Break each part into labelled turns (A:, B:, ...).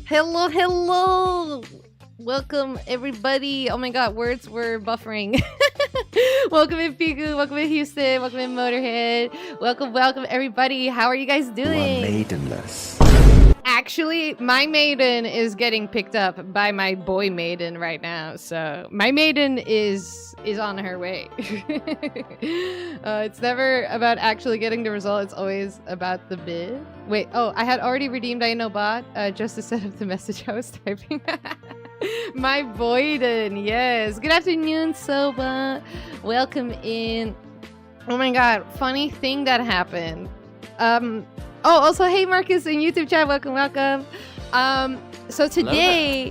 A: Hello, hello. Welcome, everybody. Oh my god, words were buffering. Welcome in Piku, welcome in Houston, welcome in Motorhead. Welcome, everybody. How are you guys doing?
B: You are maidenless.
A: Actually, my maiden is getting picked up by my boy maiden right now. So my maiden is on her way. It's never about actually getting the result. It's always about the bid. Wait, oh, I had already redeemed I know bot just to set up the message I was typing. My boyden, yes. Good afternoon, Soba. Welcome in. Oh my god, funny thing that happened. Oh, also, hey, Marcus in YouTube chat, welcome. So today,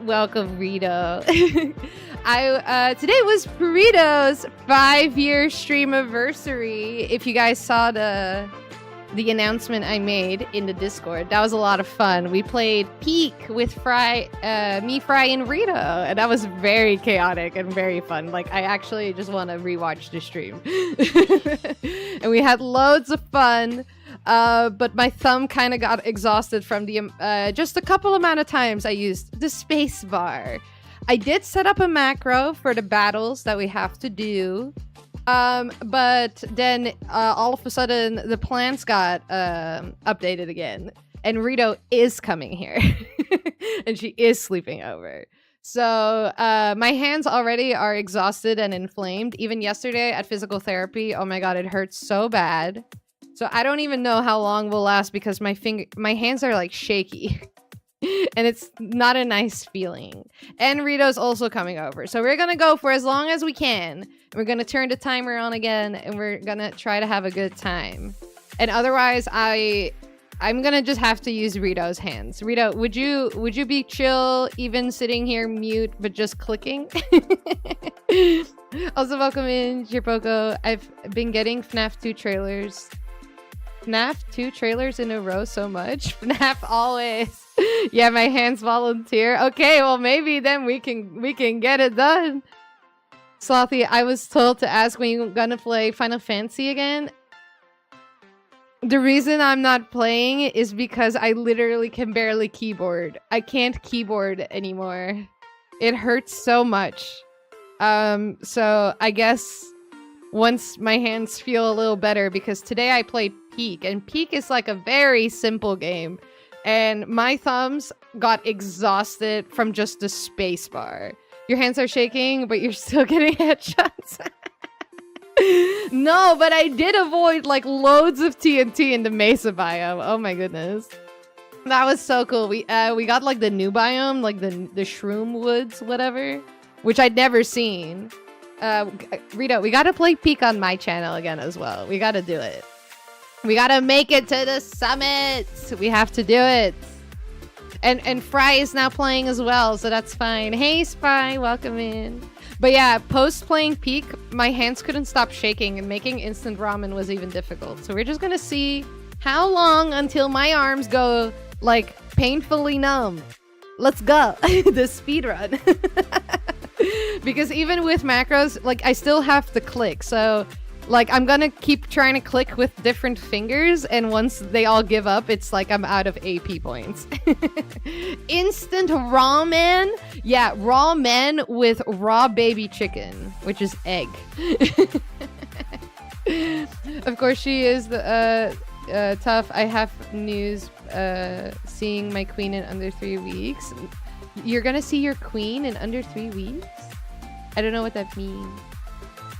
A: welcome, Rito. Today was Burrito's 5-year stream anniversary. If you guys saw the announcement I made in the Discord, that was a lot of fun. We played Peak with Fry, me, Fry, and Rito, and that was very chaotic and very fun. Like, I actually just want to rewatch the stream. And we had loads of fun. But my thumb kind of got exhausted from the just a couple amount of times I used the space bar. I did set up a macro for the battles that we have to do, but then all of a sudden the plans got updated again, and Rito is coming here, and she is sleeping over. So my hands already are exhausted and inflamed. Even yesterday at physical therapy, oh my god, it hurts so bad. So I don't even know how long will last because my hands are like shaky. And it's not a nice feeling. And Rito's also coming over. So we're gonna go for as long as we can. We're gonna turn the timer on again and we're gonna try to have a good time. And otherwise I'm gonna just have to use Rito's hands. Rito, would you be chill even sitting here mute but just clicking? Also welcome in Jirpoko. I've been getting FNAF 2 trailers. FNAF 2 trailers in a row so much. FNAF always. Yeah, my hands volunteer. Okay, well maybe then we can get it done. Slothy, I was told to ask when you're gonna play Final Fantasy again. The reason I'm not playing is because I literally can barely keyboard. I can't keyboard anymore. It hurts so much. So I guess once my hands feel a little better, because today I played Peak, and Peak is like a very simple game, and my thumbs got exhausted from just the space bar. Your hands are shaking, but you're still getting headshots. No, but I did avoid like loads of TNT in the Mesa biome. Oh my goodness. That was so cool. We got like the new biome, like the Shroom Woods, whatever, which I'd never seen. Rito, we gotta play Peak on my channel again as well. We gotta do it. We gotta make it to the summit. We have to do it. And Fry is now playing as well, so that's fine. Hey, Spy, welcome in. But yeah, post playing Peak, my hands couldn't stop shaking, and making instant ramen was even difficult. So we're just gonna see how long until my arms go like painfully numb. Let's go. The speed run. Because even with macros, like I still have to click. So like I'm gonna keep trying to click with different fingers, and once they all give up, it's like I'm out of AP points. Instant ramen? Yeah, ramen with raw baby chicken, which is egg. Of course she is tough. I have news, seeing my queen in under 3 weeks. You're gonna see your queen in under 3 weeks? I don't know what that means.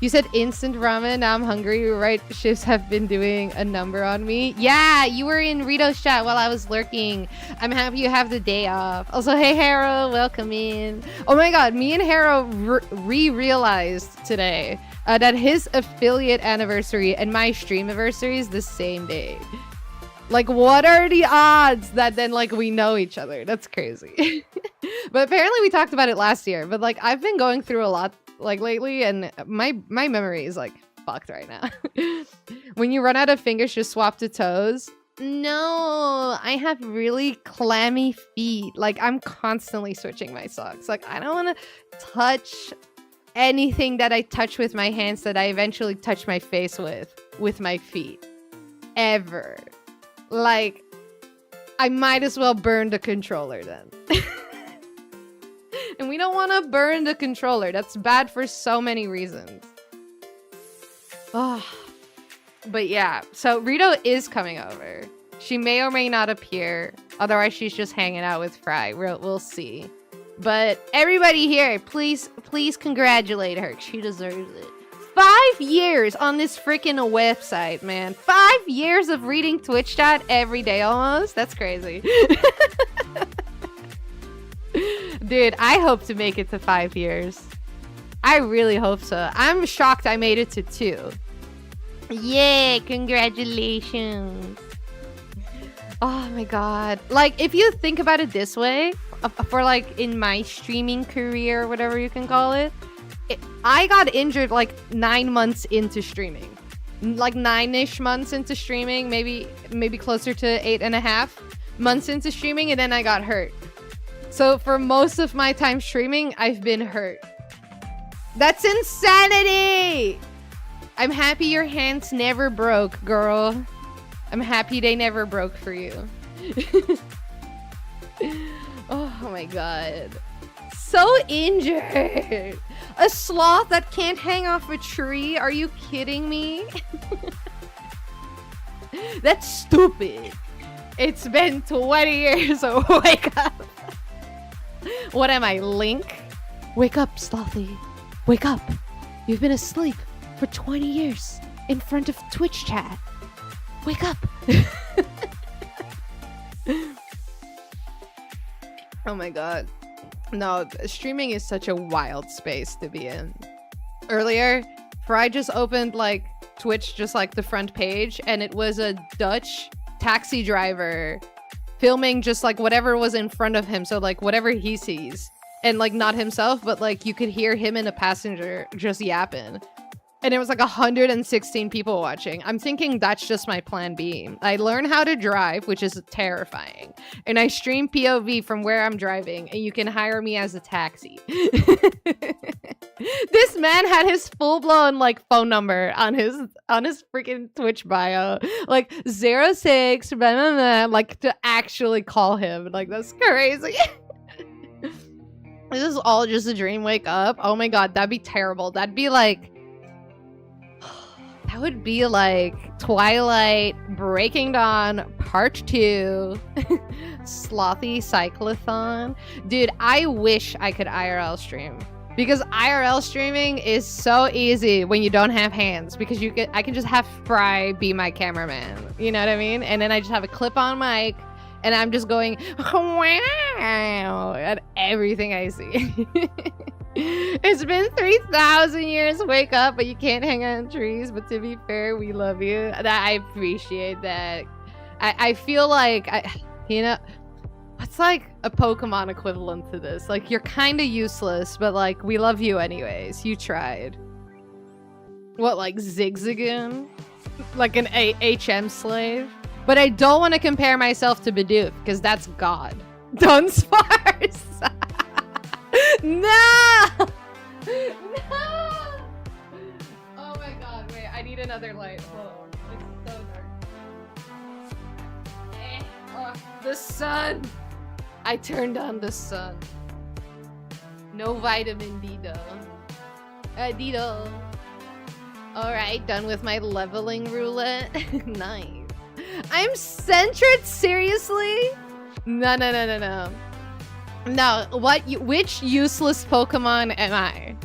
A: You said instant ramen, now I'm hungry. Right, shifts have been doing a number on me. Yeah, you were in Rito's chat while I was lurking. I'm happy you have the day off. Also, hey Haro, welcome in. Oh my god, me and Haro realized today that his affiliate anniversary and my stream anniversary is the same day. Like, what are the odds that then like we know each other? That's crazy. But apparently we talked about it last year. But like I've been going through a lot like lately, and my memory is like fucked right now. When you run out of fingers, just swap to toes. No, I have really clammy feet. Like I'm constantly switching my socks. Like I don't want to touch anything that I touch with my hands that I eventually touch my face with my feet. Ever. Like I might as well burn the controller then. And we don't want to burn the controller. That's bad for so many reasons. Oh. But yeah, so Rito is coming over. She may or may not appear. Otherwise, she's just hanging out with Fry. We'll see. But everybody here, please congratulate her. She deserves it. 5 years on this freaking website, man. 5 years of reading Twitch chat every day almost. That's crazy. Dude, I hope to make it to 5 years. I really hope so. I'm shocked I made it to 2. Yay, congratulations. Oh my god. Like, if you think about it this way, for like in my streaming career, whatever you can call it, I got injured like 9 months into streaming. Like 9-ish months into streaming, maybe closer to 8.5 months into streaming, and then I got hurt. So for most of my time streaming, I've been hurt. That's insanity! I'm happy your hands never broke, girl. I'm happy they never broke for you. Oh my god. So injured. A sloth that can't hang off a tree? Are you kidding me? That's stupid. It's been 20 years, so wake up. What am I, Link? Wake up, Slothy. Wake up. You've been asleep for 20 years in front of Twitch chat. Wake up. Oh my god. No, streaming is such a wild space to be in. Earlier, Fry just opened like Twitch, just like the front page, and it was a Dutch taxi driver filming just like whatever was in front of him. So like whatever he sees, and like not himself, but like you could hear him and a passenger just yapping. And it was like 116 people watching. I'm thinking that's just my plan B. I learn how to drive, which is terrifying. And I stream POV from where I'm driving, and you can hire me as a taxi. This man had his full-blown like phone number on his freaking Twitch bio. Like 06, blah, blah, blah, like to actually call him. Like, that's crazy. This is all just a dream. Wake up. Oh my god, that'd be terrible. That'd be like... That would be like Twilight Breaking Dawn Part 2. Slothy Cyclothon. Dude, I wish I could IRL stream. Because IRL streaming is so easy when you don't have hands. Because I can just have Fry be my cameraman. You know what I mean? And then I just have a clip-on mic. And I'm just going, wow, at everything I see. It's been 3,000 years. Wake up, but you can't hang on trees. But to be fair, we love you. I appreciate that. I feel like, you know, what's like a Pokemon equivalent to this? Like, you're kind of useless, but like, we love you anyways. You tried. What, like Zigzagoon? Like an HM slave? But I don't want to compare myself to Bidoof, because that's God. Dunsparce! No! No! Oh my god, wait, I need another light. Hold on. It's so dark. Oh, the sun! I turned on the sun. No vitamin D though. Dido. Alright, done with my leveling roulette. Nice. I'm centered? Seriously? No. No, which useless Pokemon am I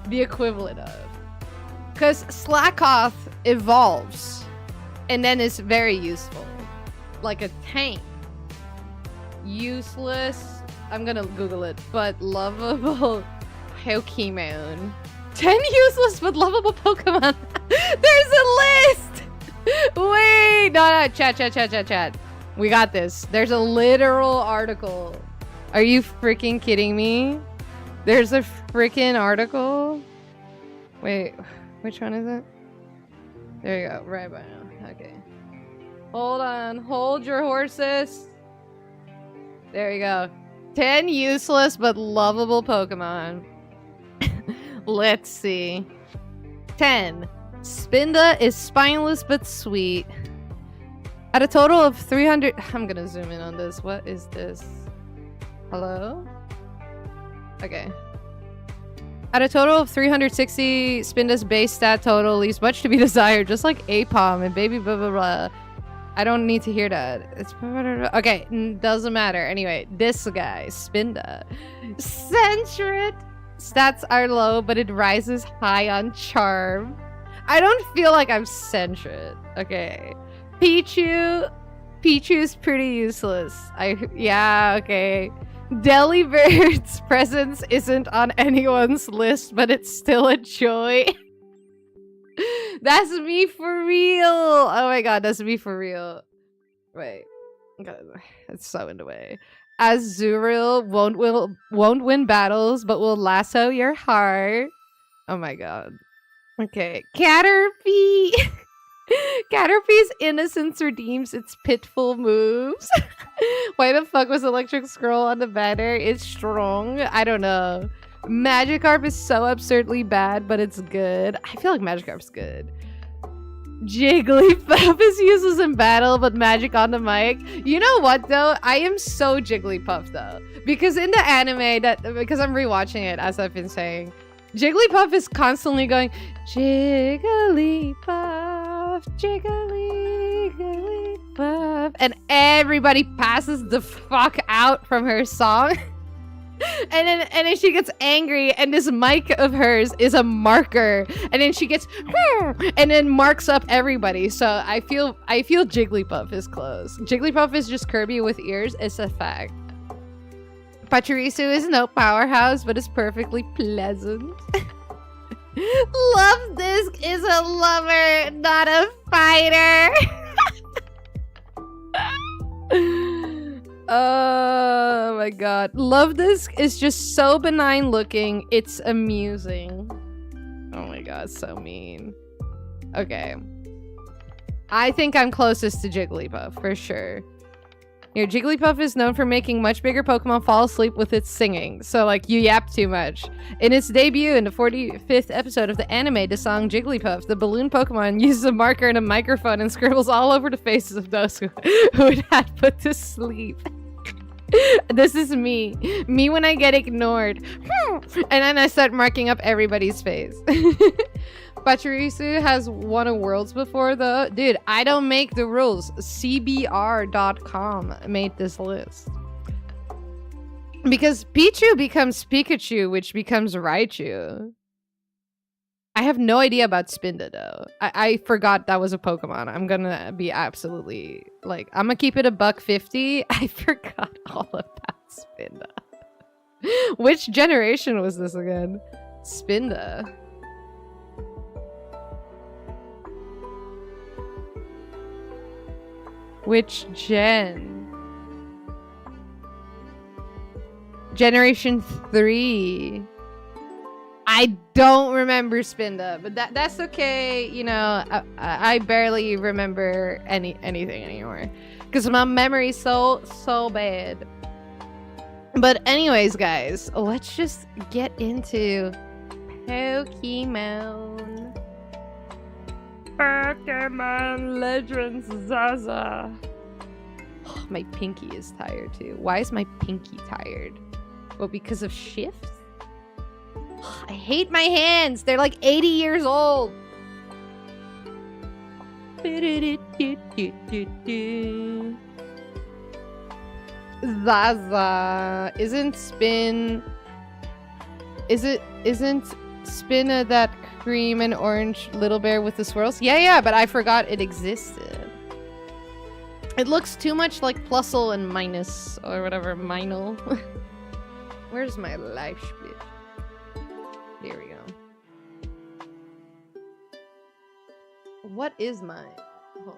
A: the equivalent of? Because Slackoth evolves and then is very useful. Like a tank. Useless. I'm gonna Google it, but lovable Pokemon. 10 useless but lovable Pokemon. There's a list! Wait! No, chat. We got this. There's a literal article. Are you freaking kidding me? There's a freaking article? Wait, which one is it? There you go, right by now. Okay. Hold on, hold your horses. There you go. 10 useless but lovable Pokemon. Let's see. 10. Spinda is spineless but sweet. At a total of 300... I'm gonna zoom in on this. What is this? Hello? Okay. At a total of 360, Spinda's base stat total leaves much to be desired, just like APOM and baby blah blah blah. I don't need to hear that. It's... Okay, doesn't matter. Anyway, this guy, Spinda. Centred! Stats are low, but it rises high on charm. I don't feel like I'm centred. Okay. Pichu's pretty useless. Yeah, okay. Delibird's presence isn't on anyone's list, but it's still a joy. That's me for real. Oh my god, that's me for real. Wait. It's so in the way. Azuriel won't win battles, but will lasso your heart. Oh my god. Okay. Caterpie. Caterpie's innocence redeems its pitiful moves. Why the fuck was Electric Scroll on the banner? It's strong. I don't know. Magikarp is so absurdly bad, but it's good. I feel like Magikarp's good. Jigglypuff is useless in battle, but magic on the mic. You know what though? I am so Jigglypuff though. Because in the anime, because I'm rewatching it as I've been saying, Jigglypuff is constantly going, Jigglypuff, Jigglypuff, and everybody passes the fuck out from her song. and then she gets angry, and this mic of hers is a marker, and then she gets and then marks up everybody. So I feel Jigglypuff is close. Jigglypuff is just Kirby with ears. It's a fact. Pachirisu is no powerhouse, but is perfectly pleasant. Love Disc is a lover, not a fighter. Oh my god. Love Disc is just so benign looking, it's amusing. Oh my god, so mean. Okay. I think I'm closest to Jigglypuff, for sure. Here, Jigglypuff is known for making much bigger Pokemon fall asleep with its singing. So, like, you yap too much. In its debut in the 45th episode of the anime, the song Jigglypuff, the balloon Pokemon uses a marker and a microphone and scribbles all over the faces of those who it had put to sleep. This is me. Me when I get ignored. And then I start marking up everybody's face. Pachirisu has won a Worlds before, though. Dude, I don't make the rules. CBR.com made this list. Because Pichu becomes Pikachu, which becomes Raichu. I have no idea about Spinda, though. I forgot that was a Pokemon. I'm gonna be absolutely... Like, I'm gonna keep it $1.50. I forgot all about Spinda. Which generation was this again? Spinda. Which gen? Generation 3. I don't remember Spinda, but that's okay. You know, I barely remember anything anymore because my memory's so bad. But anyways, guys, let's just get into Pokemon. Pokemon Legends Zaza. Oh, my pinky is tired too. Why is my pinky tired? Well, because of shifts? I hate my hands. They're like 80 years old. Zaza. Isn't Spinna that cream and orange little bear with the swirls? Yeah, but I forgot it existed. It looks too much like Plusle and Minus or whatever, Minal. Where's my life switch? Here we go. What is my... Hold on.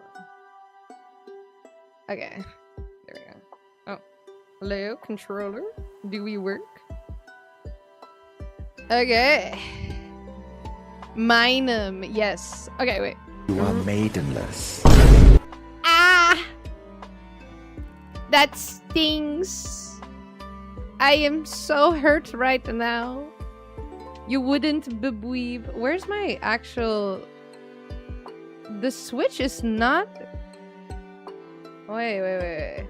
A: Okay. There we go. Oh. Hello, controller? Do we work? Okay. Minum. Yes. Okay, wait.
B: You are maidenless.
A: Ah! That stings. I am so hurt right now. You wouldn't believe. Where's my actual... The Switch is not... Wait.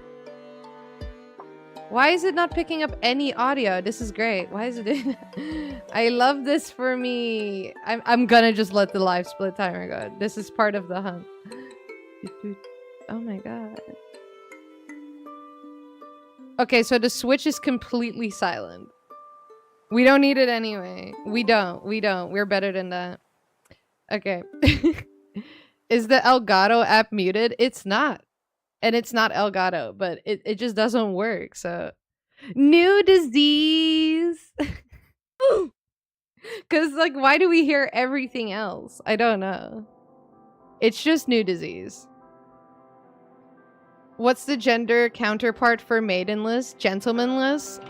A: Why is it not picking up any audio? This is great. Why is it doing that? I love this for me. I'm gonna just let the live split timer go. This is part of the hunt. Oh my god. Okay, so the Switch is completely silent. We don't need it anyway. We don't. We're better than that. Okay. Is the Elgato app muted? It's not. And it's not Elgato, but it just doesn't work, so... New disease! Because, like, why do we hear everything else? I don't know. It's just new disease. What's the gender counterpart for maidenless? Gentlemanless?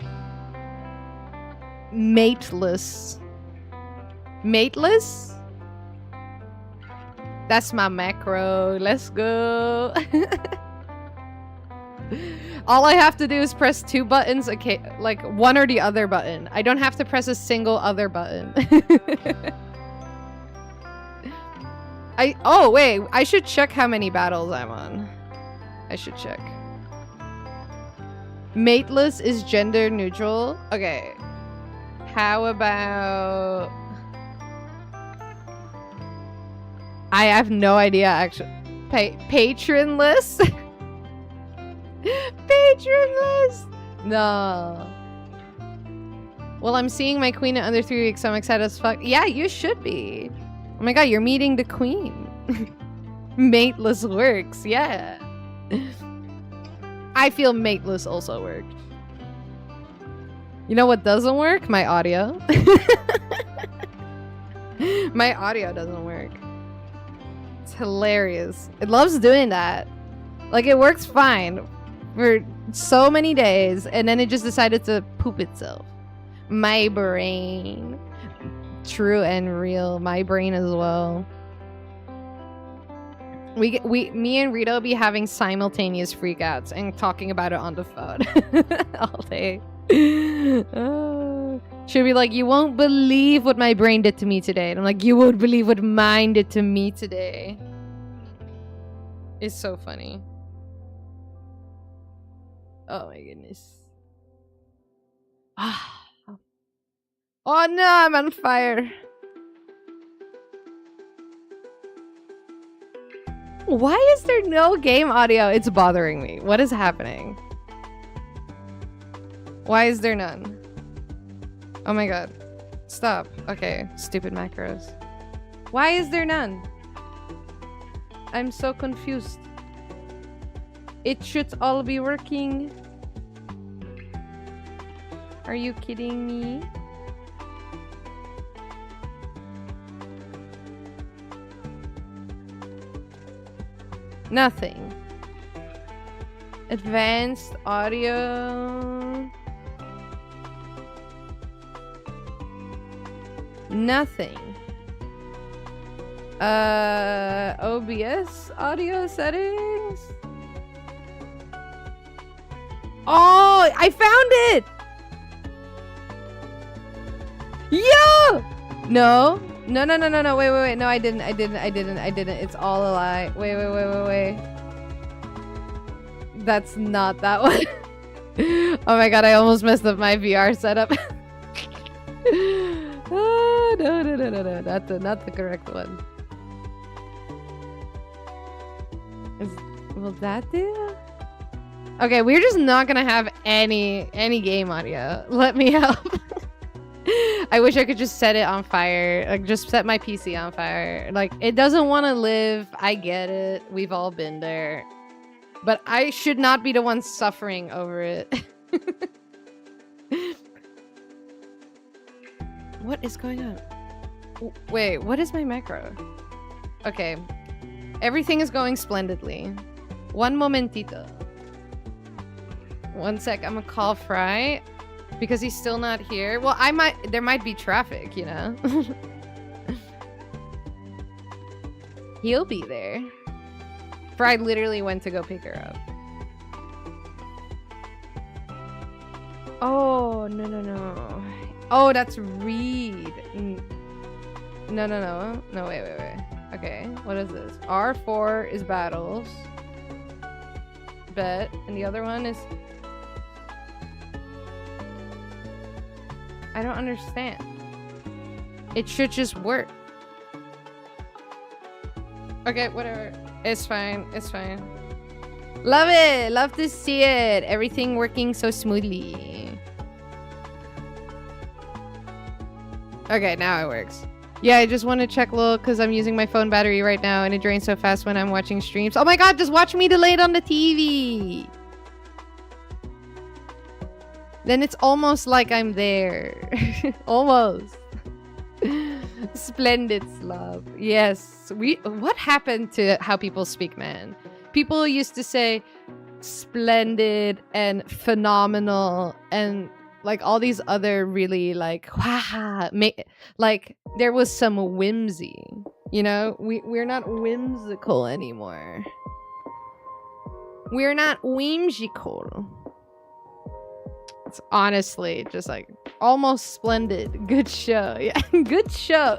A: Mateless. Mateless? That's my macro. Let's go. All I have to do is press 2 buttons, okay, like one or the other button. I don't have to press a single other button. Oh wait, I should check how many battles I'm on. I should check. Mateless is gender neutral. Okay. How about... I have no idea actually. Patronless? Patronless! No. Well, I'm seeing my queen in under 3 weeks, so I'm excited as fuck. Yeah, you should be. Oh my god, you're meeting the queen. Mateless works, yeah. I feel mateless also worked. You know what doesn't work? My audio. My audio doesn't work. It's hilarious. It loves doing that. Like, it works fine for so many days, and then it just decided to poop itself. My brain. True and real. My brain as well. Me and Rito be having simultaneous freakouts and talking about it on the phone all day. She'll be like, you won't believe what my brain did to me today. And I'm like, you won't believe what mine did to me today. It's so funny. Oh my goodness. Oh no, I'm on fire. Why is there no game audio? It's bothering me. What is happening? Why is there none? Oh my god. Stop. Okay, stupid macros. Why is there none? I'm so confused. It should all be working. Are you kidding me? Nothing. Advanced audio. Nothing. OBS audio settings. Oh, I found it. Yo! No. No. Wait. No, I didn't. It's all a lie. Wait. That's not that one. Oh my god, I almost messed up my VR setup. Oh, no. Not the correct one. Will that do? Okay, we're just not gonna have any game audio. Let me help. I wish I could just set it on fire. Like, just set my PC on fire. Like, it doesn't want to live. I get it. We've all been there. But I should not be the one suffering over it. What is going on? Wait, what is my macro? Okay. Everything is going splendidly. One momentito. One sec, I'm gonna call Fry. Because he's still not here. Well, there might be traffic, you know? He'll be there. Fry literally went to go pick her up. Oh, no. Oh, that's Reed. No. No, wait. Okay, what is this? R4 is battles. bet. And the other one is... I don't understand. It should just work. Okay, whatever. It's fine. It's fine. Love it. Love to see it. Everything working so smoothly. Okay, now it works. Yeah, I just want to check lol because I'm using my phone battery right now and it drains so fast when I'm watching streams. Oh my god, just watch me delay it on the TV. Then it's almost like I'm there. Almost. Splendid Slav. Yes. What happened to how people speak, man? People used to say splendid and phenomenal and like all these other really like wow, like there was some whimsy, you know? We're not whimsical anymore. We're not whimsical. It's honestly just like almost splendid. Good show. Yeah, good show.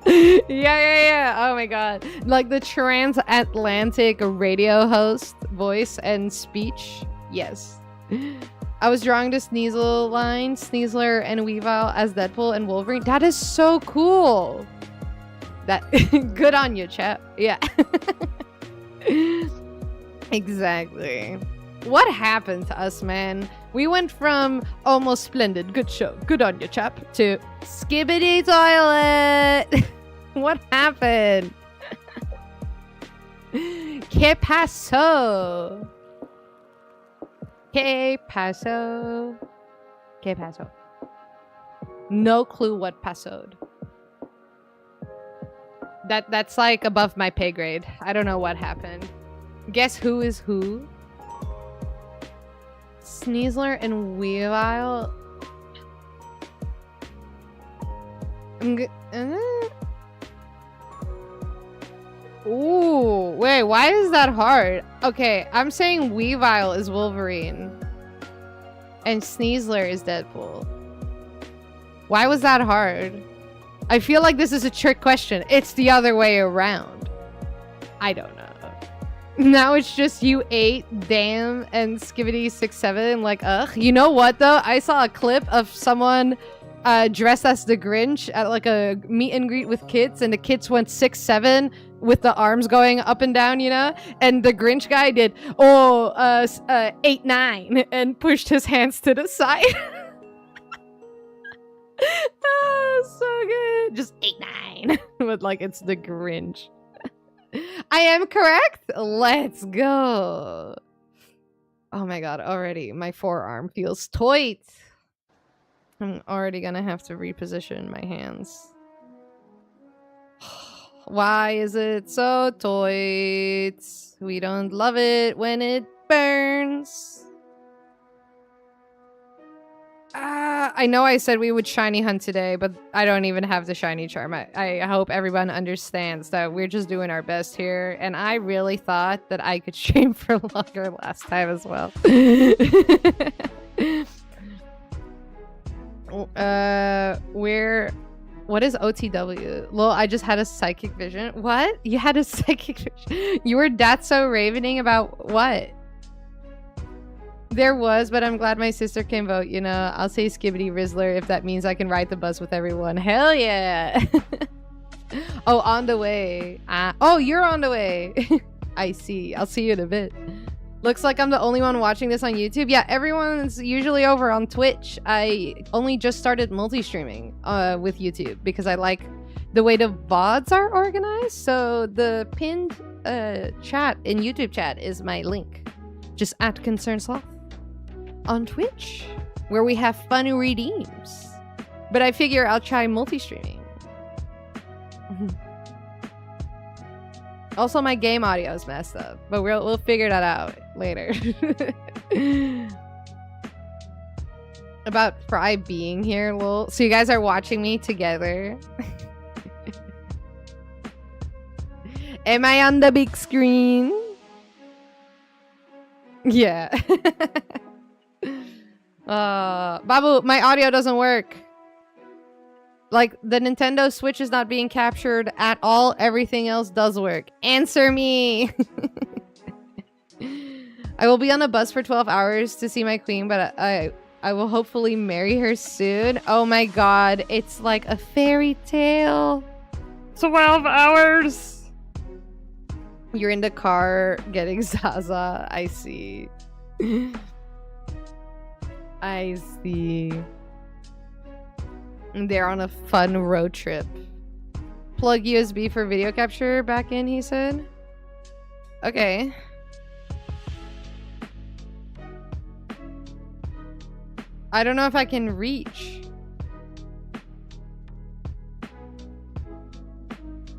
A: Yeah. Oh my god. Like the transatlantic radio host voice and speech. Yes. I was drawing the Sneasel line, Sneasler and Weavile as Deadpool and Wolverine. That is so cool. That good on you, chap. Yeah. Exactly. What happened to us, man? We went from almost splendid, good show, good on you, chap, to skibbity toilet. What happened? Que pasó? Que pasó? Que pasó? No clue what pasóed. That's like above my pay grade. I don't know what happened. Guess who is who? Sneasler and Weavile. Ooh, wait, why is that hard? Okay, I'm saying Weavile is Wolverine. And Sneasler is Deadpool. Why was that hard? I feel like this is a trick question. It's the other way around. I don't know. Now it's just you 8, damn, and Skibbity 6-7. Like, ugh. You know what, though? I saw a clip of someone dressed as the Grinch at, like, a meet and greet with kids, and the kids went 6-7 with the arms going up and down, you know? And the Grinch guy did, 8-9, and pushed his hands to the side. Oh, so good. Just 8-9. But, like, it's the Grinch. I am correct. Let's go. Oh my god, already my forearm feels tight. I'm already gonna have to reposition my hands. Why is it so tight? We don't love it when it burns. I know I said we would shiny hunt today, but I don't even have the shiny charm. I hope everyone understands that we're just doing our best here. And I really thought that I could stream for longer last time as well. What is OTW? Lol, I just had a psychic vision. What? You had a psychic vision? You were that so ravening about what? There was, but I'm glad my sister can vote, you know. I'll say Skibbity Rizzler if that means I can ride the bus with everyone. Hell yeah! Oh, on the way. Oh, you're on the way. I see. I'll see you in a bit. Looks like I'm the only one watching this on YouTube. Yeah, everyone's usually over on Twitch. I only just started multi-streaming with YouTube because I like the way the VODs are organized. So the pinned chat in YouTube chat is my link. Just at Concerned Sloth on Twitch, where we have fun redeems. But I figure I'll try multi-streaming. Also, my game audio is messed up, but we'll figure that out later. About Fry being here, lol. So you guys are watching me together. Am I on the big screen? Yeah. Babu, my audio doesn't work. Like, the Nintendo Switch is not being captured at all. Everything else does work. Answer me! I will be on a bus for 12 hours to see my queen, but I will hopefully marry her soon. Oh my god, it's like a fairy tale. 12 hours. You're in the car getting Zaza. I see. I see. They're on a fun road trip. Plug USB for video capture back in, he said. Okay. I don't know if I can reach.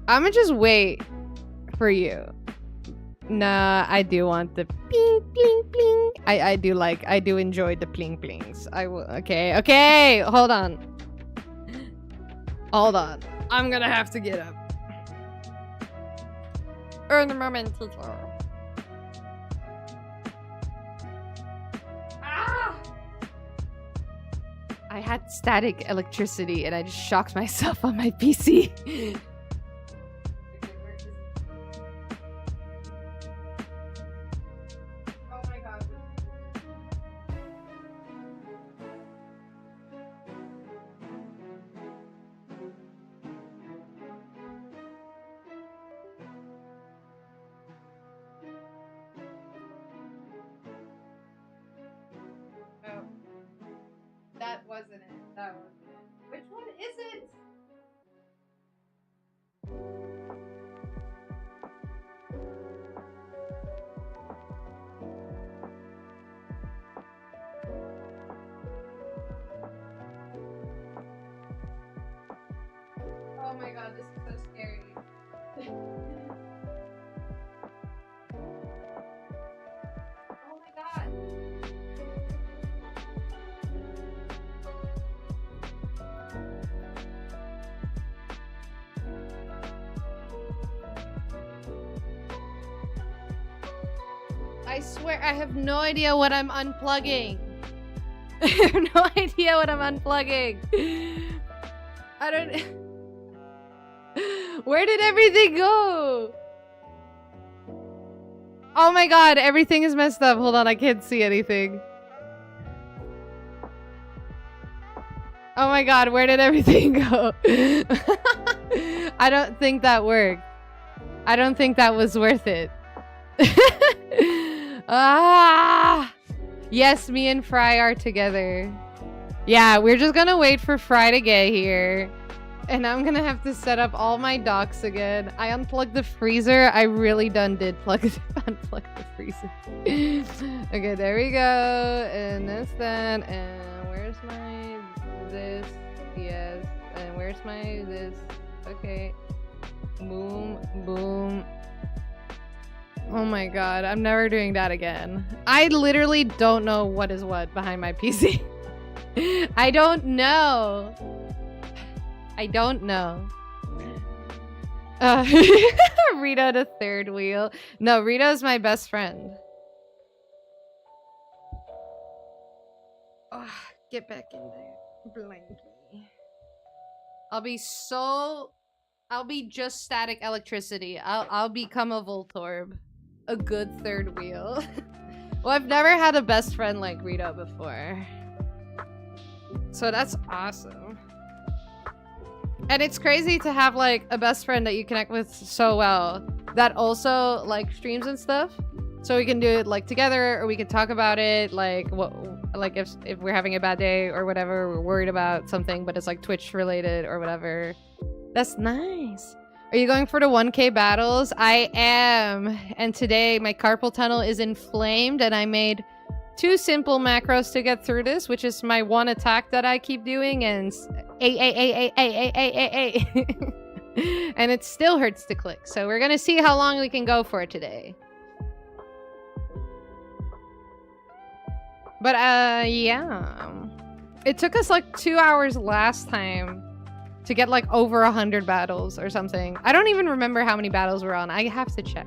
A: I'ma just wait for you. Nah, I do want the bling bling bling. I do enjoy the bling blings. I will. Okay, hold on. I'm gonna have to get up. Earn the moment, teacher. Ah! I had static electricity and I just shocked myself on my PC. That wasn't it. That wasn't it. Which one is it? Oh my god, this is so scary. Oh my god. I swear I have no idea what I'm unplugging. I have no idea what I'm unplugging. I don't... Where did everything go? Oh my god, everything is messed up. Hold on, I can't see anything. Oh my god, where did everything go? I don't think that worked. I don't think that was worth it. Ah! Yes, me and Fry are together. Yeah, we're just gonna wait for Fry to get here. And I'm gonna have to set up all my docks again. I unplugged the freezer. I really did unplug the freezer. Okay, there we go. And that's that. And where's my this? Yes. And where's my this? Okay. Boom, boom. Oh my god, I'm never doing that again. I literally don't know what is what behind my PC. I don't know. I don't know. Rito the third wheel. No, Rito's my best friend. Oh, get back in there. Blanky. I'll be just static electricity. I'll become a Voltorb. A good third wheel. Well, I've never had a best friend like Rito before. So that's awesome. And it's crazy to have like a best friend that you connect with so well that also like streams and stuff. So we can do it like together, or we can talk about it like if we're having a bad day or whatever, we're worried about something, but it's like Twitch related or whatever. That's nice. Are you going for the 1K battles? I am. And today my carpal tunnel is inflamed and I made 2 simple macros to get through this, which is my 1 attack that I keep doing and and it still hurts to click. So we're gonna see how long we can go for today. But yeah. It took us like 2 hours last time to get like over 100 battles or something. I don't even remember how many battles we're on. I have to check.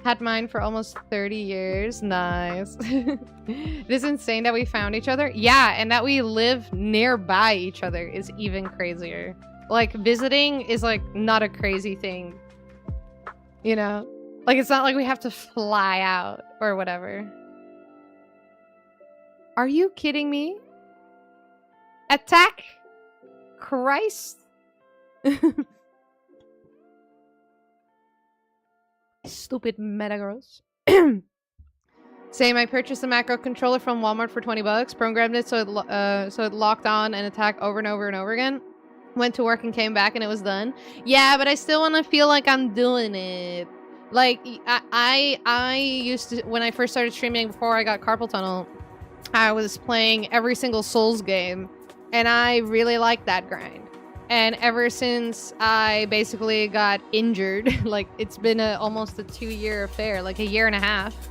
A: Had mine for almost 30 years. Nice. It is insane that we found each other. Yeah, and that we live nearby each other is even crazier. Like, visiting is like not a crazy thing. You know? Like, it's not like we have to fly out or whatever. Are you kidding me? Attack? Christ. Stupid Metagross. Same, I purchased a macro controller from Walmart for 20 bucks, programmed it so it locked on and attacked over and over and over again. Went to work and came back and it was done. Yeah, but I still want to feel like I'm doing it. Like, I used to, when I first started streaming before I got carpal tunnel, I was playing every single Souls game, and I really liked that grind. And ever since I basically got injured, like, it's been almost a 2-year affair, like a year and a half.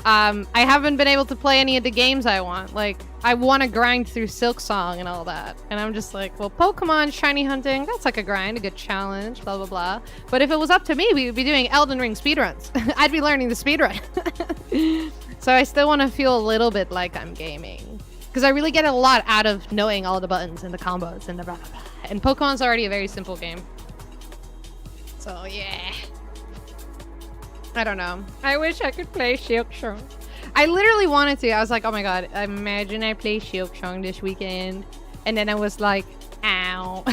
A: I haven't been able to play any of the games I want. Like, I want to grind through Silk Song and all that. And I'm just like, well, Pokemon shiny hunting, that's like a grind, a good challenge, blah, blah, blah. But if it was up to me, we would be doing Elden Ring speedruns. I'd be learning the speedrun. So I still want to feel a little bit like I'm gaming. Because I really get a lot out of knowing all the buttons and the combos and the blah, blah, blah. And Pokemon's already a very simple game. So, yeah. I don't know. I wish I could play Silksong. I literally wanted to. I was like, oh my god, imagine I play Silksong this weekend. And then I was like, ow.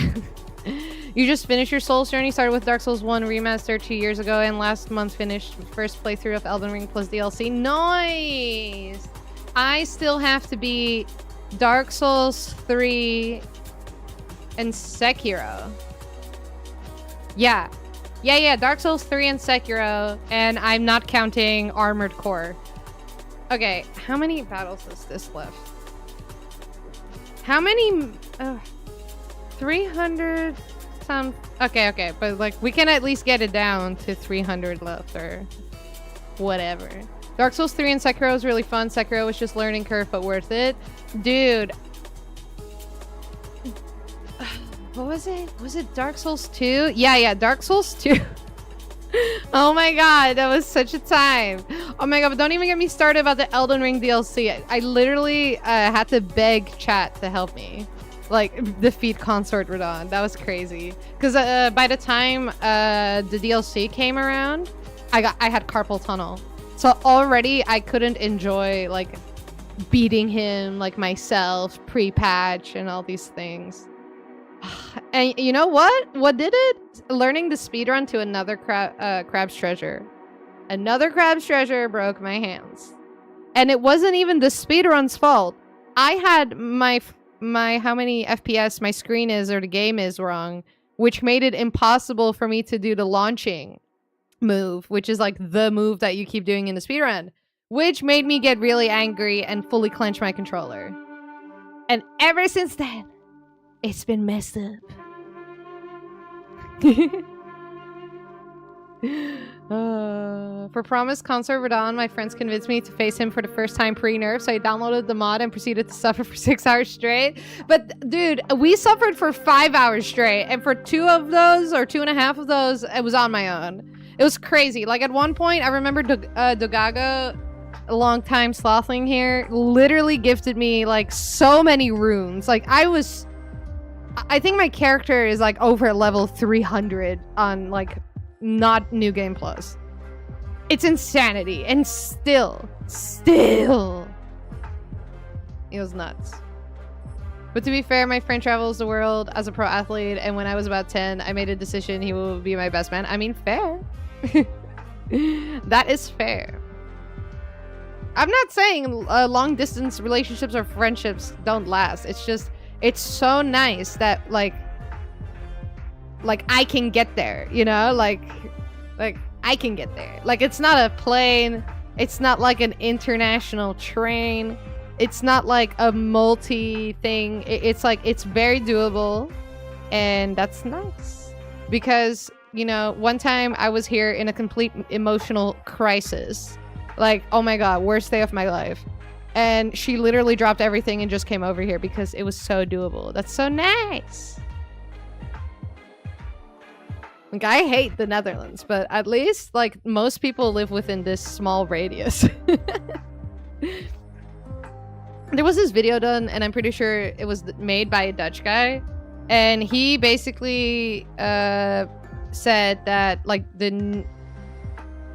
A: You just finished your Souls journey, started with Dark Souls 1 Remaster 2 years ago, and last month finished first playthrough of Elden Ring plus DLC. Nice! I still have to beat Dark Souls 3 and Sekiro. Yeah. Yeah, Dark Souls 3 and Sekiro, and I'm not counting Armored Core. Okay, how many battles is this left? How many? 300 some... Okay, but like, we can at least get it down to 300 left, or whatever. Dark Souls 3 and Sekiro was really fun. Sekiro was just learning curve, but worth it. Dude. What was it? Was it Dark Souls 2? Yeah, Dark Souls 2. Oh my god, that was such a time. Oh my god, but don't even get me started about the Elden Ring DLC. I literally had to beg chat to help me. Like, defeat Consort Radon. That was crazy. Because by the time the DLC came around, I had carpal tunnel. So already I couldn't enjoy, like, beating him, like, myself, pre-patch, and all these things. And you know what? What did it? Learning the speedrun to another Crab's Treasure. Another Crab's Treasure broke my hands. And it wasn't even the speedrun's fault. I had my how many FPS my screen is or the game is wrong, which made it impossible for me to do the launching move, which is like the move that you keep doing in the speedrun, which made me get really angry and fully clench my controller. And ever since then, it's been messed up. For Promised Consort Radon, my friends convinced me to face him for the first time pre-nerf, so I downloaded the mod and proceeded to suffer for 6 hours straight. But dude, we suffered for 5 hours straight, and for 2 of those, or 2.5 of those, it was on my own. It was crazy. Like, at one point, I remember Dogago, a long time slothling here, literally gifted me like so many runes. Like, I think my character is like over level 300 on like not New Game Plus. It's insanity. And still, it was nuts. But to be fair, my friend travels the world as a pro athlete, and when I was about 10, I made a decision he will be my best man. I mean, fair. That is fair. I'm not saying long distance relationships or friendships don't last. It's just, it's so nice that like I can get there, you know? Like I can get there. Like, it's not a plane. It's not like an international train. It's not like a multi-thing. It's like, it's very doable. And that's nice. Because, you know, one time I was here in a complete emotional crisis. Like, oh my god, worst day of my life. And she literally dropped everything and just came over here because it was so doable. That's so nice. Like, I hate the Netherlands, but at least, like, most people live within this small radius. There was this video done, and I'm pretty sure it was made by a Dutch guy. And he basically said that, like,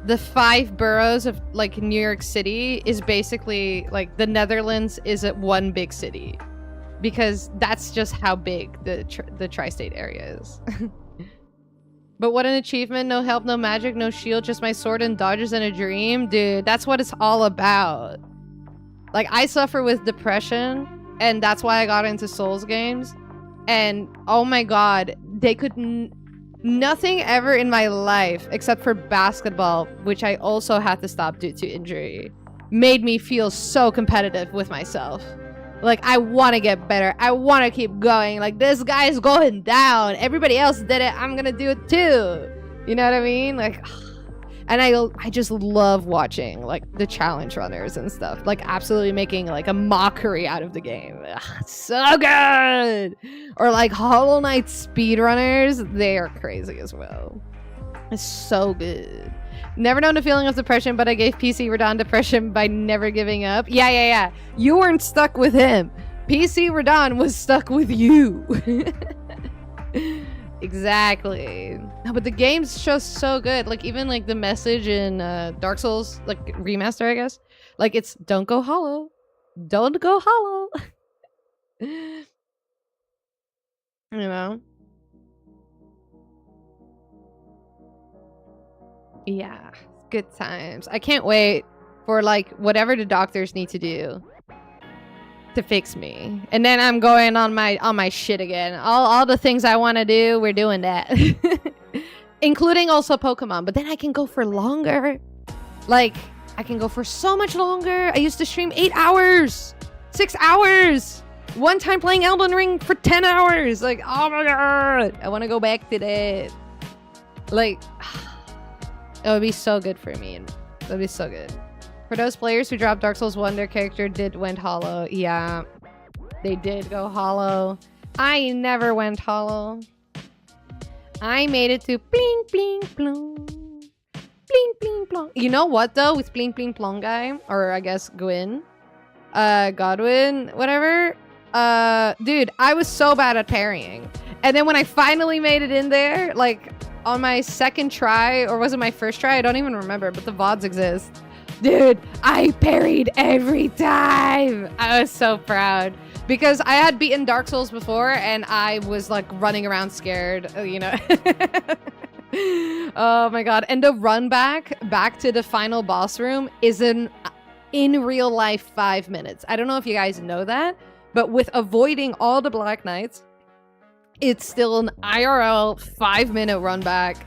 A: the 5 boroughs of like New York City is basically like the Netherlands is at one big city, because that's just how big the tri-state area is. But what an achievement. No help, no magic, no shield, just my sword and dodges and a dream. Dude, that's what it's all about. Like, I suffer with depression, and that's why I got into Souls games. And oh my god, they could nothing ever in my life except for basketball, which I also had to stop due to injury, made me feel so competitive with myself. Like, I want to get better. I want to keep going. Like, this guy's going down. Everybody else did it. I'm gonna do it too. You know what I mean? Like, and I just love watching like the challenge runners and stuff. Like, absolutely making like a mockery out of the game. Ugh, so good. Or like Hollow Knight speedrunners. They are crazy as well. It's so good. Never known the feeling of depression, but I gave PC Radon depression by never giving up. Yeah. You weren't stuck with him. PC Radon was stuck with you. Exactly. No, but the game's just so good. Like, even like the message in Dark Souls, like remaster, I guess. Like, it's don't go hollow. Don't go hollow. You know? Yeah, good times. I can't wait for like whatever the doctors need to do to fix me, and then I'm going on my shit again. All the things I want to do, we're doing that. Including also Pokemon, but then I can go for longer. Like, I can go for so much longer. I used to stream 8 hours, 6 hours, one time playing Elden Ring for 10 hours. Like, oh my god, I want to go back to that. Like, it would be so good for me. It would be so good. For those players who dropped Dark Souls 1, their character went hollow. Yeah, they did go hollow. I never went hollow. I made it to bling bling plong. Bling bling plong. You know what though, with bling bling plong guy, or I guess Gwyn, Godwin, whatever. Dude, I was so bad at parrying. And then when I finally made it in there, like on my second try, or was it my first try? I don't even remember, but the VODs exist. Dude, I parried every time. I was so proud because I had beaten Dark Souls before and I was like running around scared, you know. Oh my god. And the run back to the final boss room is in real life 5 minutes. I don't know if you guys know that, but with avoiding all the Black Knights, it's still an IRL 5-minute run back.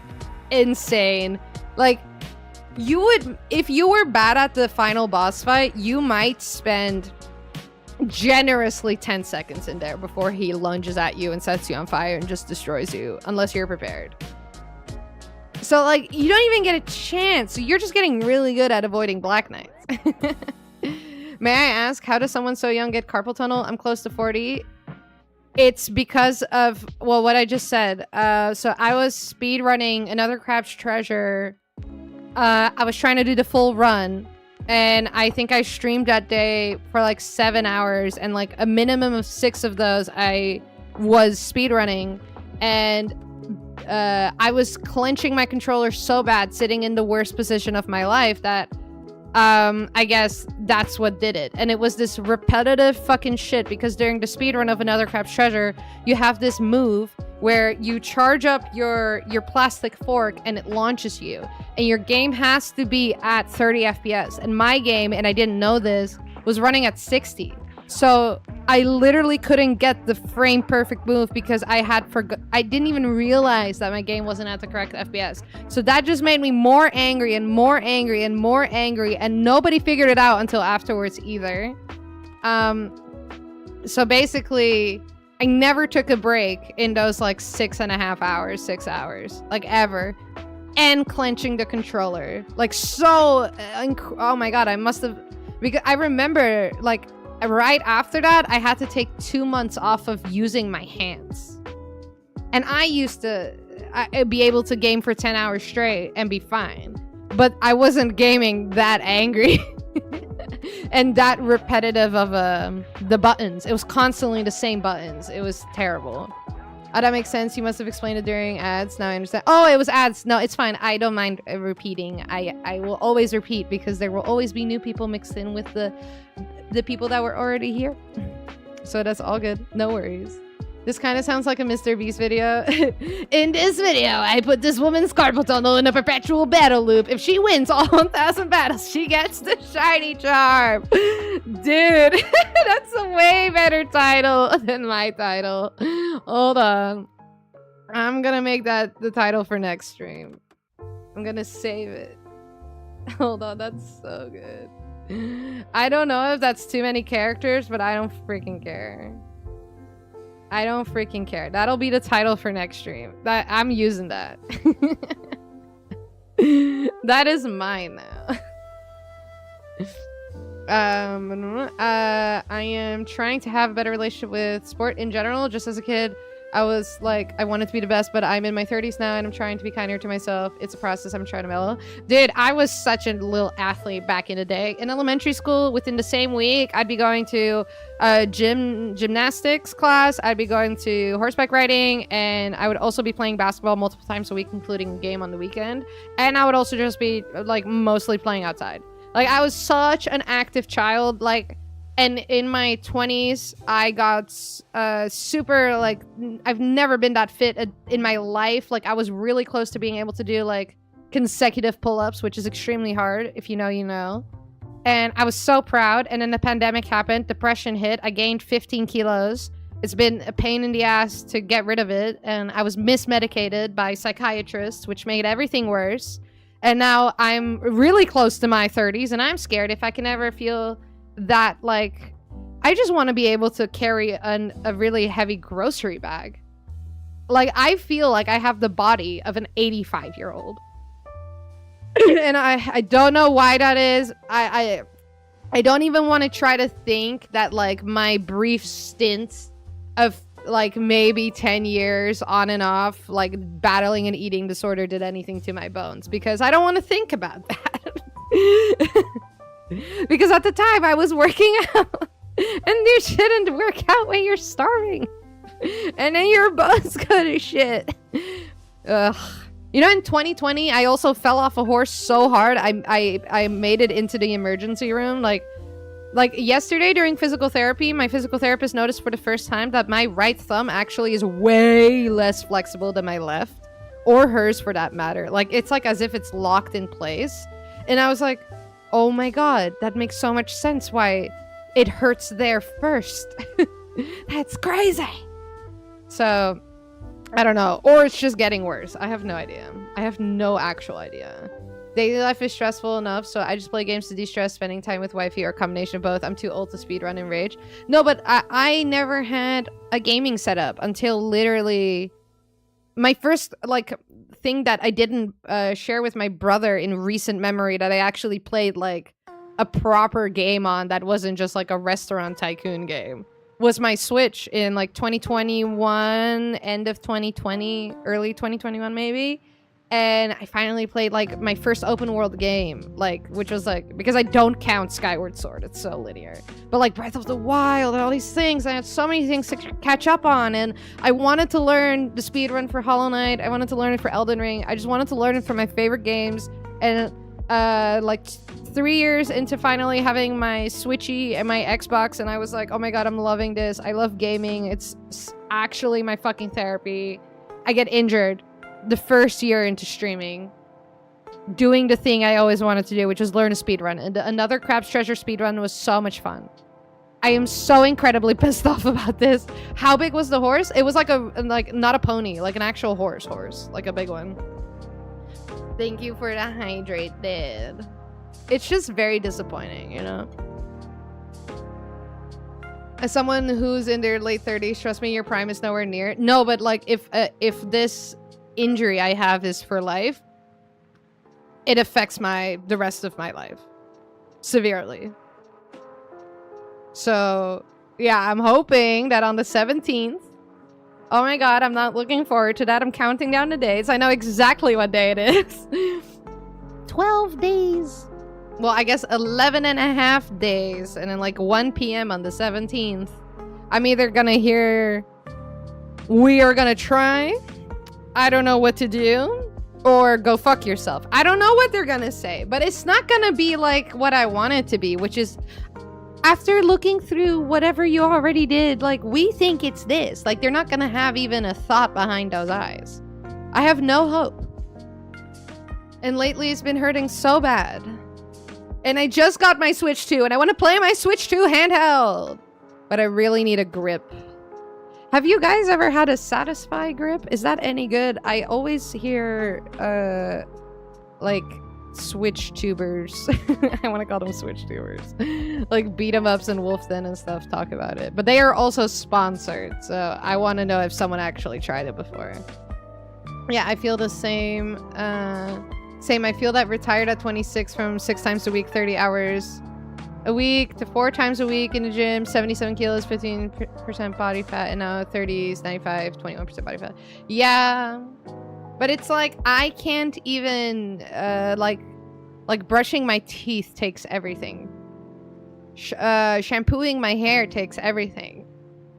A: Insane. Like, you would, if you were bad at the final boss fight, you might spend generously 10 seconds in there before he lunges at you and sets you on fire and just destroys you, unless you're prepared. So, like, you don't even get a chance. So you're just getting really good at avoiding Black Knights. May I ask, how does someone so young get carpal tunnel? I'm close to 40. It's because of, well, what I just said. So I was speedrunning Another Crab's Treasure. I was trying to do the full run, and I think I streamed that day for like 7 hours, and like a minimum of 6 of those I was speedrunning, and I was clenching my controller so bad, sitting in the worst position of my life, that I guess that's what did it. And it was this repetitive fucking shit, because during the speedrun of Another Crab's Treasure, you have this move where you charge up your plastic fork and it launches you. And your game has to be at 30 FPS. And my game, and I didn't know this, was running at 60. So I literally couldn't get the frame perfect move because I didn't even realize that my game wasn't at the correct FPS. So that just made me more angry and more angry and more angry, and nobody figured it out until afterwards either. So basically, I never took a break in those like 6.5 hours, 6 hours, like ever. And clenching the controller. Like so, oh my god, I must have, because I remember like, right after that, I had to take 2 months off of using my hands. And I used to be able to game for 10 hours straight and be fine. But I wasn't gaming that angry and that repetitive of the buttons. It was constantly the same buttons. It was terrible. Oh, that makes sense. You must have explained it during ads. Now I understand. Oh, it was ads. No, it's fine. I don't mind repeating. I will always repeat because there will always be new people mixed in with the people that were already here. So that's all good. No worries. This kind of sounds like a Mr. Beast video. In this video, I put this woman's carpal tunnel in a perpetual battle loop. If she wins all 1,000 battles, she gets the shiny charm. Dude, that's a way better title than my title. Hold on. I'm gonna make that the title for next stream. I'm gonna save it. Hold on, that's so good. I don't know if that's too many characters, but I don't freaking care. I don't freaking care. That'll be the title for next stream. I'm using that. That is mine now. I am trying to have a better relationship with sport in general. Just as a kid, I was like, I wanted to be the best, but I'm in my 30s now and I'm trying to be kinder to myself. It's a process. I'm trying to mellow. Dude, I was such a little athlete back in the day. In elementary school, within the same week, I'd be going to gymnastics class. I'd be going to horseback riding, and I would also be playing basketball multiple times a week, including a game on the weekend. And I would also just be like mostly playing outside. Like, I was such an active child. Like, and in my 20s, I got super, like, I've never been that fit in my life. Like, I was really close to being able to do, like, consecutive pull-ups, which is extremely hard. If you know, you know. And I was so proud. And then the pandemic happened. Depression hit. I gained 15 kilos. It's been a pain in the ass to get rid of it. And I was mismedicated by psychiatrists, which made everything worse. And now I'm really close to my 30s, and I'm scared if I can ever feel that, like, I just want to be able to carry a really heavy grocery bag. Like, I feel like I have the body of an 85-year-old. And I don't know why that is. I don't even want to try to think that, like, my brief stint of, like, maybe 10 years on and off, like, battling an eating disorder did anything to my bones, because I don't want to think about that. Because at the time I was working out, and you shouldn't work out when you're starving, and then your bones go to shit. Ugh. You know, in 2020, I also fell off a horse so hard, I made it into the emergency room. Like yesterday during physical therapy, my physical therapist noticed for the first time that my right thumb actually is way less flexible than my left, or hers for that matter. Like, it's like as if it's locked in place. And I was like, oh my god, that makes so much sense why it hurts there first. That's crazy. So, I don't know. Or it's just getting worse. I have no idea. I have no actual idea. Daily life is stressful enough, so I just play games to de-stress, spending time with wifey, or a combination of both. I'm too old to speedrun and rage. No, but I never had a gaming setup until literally my first, like, thing that I didn't share with my brother in recent memory that I actually played, like, a proper game on that wasn't just, like, a restaurant tycoon game was my Switch in, like, 2021, end of 2020, early 2021 maybe. And I finally played, like, my first open world game, like, which was, like, because I don't count Skyward Sword, it's so linear. But, like, Breath of the Wild and all these things, I had so many things to catch up on, and I wanted to learn the speedrun for Hollow Knight, I wanted to learn it for Elden Ring, I just wanted to learn it for my favorite games, and, like, 3 years into finally having my Switchy and my Xbox, and I was like, oh my god, I'm loving this, I love gaming, it's actually my fucking therapy. I get injured the first year into streaming, doing the thing I always wanted to do, which was learn a speedrun. And another Crab's Treasure speedrun was so much fun. I am so incredibly pissed off about this. How big was the horse? It was like not a pony, like an actual horse, like a big one. Thank you for the hydrate, dude. It's just very disappointing, you know? As someone who's in their late 30s, trust me, your prime is nowhere near. No, but like if this injury I have is for life, it affects the rest of my life severely. So yeah, I'm hoping that on the 17th, oh my god, I'm not looking forward to that. I'm counting down the days. I know exactly what day it is. 12 days. Well, I guess 11 and a half days, and then like 1 p.m. on the 17th, I'm either gonna hear we are gonna try. I don't know what to do. Or go fuck yourself. I don't know what they're gonna say, but it's not gonna be like what I want it to be, which is after looking through whatever you already did, like, we think it's this. Like, they're not gonna have even a thought behind those eyes. I have no hope. And lately it's been hurting so bad. And I just got my Switch 2 and I want to play my Switch 2 handheld. But I really need a grip. Have you guys ever had a Satisfy grip? Is that any good? I always hear, like, Switch tubers. I want to call them Switch tubers. Like, beat 'em ups and Wolfden and stuff talk about it. But they are also sponsored, so I want to know if someone actually tried it before. Yeah, I feel the same. Same, I feel that retired at 26 from 6 times a week, 30 hours a week to 4 times a week in the gym, 77 kilos, 15% body fat, and now 30s, 95, 21% body fat. Yeah, but it's like I can't even like brushing my teeth takes everything. Shampooing my hair takes everything.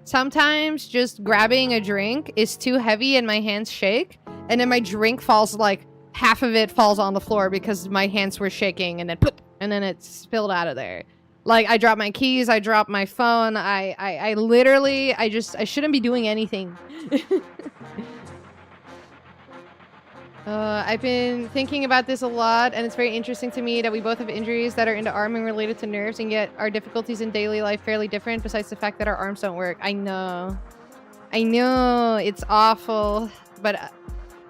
A: Sometimes just grabbing a drink is too heavy and my hands shake, and then my drink falls, like half of it falls on the floor because my hands were shaking, and then poof, and then it spilled out of there. Like, I dropped my keys, I dropped my phone, I literally, I shouldn't be doing anything. I've been thinking about this a lot, and it's very interesting to me that we both have injuries that are into arming related to nerves, and yet our difficulties in daily life fairly different, besides the fact that our arms don't work. I know, it's awful, but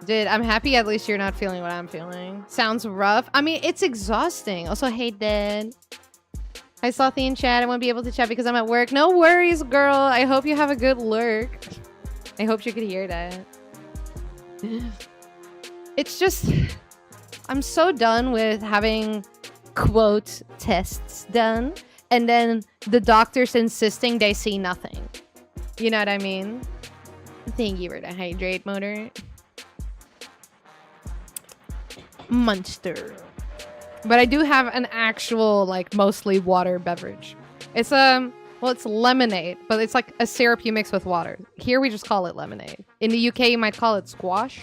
A: dude, I'm happy at least you're not feeling what I'm feeling. Sounds rough. I mean, it's exhausting. Also, hey, Dad. Hi, Slothy in chat. I won't be able to chat because I'm at work. No worries, girl. I hope you have a good lurk. I hope you could hear that. It's just, I'm so done with having, quote, tests done, and then the doctors insisting they see nothing. You know what I mean? Thank you for the hydrate motor. Monster. But I do have an actual, like, mostly water beverage. It's well, it's lemonade, but it's like a syrup you mix with water. Here we just call it lemonade. In the UK you might call it squash.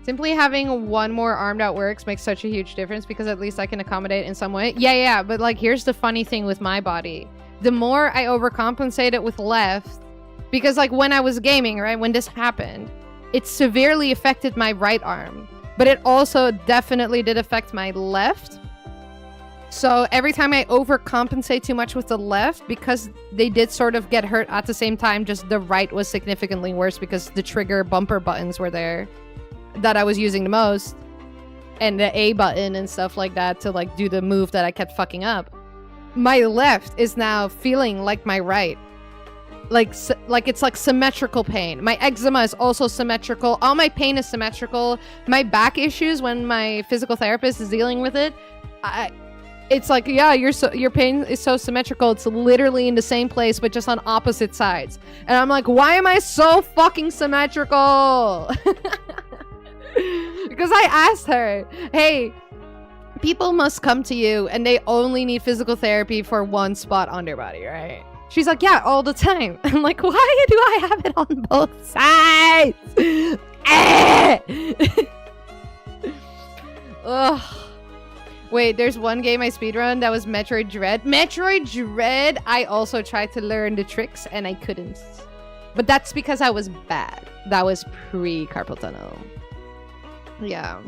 A: Simply having one more arm that works makes such a huge difference because at least I can accommodate in some way. Yeah, but like, here's the funny thing with my body. The more I overcompensate it with left, because like when I was gaming, right, when this happened, it severely affected my right arm, but it also definitely did affect my left. So every time I overcompensate too much with the left, because they did sort of get hurt at the same time, just the right was significantly worse because the trigger bumper buttons were there that I was using the most, and the A button and stuff like that to like do the move that I kept fucking up. My left is now feeling like my right. Like it's like symmetrical pain. My eczema is also symmetrical. All my pain is symmetrical. My back issues, when my physical therapist is dealing with it, it's like, yeah, your pain is so symmetrical. It's literally in the same place, but just on opposite sides. And I'm like, why am I so fucking symmetrical? Because I asked her, hey, people must come to you and they only need physical therapy for one spot on their body, right? She's like, yeah, all the time. I'm like, why do I have it on both sides? Ugh. Wait, there's one game I speedrun that was Metroid Dread. Metroid Dread, I also tried to learn the tricks and I couldn't. But that's because I was bad. That was pre-Carpal Tunnel. Yeah.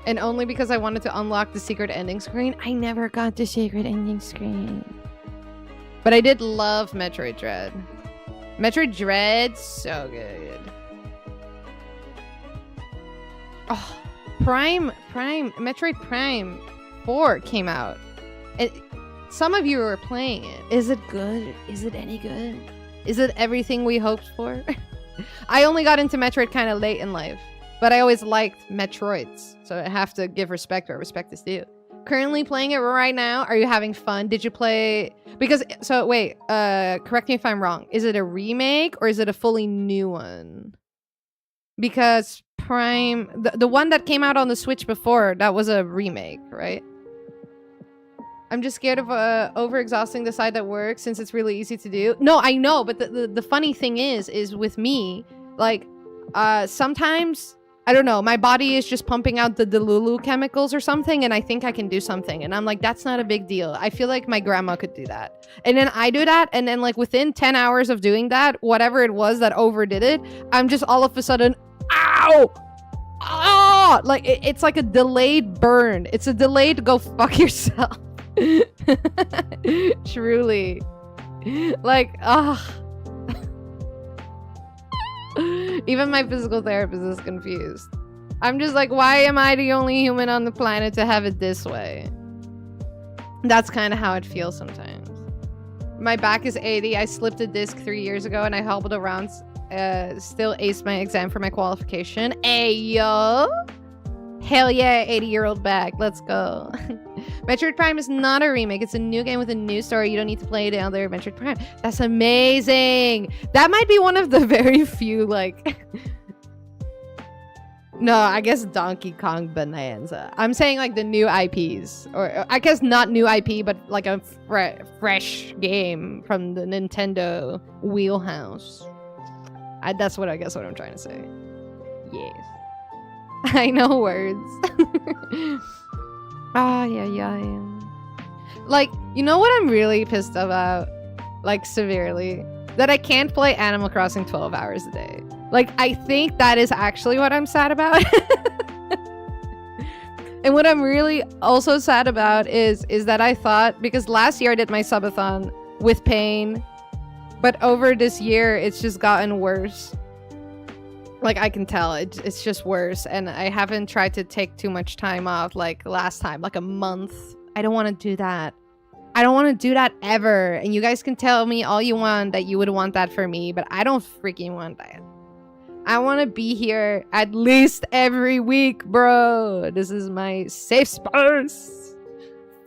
A: And only because I wanted to unlock the secret ending screen. I never got the secret ending screen. But I did love Metroid Dread. Metroid Dread, so good. Oh, Metroid Prime 4 came out. And some of you were playing it. Is it good? Is it any good? Is it everything we hoped for? I only got into Metroid kind of late in life. But I always liked Metroids. So I have to give respect where respect is due. Currently playing it right now. Are you having fun? Did you play... Because, so wait, correct me if I'm wrong. Is it a remake or is it a fully new one? Because Prime... The one that came out on the Switch before, that was a remake, right? I'm just scared of overexhausting the side that works since it's really easy to do. No, I know, but the funny thing is with me, like, sometimes, I don't know, my body is just pumping out the Delulu chemicals or something, and I think I can do something. And I'm like, that's not a big deal. I feel like my grandma could do that. And then I do that, and then like within 10 hours of doing that, whatever it was that overdid it, I'm just all of a sudden, ow! Oh! Like, it's like a delayed burn. It's a delayed go fuck yourself. Truly. Like, even my physical therapist is confused. I'm just like, why am I the only human on the planet to have it this way? That's kind of how it feels sometimes. My back is 80. I slipped a disc 3 years ago and I hobbled around. Still aced my exam for my qualification. Ayo! Hell yeah, 80-year-old back. Let's go. Metroid Prime is not a remake. It's a new game with a new story. You don't need to play the other Metroid Prime. That's amazing. That might be one of the very few, like... No, I guess Donkey Kong Bonanza. I'm saying, like, the new IPs. Or, I guess not new IP, but, like, a fresh game from the Nintendo wheelhouse. That's what I guess what I'm trying to say. Yes. I know words. Yeah. Like, you know what I'm really pissed about? Like, severely? That I can't play Animal Crossing 12 hours a day. Like, I think that is actually what I'm sad about. And what I'm really also sad about is that I thought, because last year I did my subathon with pain, but over this year, it's just gotten worse. Like, I can tell it's just worse. And I haven't tried to take too much time off like last time, like a month. I don't want to do that. I don't want to do that ever. And you guys can tell me all you want that you would want that for me, but I don't freaking want that. I want to be here at least every week, bro. This is my safe space.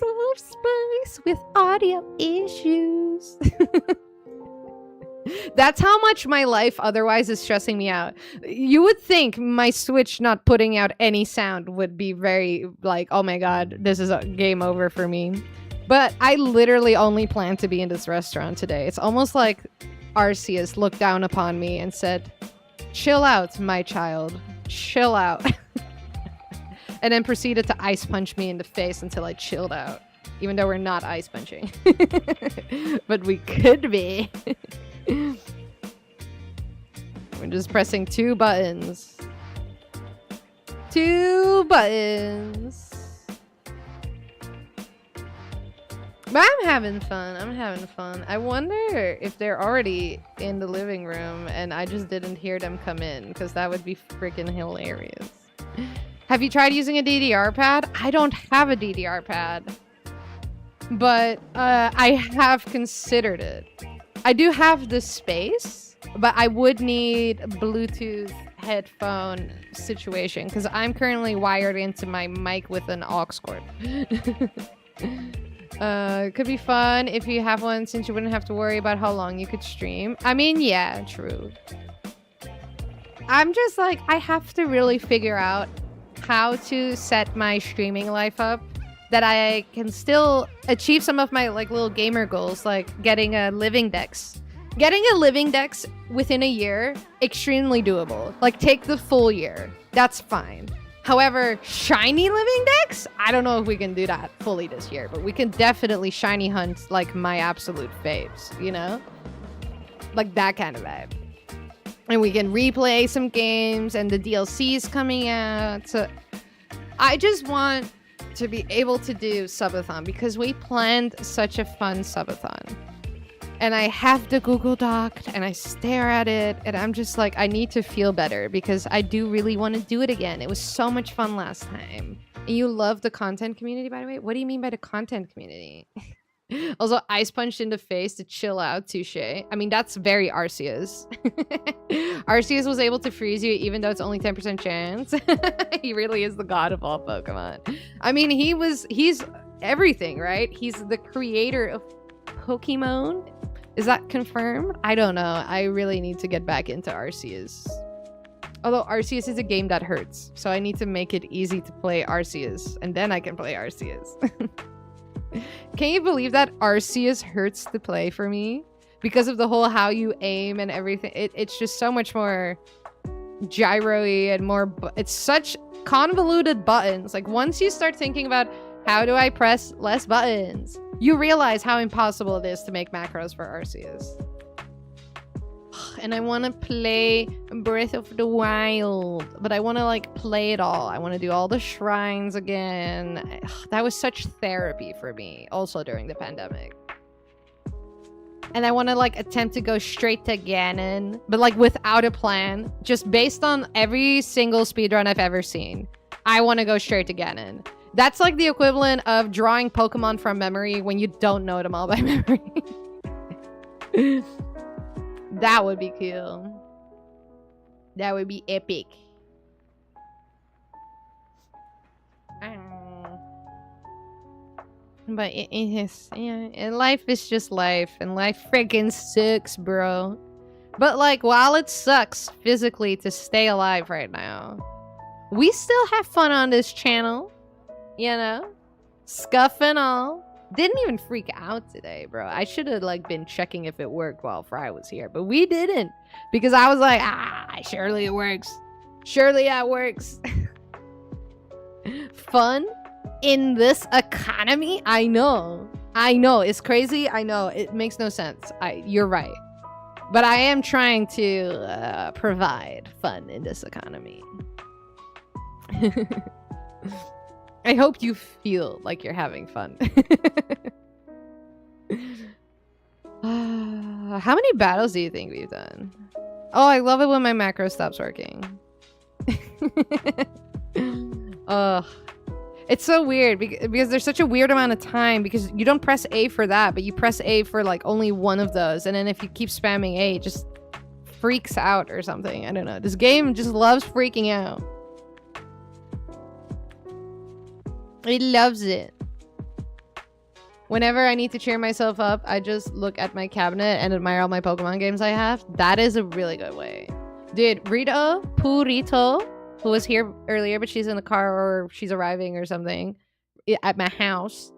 A: Safe space with audio issues. That's how much my life otherwise is stressing me out. You would think my Switch not putting out any sound would be very like, oh my god, this is a game over for me. But I literally only plan to be in this restaurant today. It's almost like Arceus looked down upon me and said, chill out, my child. Chill out. And then proceeded to ice punch me in the face until I chilled out. Even though we're not ice punching. But we could be. We're just pressing 2 buttons. 2 buttons. But I'm having fun. I'm having fun. I wonder if they're already in the living room and I just didn't hear them come in, because that would be freaking hilarious. Have you tried using a DDR pad? I don't have a DDR pad. But I have considered it. I do have the space, but I would need a Bluetooth headphone situation because I'm currently wired into my mic with an aux cord. Could be fun if you have one, since you wouldn't have to worry about how long you could stream. I mean, yeah, true. I'm just like, I have to really figure out how to set my streaming life up that I can still achieve some of my like little gamer goals, like getting a living dex. Getting a living dex within a year, extremely doable. Like, take the full year. That's fine. However, shiny living dex? I don't know if we can do that fully this year, but we can definitely shiny hunt like my absolute faves, you know? Like that kind of vibe. And we can replay some games and the DLC's coming out. So I just want to be able to do subathon because we planned such a fun subathon. And I have the Google Doc and I stare at it and I'm just like, I need to feel better because I do really want to do it again. It was so much fun last time. And you love the content community, by the way? What do you mean by the content community? Also, ice punched in the face to chill out, touche. I mean, that's very Arceus. Arceus was able to freeze you even though it's only 10% chance. He really is the god of all Pokemon. I mean, he's everything, right? He's the creator of Pokemon. Is that confirmed? I don't know. I really need to get back into Arceus. Although Arceus is a game that hurts. So I need to make it easy to play Arceus. And then I can play Arceus. Can you believe that Arceus hurts to play for me? Because of the whole how you aim and everything. It's just so much more gyro-y and more... It's such convoluted buttons. Like, once you start thinking about how do I press less buttons, you realize how impossible it is to make macros for Arceus. And I want to play Breath of the Wild, but I want to like play it all. I want to do all the shrines again. That was such therapy for me, also during the pandemic. And I want to like attempt to go straight to Ganon, but like without a plan, just based on every single speedrun I've ever seen. I want to go straight to Ganon. That's like the equivalent of drawing Pokemon from memory when you don't know them all by memory. That would be cool. That would be epic. But it is, yeah, and life is just life, and life freaking sucks, bro. But like, while it sucks physically to stay alive right now, we still have fun on this channel, you know? Scuff and all. Didn't even freak out today, bro. I should have like been checking if it worked while Fry was here, but we didn't, because I was like, surely it works. Surely that works. Fun in this economy? I know. It's crazy. I know. It makes no sense. You're right. But I am trying to provide fun in this economy. I hope you feel like you're having fun. How many battles do you think we've done? Oh, I love it when my macro stops working. It's so weird because there's such a weird amount of time, because you don't press A for that, but you press A for like only one of those. And then if you keep spamming A, it just freaks out or something. I don't know. This game just loves freaking out. It loves it. Whenever I need to cheer myself up, I just look at my cabinet and admire all my Pokemon games I have. That is a really good way. Dude, Rita Purito, who was here earlier, but she's in the car or she's arriving or something at my house.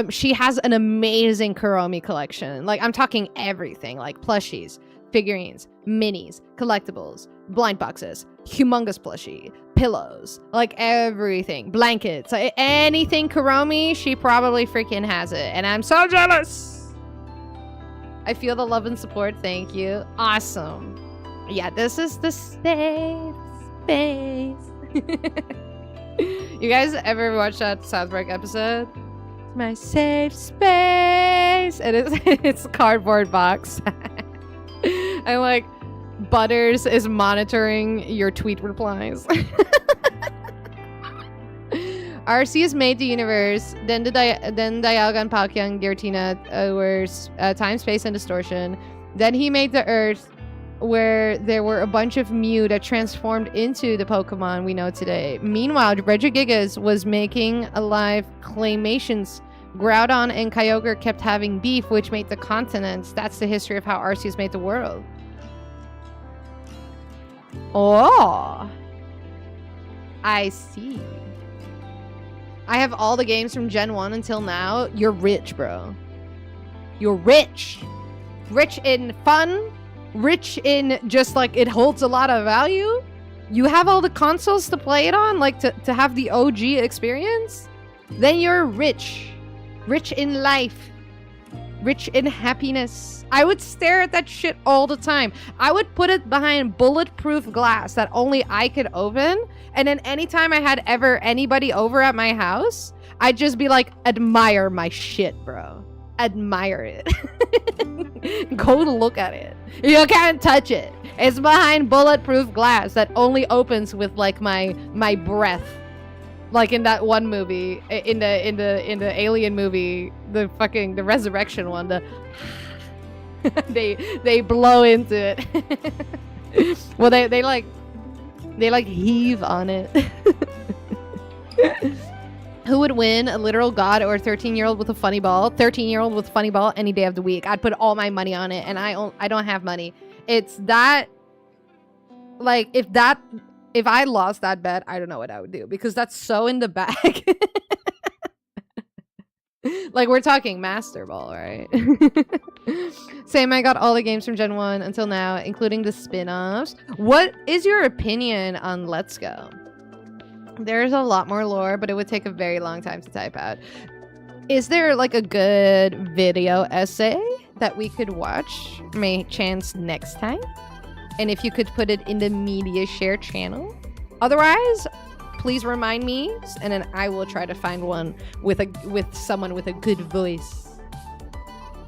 A: She has an amazing Kuromi collection. Like, I'm talking everything, like plushies, figurines, minis, collectibles, blind boxes, humongous plushie, pillows, like everything, blankets, anything Kuromi, she probably freaking has it. And I'm so jealous. I feel the love and support. Thank you. Awesome. Yeah, this is the safe space. You guys ever watch that South Park episode? It's my safe space. And it's a cardboard box. And like Butters is monitoring your tweet replies. Arceus made the universe, then Dialga, Palkia, Giratina were time, space, and distortion. Then he made the Earth, where there were a bunch of Mew that transformed into the Pokemon we know today. Meanwhile, Regigigas was making alive claymations. Groudon and Kyogre kept having beef, which made the continents. That's the history of how Arceus made the world. Oh, I see. I have all the games from Gen 1 until now. You're rich, bro. You're rich. Rich in fun. Rich in just like it holds a lot of value. You have all the consoles to play it on, like to have the OG experience. Then you're rich. Rich in life. Rich in happiness. I would stare at that shit all the time. I would put it behind bulletproof glass that only I could open. And then anytime I had ever anybody over at my house, I'd just be like, admire my shit, bro. Admire it. Go look at it. You can't touch it. It's behind bulletproof glass that only opens with like my breath. Like in that one movie, in the Alien movie, the resurrection one, they blow into it. Well, they like heave on it. Who would win, a literal god or a 13-year-old with a funny ball? 13-year-old with a funny ball any day of the week. I'd put all my money on it, and I don't have money. It's that, like, if I lost that bet, I don't know what I would do, because that's so in the bag. Like, we're talking Master Ball, right? Same, I got all the games from Gen 1 until now, including the spin-offs. What is your opinion on Let's Go? There's a lot more lore, but it would take a very long time to type out. Is there like a good video essay that we could watch, may chance next time? And if you could put it in the media share channel. Otherwise, please remind me, and then I will try to find one with someone with a good voice.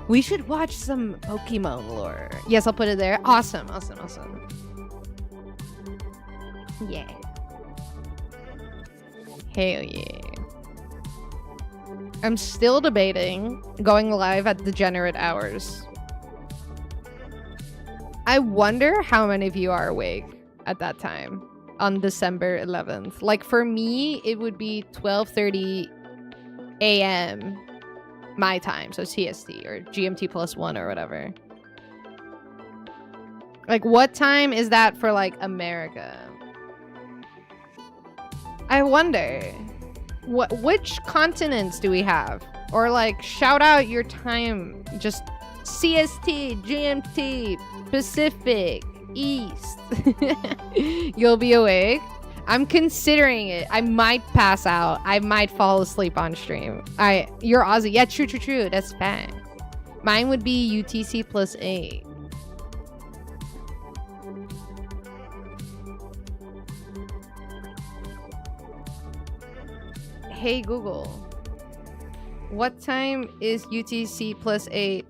A: We should watch some Pokemon lore. Yes, I'll put it there. Awesome, awesome, awesome. Yeah. Hell yeah. I'm still debating going live at degenerate hours. I wonder how many of you are awake at that time on December 11th. Like, for me, it would be 12:30 a.m. my time, so CST or GMT +1 or whatever. Like, what time is that for, like, America? I wonder, which continents do we have? Or, like, shout out your time, just CST, GMT, Pacific, East. You'll be awake. I'm considering it. I might pass out. I might fall asleep on stream. You're Aussie. Yeah, true. That's fine. Mine would be UTC +8. Hey Google, what time is UTC +8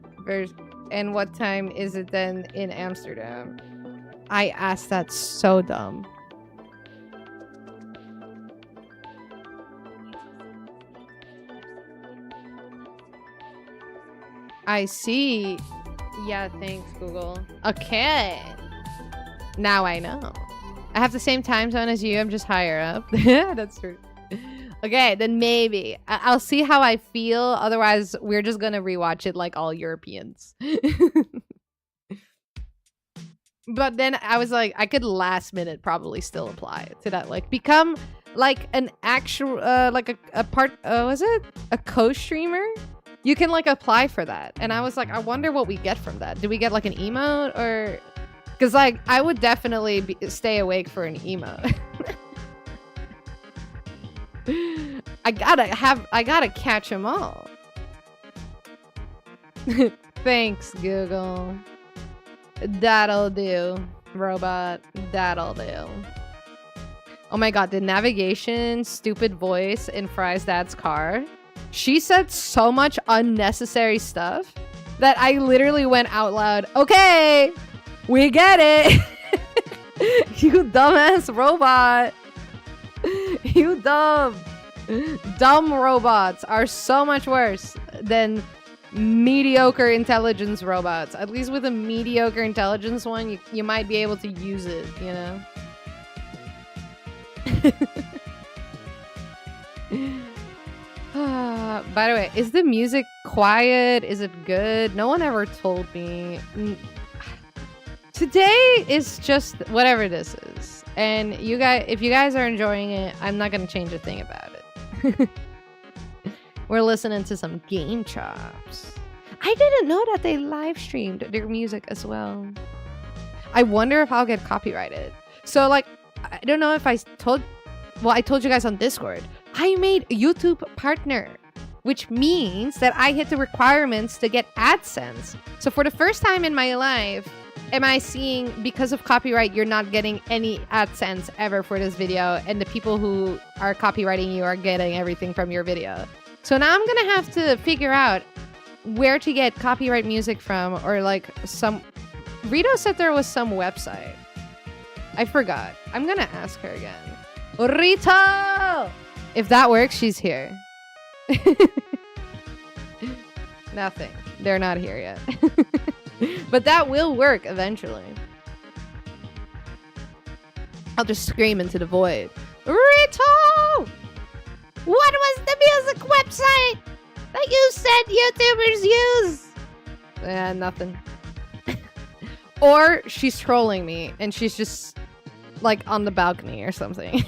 A: and what time is it then in Amsterdam? I asked that so dumb. I see. Yeah, thanks Google. Okay. Now I know. I have the same time zone as you, I'm just higher up. Yeah, that's true. Okay, then maybe. I'll see how I feel. Otherwise, we're just gonna rewatch it like all Europeans. But then I was like, I could last minute probably still apply to that. Like, become like an actual, like a part, was it? A co-streamer? You can like apply for that. And I was like, I wonder what we get from that. Do we get like an emote or... Because like, I would definitely stay awake for an emote. I gotta catch them all. Thanks, Google. That'll do, robot. That'll do. Oh my god, the navigation stupid voice in Fry's dad's car. She said so much unnecessary stuff that I literally went out loud. Okay, we get it. You dumbass robot. You dumb robots are so much worse than mediocre intelligence robots. At least with a mediocre intelligence one, you might be able to use it, you know? By the way, is the music quiet? Is it good? No one ever told me. Today is just whatever this is. And you guys, if you guys are enjoying it, I'm not gonna change a thing about it. We're listening to some game chops. I didn't know that they live streamed their music as well. I wonder if I'll get copyrighted. So like, I don't know if I told you guys on Discord. I made a YouTube partner, which means that I hit the requirements to get AdSense. So for the first time in my life, am I seeing, because of copyright, you're not getting any AdSense ever for this video, and the people who are copywriting you are getting everything from your video. So now I'm gonna have to figure out where to get copyright music from, or like some... Rito said there was some website. I forgot. I'm gonna ask her again. Rito! If that works, she's here. Nothing. They're not here yet. But that will work eventually. I'll just scream into the void. Rito! What was the music website that you said YouTubers use? Nothing. Or she's trolling me and she's just like on the balcony or something.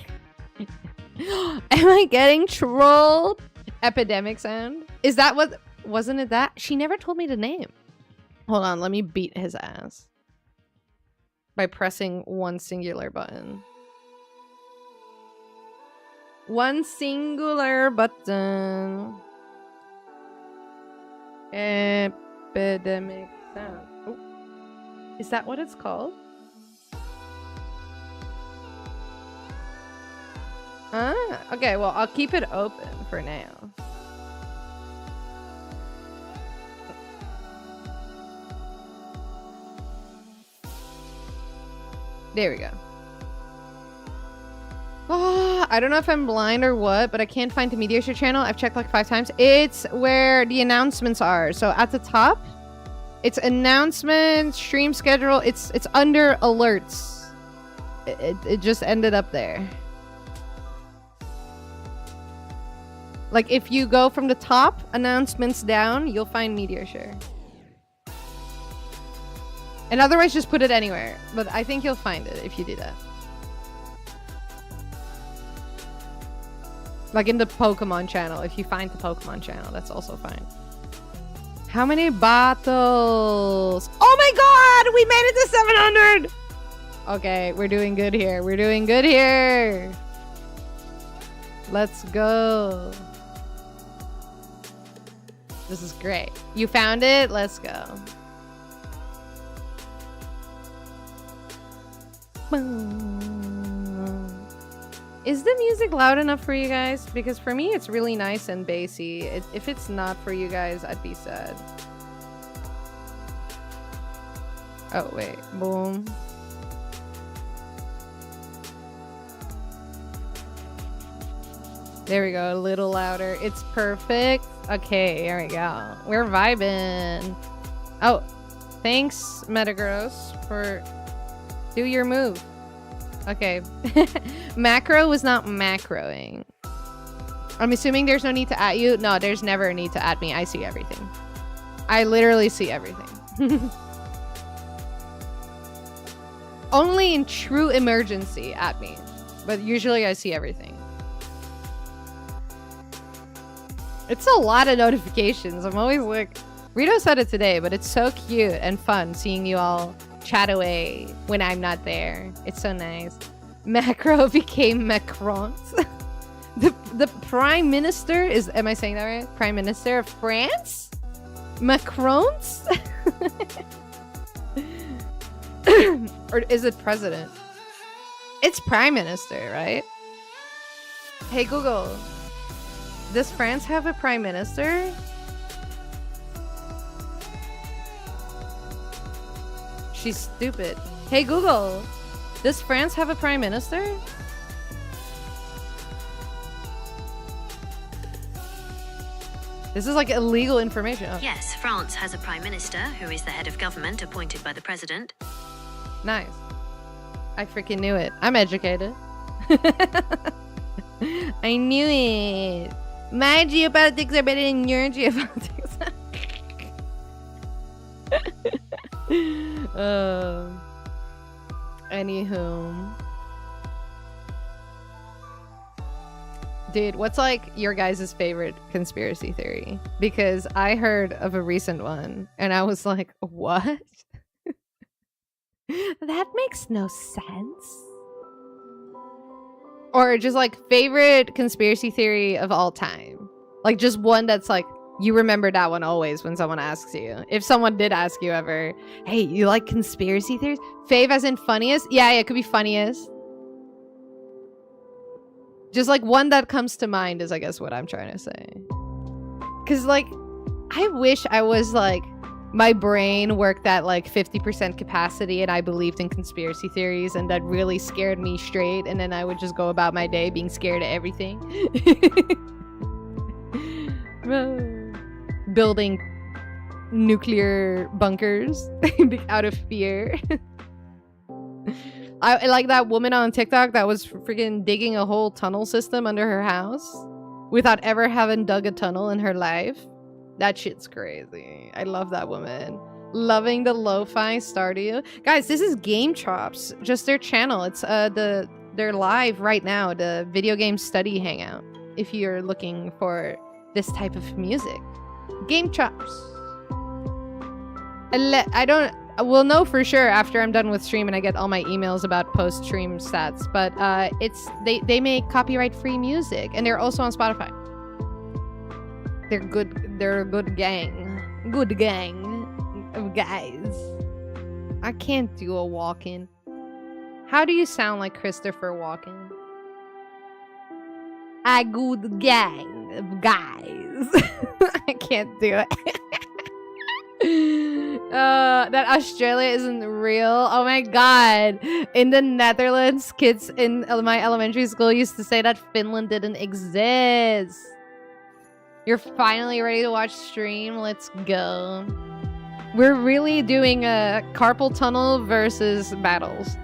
A: Am I getting trolled? Epidemic sound. Is that what... Wasn't it that? She never told me the name. Hold on, let me beat his ass. By pressing one singular button. One singular button. Epidemic sound. Oh. Is that what it's called? Okay, well, I'll keep it open for now. There we go. Oh, I don't know if I'm blind or what, but I can't find the Meteor Show channel. I've checked like 5 times. It's where the announcements are. So at the top, it's announcements, stream schedule. It's under alerts. It just ended up there. Like if you go from the top, announcements down, you'll find Meteor Show. And otherwise, just put it anywhere. But I think you'll find it if you do that. Like in the Pokemon channel. If you find the Pokemon channel, that's also fine. How many bottles? Oh my god! We made it to 700! Okay, we're doing good here. We're doing good here. Let's go. This is great. You found it? Let's go. Is the music loud enough for you guys? Because for me, it's really nice and bassy. If it's not for you guys, I'd be sad. Oh, wait. Boom. There we go. A little louder. It's perfect. Okay, here we go. We're vibing. Oh, thanks, Metagross, for... Do your move. Okay. Macro was not macroing. I'm assuming there's no need to at you. No, there's never a need to at me. I see everything. I literally see everything. Only in true emergency at me. But usually I see everything. It's a lot of notifications. I'm always like... Rito said it today, but it's so cute and fun seeing you all chat away when I'm not there. It's so nice. Macro became Macron's. the Prime Minister is... Am I saying that right? Prime Minister of France? Macron's? Or is it President? It's Prime Minister, right? Hey Google. Does France have a Prime Minister? She's stupid. Hey Google, does France have a Prime Minister? This is like illegal information. Oh.
C: Yes, France has a Prime Minister who is the head of government appointed by the president.
A: Nice. I freaking knew it. I'm educated. I knew it. My geopolitics are better than your geopolitics. Anywho. Dude, what's like your guys' favorite conspiracy theory? Because I heard of a recent one and I was like, what? That makes no sense. Or just like favorite conspiracy theory of all time. Like just one that's like, you remember that one always when someone asks you. If someone did ask you ever, hey, you like conspiracy theories? Fave as in funniest? Yeah, it could be funniest. Just like one that comes to mind is I guess what I'm trying to say. Cause like, I wish I was like, my brain worked at like 50% capacity and I believed in conspiracy theories and that really scared me straight and then I would just go about my day being scared of everything. Building nuclear bunkers out of fear. I like that woman on TikTok that was freaking digging a whole tunnel system under her house without ever having dug a tunnel in her life. That shit's crazy. I love that woman. Loving the lo-fi Stardew. Guys, this is Game Chops. Just their channel. It's they're live right now. The video game study hangout. If you're looking for this type of music. Game chops. We'll know for sure after I'm done with stream and I get all my emails about post-stream stats. But they make copyright-free music, and they're also on Spotify. They're good. They're a good gang. Good gang of guys. I can't do a walk-in. How do you sound like Christopher Walken? A good gang of guys. I can't do it. That Australia isn't real. Oh my god. In the Netherlands, kids in my elementary school used to say that Finland didn't exist. You're finally ready to watch stream? Let's go. We're really doing a carpal tunnel versus battles.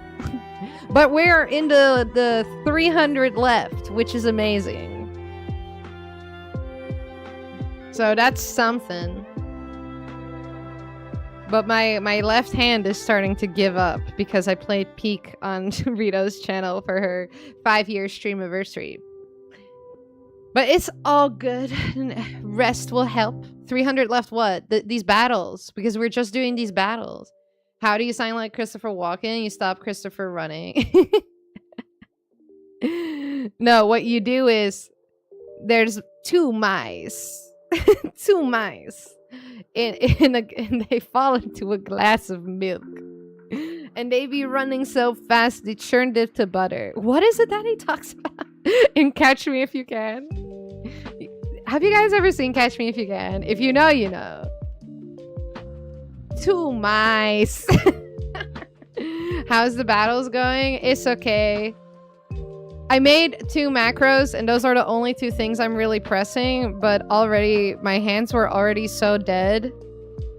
A: But we're in the 300 left, which is amazing. So that's something. But my left hand is starting to give up because I played Peak on Rito's channel for her 5-year stream anniversary. But it's all good. Rest will help. 300 left what? These battles. Because we're just doing these battles. How do you sound like Christopher Walken? You stop Christopher running. No, what you do is there's 2 mice. 2 mice. And they fall into a glass of milk. And they be running so fast they churned it to butter. What is it that he talks about in Catch Me If You Can? Have you guys ever seen Catch Me If You Can? If you know, you know. 2 mice. How's the battles going? It's okay. I made 2 macros, and those are the only 2 things I'm really pressing, but already my hands were already so dead.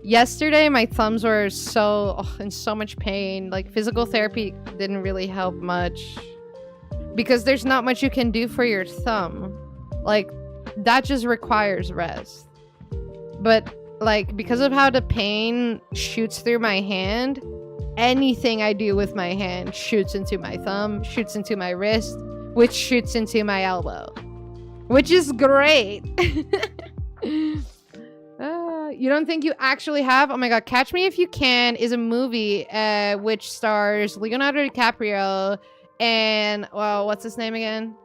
A: Yesterday, my thumbs were in so much pain. Like, physical therapy didn't really help much because there's not much you can do for your thumb. Like, that just requires rest. But, like, because of how the pain shoots through my hand, anything I do with my hand shoots into my thumb, shoots into my wrist, which shoots into my elbow, which is great. You don't think you actually have? Oh my god, Catch Me If You Can is a movie which stars Leonardo DiCaprio and, well, what's his name again?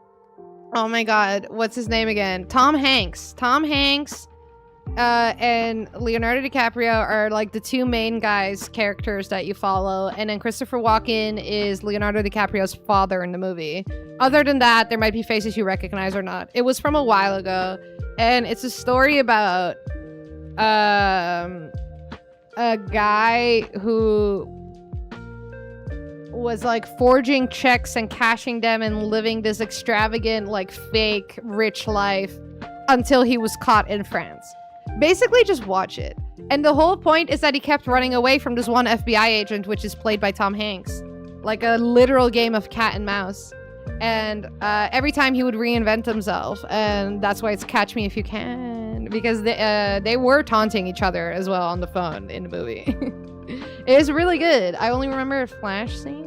A: Oh my god, what's his name again? Tom Hanks. Tom Hanks and Leonardo DiCaprio are like the 2 main characters that you follow, and then Christopher Walken is Leonardo DiCaprio's father in the movie. Other than that, there might be faces you recognize or not. It was from a while ago, and it's a story about a guy who was like forging checks and cashing them and living this extravagant, like, fake rich life until he was caught in France. Basically, just watch it. And the whole point is that he kept running away from this one FBI agent, which is played by Tom Hanks. Like a literal game of cat and mouse. And every time he would reinvent himself. And that's why it's Catch Me If You Can. Because they were taunting each other as well on the phone in the movie. It is really good. I only remember a flash scene.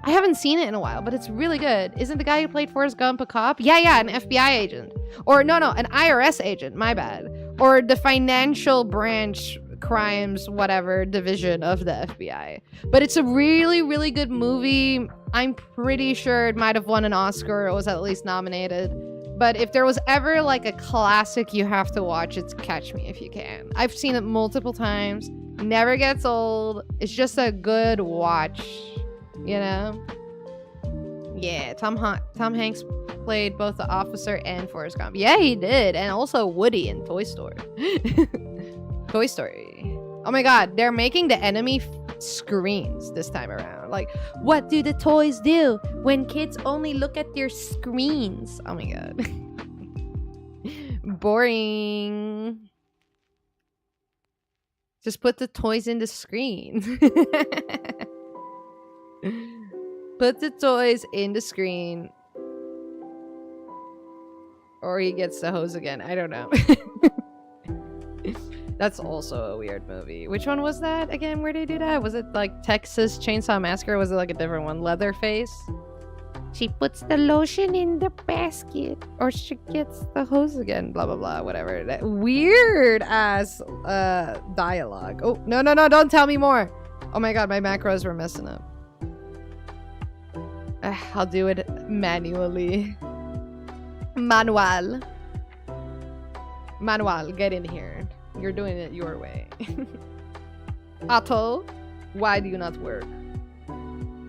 A: I haven't seen it in a while, but it's really good. Isn't the guy who played Forrest Gump a cop? Yeah, an FBI agent. Or no, an IRS agent, my bad. Or the financial branch crimes, whatever, division of the FBI. But it's a really, really good movie. I'm pretty sure it might have won an Oscar or was at least nominated. But if there was ever like a classic you have to watch, it's Catch Me If You Can. I've seen it multiple times. Never gets old. It's just a good watch. You know? Yeah, Tom Hanks played both the officer and Forrest Gump. Yeah, he did. And also Woody in Toy Story. Toy Story. Oh my god, they're making the enemy screens this time around. Like, what do the toys do when kids only look at their screens? Oh my god. Boring. Just put the toys in the screen. Put the toys in the screen. Or he gets the hose again. I don't know. That's also a weird movie. Which one was that again? Where did they do that? Was it like Texas Chainsaw Massacre? Or was it like a different one? Leatherface? She puts the lotion in the basket, or she gets the hose again. Blah blah blah. Whatever. That weird ass dialogue. Oh no! Don't tell me more. Oh my god, my macros were messing up. I'll do it manually. Manual, get in here. You're doing it your way. Otto, why do you not work?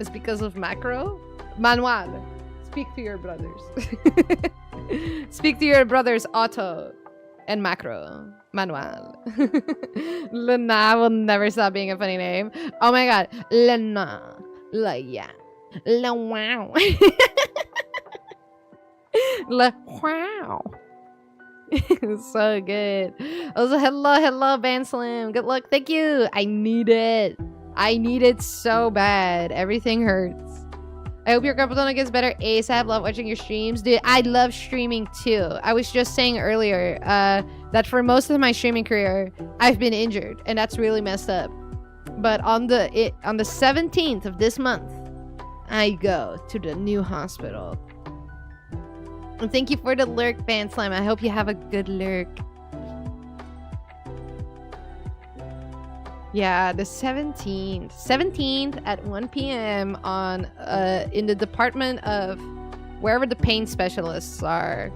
A: It's because of macro? Manuel, speak to your brothers. Speak to your brothers, Otto and Macro. Manuel. Lena will never stop being a funny name. Oh my god. Lena. Yeah. Wow. Wow. So good. Also, hello, Ban Slim. Good luck. Thank you. I need it. I need it so bad. Everything hurts. I hope your carpal tunnel gets better ASAP. Love watching your streams. Dude, I love streaming too. I was just saying earlier that for most of my streaming career, I've been injured, and that's really messed up. But on the 17th of this month, I go to the new hospital. And thank you for the lurk, Ban Slime. I hope you have a good lurk. Yeah, the 17th. 17th at 1 p.m. on in the department of wherever the pain specialists are.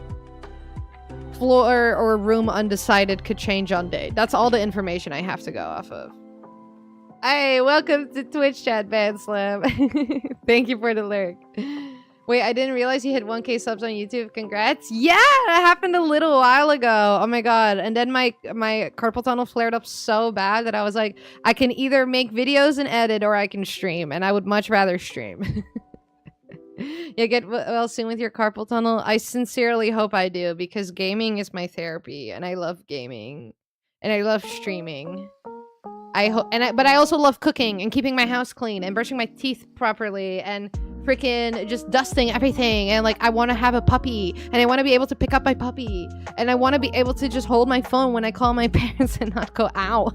A: Floor or room undecided, could change on day. That's all the information I have to go off of. Hey, welcome to Twitch chat, Ban Slam. Thank you for the lurk. Wait, I didn't realize you hit 1K subs on YouTube. Congrats. Yeah, that happened a little while ago. Oh my god. And then my carpal tunnel flared up so bad that I was like, I can either make videos and edit, or I can stream. And I would much rather stream. Yeah, get well soon with your carpal tunnel. I sincerely hope I do, because gaming is my therapy. And I love gaming. And I love streaming. But I also love cooking and keeping my house clean and brushing my teeth properly and freaking just dusting everything. And like, I want to have a puppy, and I want to be able to pick up my puppy, and I want to be able to just hold my phone when I call my parents and not go ow.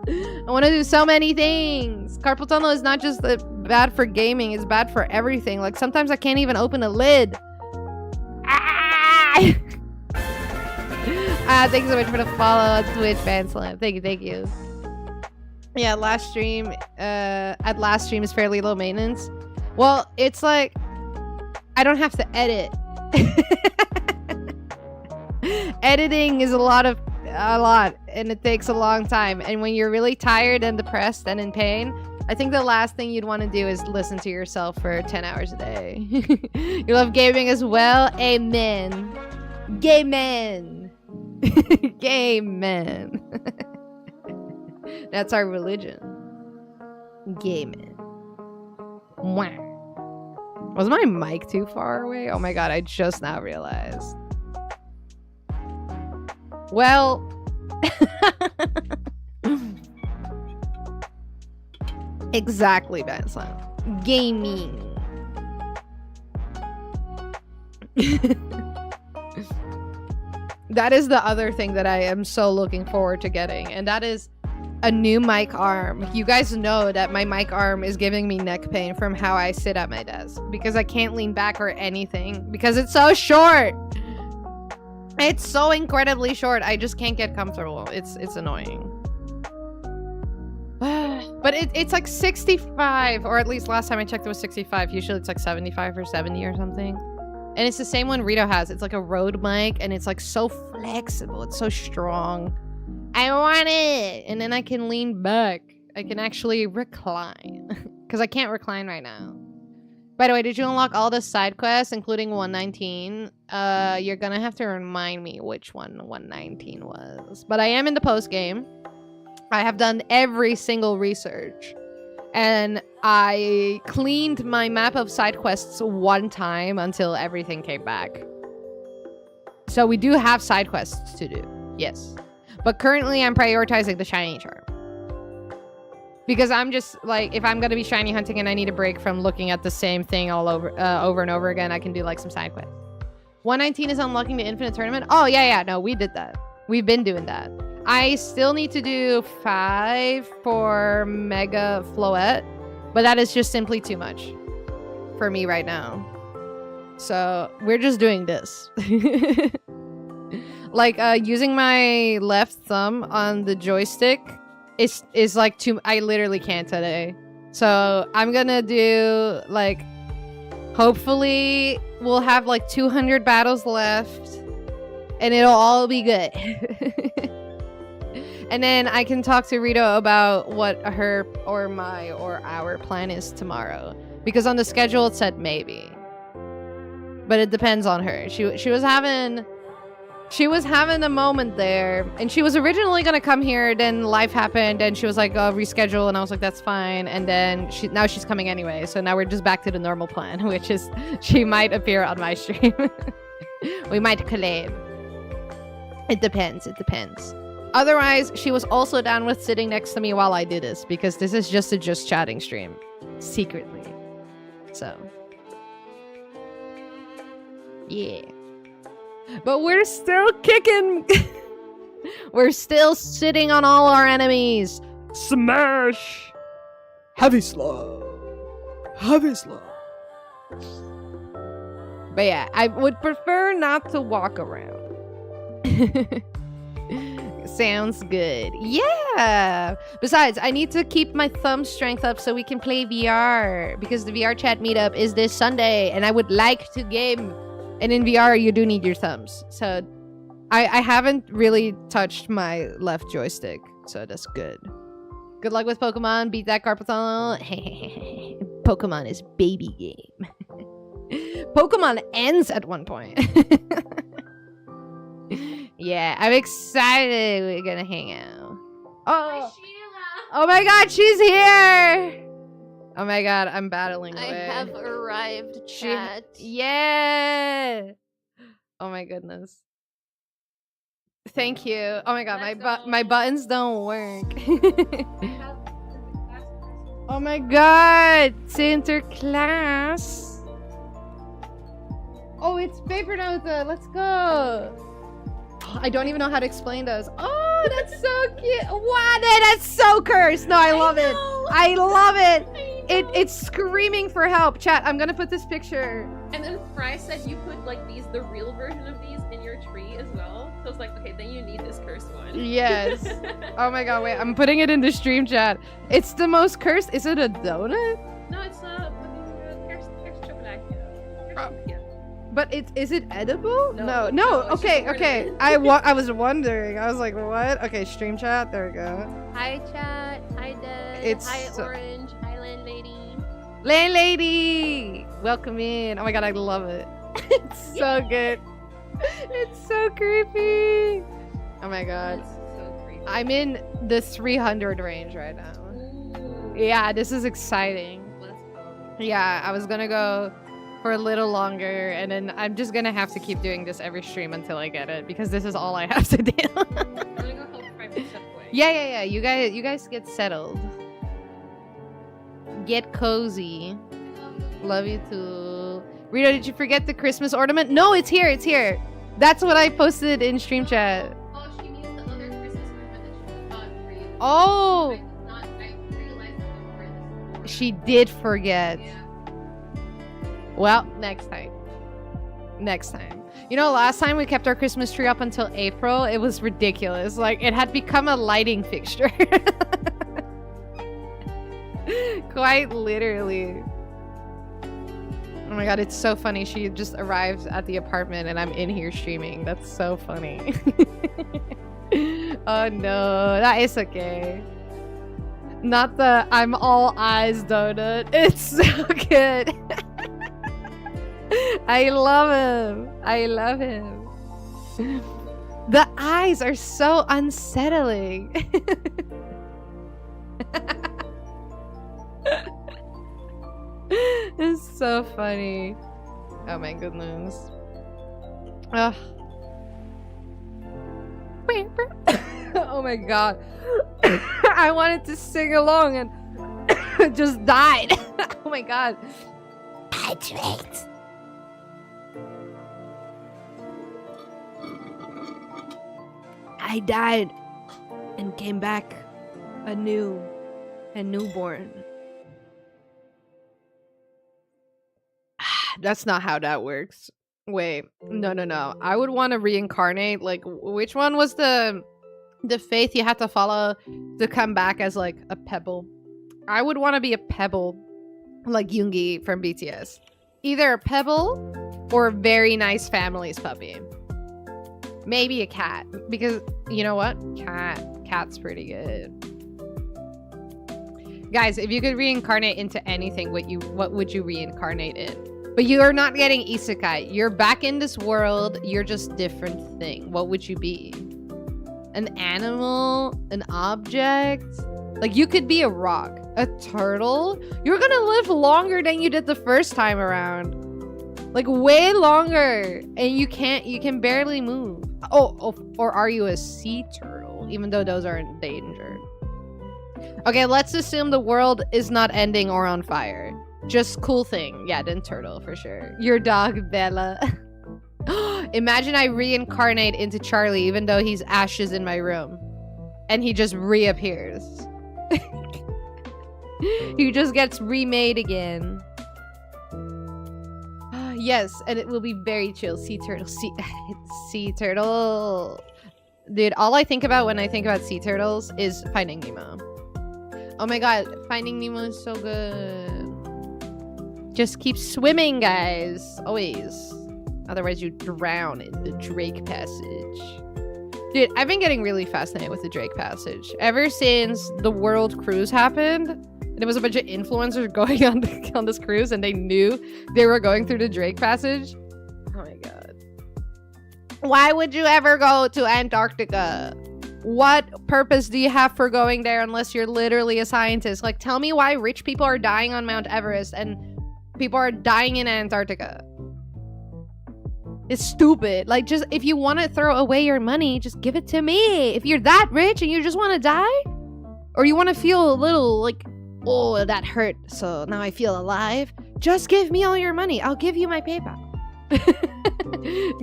A: I want to do so many things. Carpal tunnel is not just bad for gaming, it's bad for everything. Like, sometimes I can't even open a lid. Ah! Thank you so much for the follow on Twitch, Ban Slam. Thank you. Yeah, last stream is fairly low maintenance. Well, it's like I don't have to edit. Editing is a lot, and it takes a long time. And when you're really tired and depressed and in pain, I think the last thing you'd want to do is listen to yourself for 10 hours a day. You love gaming as well? Amen. Gay men. Gay men. That's our religion. Gay men. Wow. Was my mic too far away? Oh my god, I just now realized. Well, exactly, Ban Slam. Gaming. That is the other thing that I am so looking forward to getting, and that is a new mic arm. You guys know that my mic arm is giving me neck pain from how I sit at my desk, because I can't lean back or anything because it's so short. It's so incredibly short. I just can't get comfortable. It's annoying. But it's like 65, or at least last time I checked it was 65. Usually it's like 75 or 70 or something. And it's the same one Rito has. It's like a Rode mic, and it's like so flexible. It's so strong. I want it! And then I can lean back. I can actually recline. Because I can't recline right now. By the way, did you unlock all the side quests, including 119? You're gonna have to remind me which one 119 was. But I am in the post game. I have done every single research. And I cleaned my map of side quests one time until everything came back. So we do have side quests to do. Yes. But currently I'm prioritizing the shiny charm. Because I'm just like, if I'm going to be shiny hunting and I need a break from looking at the same thing all over and over again, I can do like some side quests. 119 is unlocking the infinite tournament. Oh, yeah. No, we did that. We've been doing that. I still need to do 5 for Mega Floette, but that is just simply too much for me right now. So we're just doing this. Like using my left thumb on the joystick is like I literally can't today. So I'm gonna do like, hopefully we'll have like 200 battles left and it'll all be good. And then I can talk to Rito about what her or our plan is tomorrow. Because on the schedule it said maybe. But it depends on her. She was having a moment there, and she was originally gonna come here, then life happened and she was like, oh, reschedule, and I was like, that's fine. And then now she's coming anyway, so now we're just back to the normal plan, which is she might appear on my stream. We might collab. It depends. Otherwise, she was also down with sitting next to me while I do this, because this is just a just chatting stream secretly. So yeah. But we're still kicking. We're still sitting on all our enemies. Smash. Heavy slow. But yeah, I would prefer not to walk around. Sounds good. Yeah. Besides, I need to keep my thumb strength up so we can play VR, because the VR chat meetup is this Sunday and I would like to game. And in VR, you do need your thumbs. So I haven't really touched my left joystick. So that's good. Good luck with Pokemon. Beat that Carpal. Pokemon is baby game. Pokemon ends at one point. Yeah, I'm excited. We're gonna hang out. Oh, oh my god, she's here. Oh my god, I'm battling away.
D: I have arrived, chat.
A: Yeah. Oh my goodness. Thank you. Oh my god, my buttons don't work. Oh my god, Sinterklaas. Oh, it's paper notes. Let's go. I don't even know how to explain those. Oh, that's so cute. Wow, that's so cursed. No, I love it. I love it. It's screaming for help. Chat, I'm gonna put this picture.
D: And then Fry said you put like the real version of these in your tree as well. So it's like, okay, then you need this cursed one.
A: Yes. Oh my god, wait, I'm putting it in the stream chat. It's the most cursed. Is it a donut?
D: No, it's a cursed chocolate. Yeah.
A: But is it edible? No.
D: No,
A: Okay. I was wondering. I was like, what? Okay, stream chat. There we go.
D: Hi chat. Hi Dead. Hi Orange. Hi
A: Landlady. Welcome in. Oh my god, I love it. It's so good. It's so creepy. Oh my god.
D: It's so creepy.
A: I'm in the 300 range right now.
D: Ooh.
A: Yeah, this is exciting.
D: Let's go.
A: Yeah, I was gonna go for a little longer, and then I'm just gonna have to keep doing this every stream until I get it, because this is all I have to do.
D: I'm gonna go help Fry put stuff away.
A: Yeah. You guys get settled. Get cozy. Love you too. Rito, did you forget the Christmas ornament? No, it's here. That's what I posted in stream chat.
D: Oh, she means the other Christmas ornament that she bought for you.
A: Oh,
D: I realized it was
A: she did forget.
D: Yeah.
A: Well, next time. You know, last time we kept our Christmas tree up until April. It was ridiculous. Like, it had become a lighting fixture. Quite literally. Oh my god, it's so funny. She just arrived at the apartment and I'm in here streaming. That's so funny. Oh no, that is okay. Not the I'm all eyes donut. It's so good. I love him. The eyes are so unsettling. It's so funny. Oh my goodness. Ugh. Oh my god. I wanted to sing along and just died. Oh my god. Hydrate. I died and came back anew and newborn. That's not how that works. Wait, no. I would want to reincarnate. Like, which one was the faith you had to follow to come back as like a pebble? I would want to be a pebble, like Yoongi from BTS. Either a pebble or a very nice family's puppy. Maybe a cat, because you know what? Cat's pretty good. Guys, if you could reincarnate into anything, what would you reincarnate in? But you're not getting isekai. You're back in this world. You're just different thing. What would you be? An animal? An object? Like, you could be a rock. A turtle? You're gonna live longer than you did the first time around. Like, way longer. And you can barely move. Oh, or are you a sea turtle? Even though those are endangered. Okay, let's assume the world is not ending or on fire. Just cool thing. Yeah, then turtle for sure. Your dog, Bella. Imagine I reincarnate into Charlie even though he's ashes in my room. And he just reappears. He just gets remade again. Yes, and it will be very chill. Sea turtle. Sea turtle. Dude, all I think about when I think about sea turtles is Finding Nemo. Oh my god, Finding Nemo is so good. Just keep swimming, guys. Always. Otherwise, you drown in the Drake Passage. Dude, I've been getting really fascinated with the Drake Passage. Ever since the World Cruise happened, and there was a bunch of influencers going on this cruise, and they knew they were going through the Drake Passage. Oh my god. Why would you ever go to Antarctica? What purpose do you have for going there unless you're literally a scientist? Like, tell me why rich people are dying on Mount Everest and people are dying in Antarctica. It's stupid. Like, just if you want to throw away your money, just give it to me. If you're that rich and you just want to die, or you want to feel a little like, oh, that hurt, so now I feel alive, just give me all your money. I'll give you my PayPal.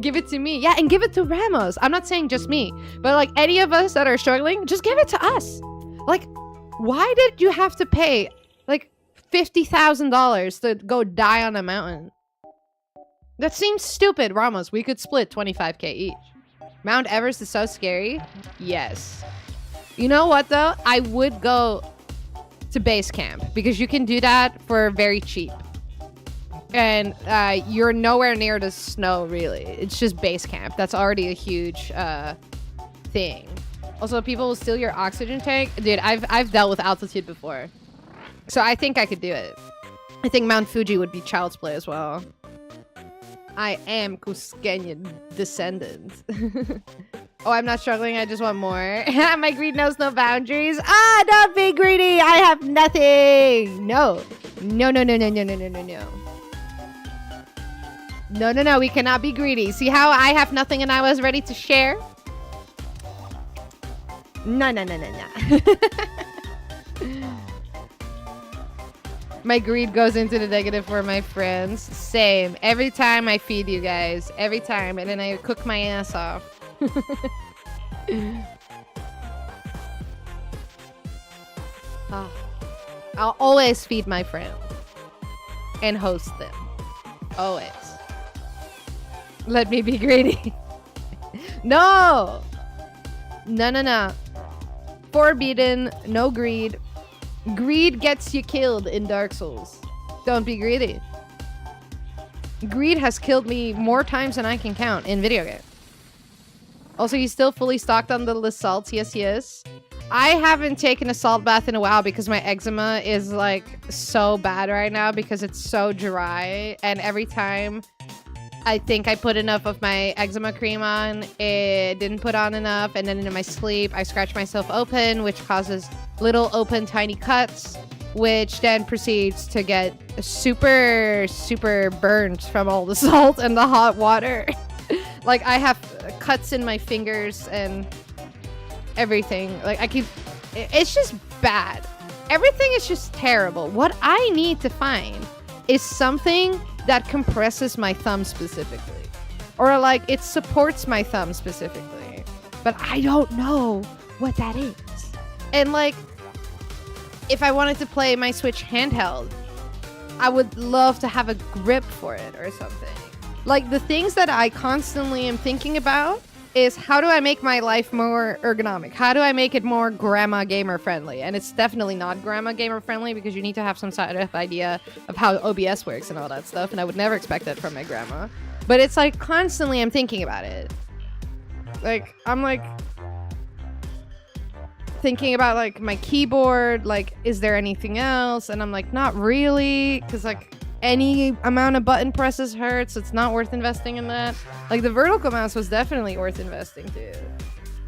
A: Give it to me. Yeah, and give it to Ramos. I'm not saying just me, but like any of us that are struggling, just give it to us. Like, why did you have to pay like $50,000 to go die on a mountain? That seems stupid, Ramos. We could split 25k each. Mount Everest is so scary. Yes. You know what though? I would go to base camp because you can do that for very cheap. And you're nowhere near the snow, really. It's just base camp. That's already a huge thing. Also, people will steal your oxygen tank. Dude, I've dealt with altitude before. So I think I could do it. I think Mount Fuji would be child's play as well. I am Cusqueña descendant. Oh, I'm not struggling. I just want more. My greed knows no boundaries. Ah, don't be greedy. I have nothing. No. No. No. We cannot be greedy. See how I have nothing and I was ready to share? No. My greed goes into the negative for my friends. Same. Every time I feed you guys. Every time. And then I cook my ass off. I'll always feed my friends. And host them. Always. Let me be greedy. No! No. Forbidden. No greed. Greed gets you killed in Dark Souls. Don't be greedy. Greed has killed me more times than I can count in video games. Also, he's still fully stocked on the salts. Yes. I haven't taken a salt bath in a while because my eczema is like so bad right now because it's so dry. And every time I think I put enough of my eczema cream on, it didn't put on enough. And then in my sleep, I scratch myself open, which causes little open tiny cuts, which then proceeds to get super burnt from all the salt and the hot water. Like, I have cuts in my fingers and everything. Like, it's just bad. Everything is just terrible. What I need to find is something that compresses my thumb specifically, or like it supports my thumb specifically, but I don't know what that is. And like, if I wanted to play my Switch handheld, I would love to have a grip for it or something. Like, the things that I constantly am thinking about is how do I make my life more ergonomic? How do I make it more grandma gamer friendly? And it's definitely not grandma gamer friendly because you need to have some sort of idea of how OBS works and all that stuff. And I would never expect that from my grandma. But it's like constantly I'm thinking about it. Like, I'm like thinking about like my keyboard, like, is there anything else? And I'm like, not really, because like any amount of button presses hurts. It's not worth investing in that. Like, the vertical mouse was definitely worth investing to.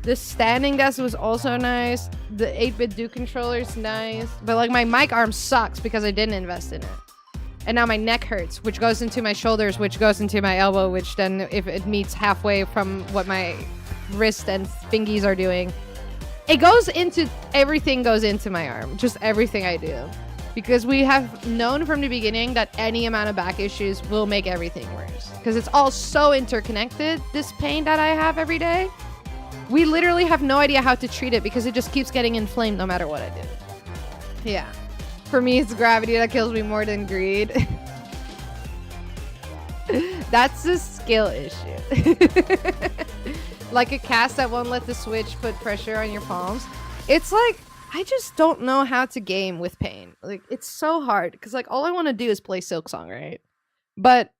A: The standing desk was also nice. The 8-bit Do controller's nice. But like, my mic arm sucks because I didn't invest in it. And now my neck hurts, which goes into my shoulders, which goes into my elbow, which then, if it meets halfway from what my wrist and fingies are doing, it goes into, everything goes into my arm. Just everything I do. Because we have known from the beginning that any amount of back issues will make everything worse. Because it's all so interconnected, this pain that I have every day. We literally have no idea how to treat it because it just keeps getting inflamed no matter what I do. Yeah. For me, it's gravity that kills me more than greed. That's a skill issue. Like a cast that won't let the Switch put pressure on your palms. It's like, I just don't know how to game with pain. Like, it's so hard because like all I want to do is play Silksong, right? But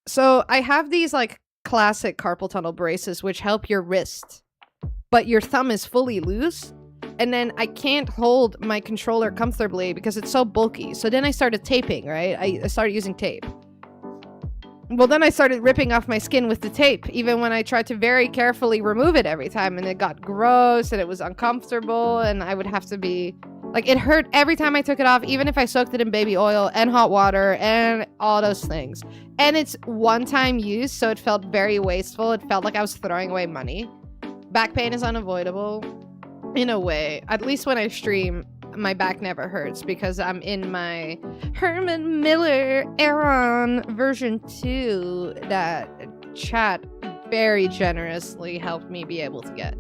A: so I have these like classic carpal tunnel braces which help your wrist, but your thumb is fully loose, and then I can't hold my controller comfortably because it's so bulky. So then I started taping, right? I started using tape. Well, then I started ripping off my skin with the tape, even when I tried to very carefully remove it every time, and it got gross and it was uncomfortable, and I would have to be like, it hurt every time I took it off, even if I soaked it in baby oil and hot water and all those things. And it's one-time use, so it felt very wasteful. It felt like I was throwing away money. Back pain is unavoidable in a way. At least when I stream, my back never hurts because I'm in my Herman Miller Aeron version 2 that chat very generously helped me be able to get.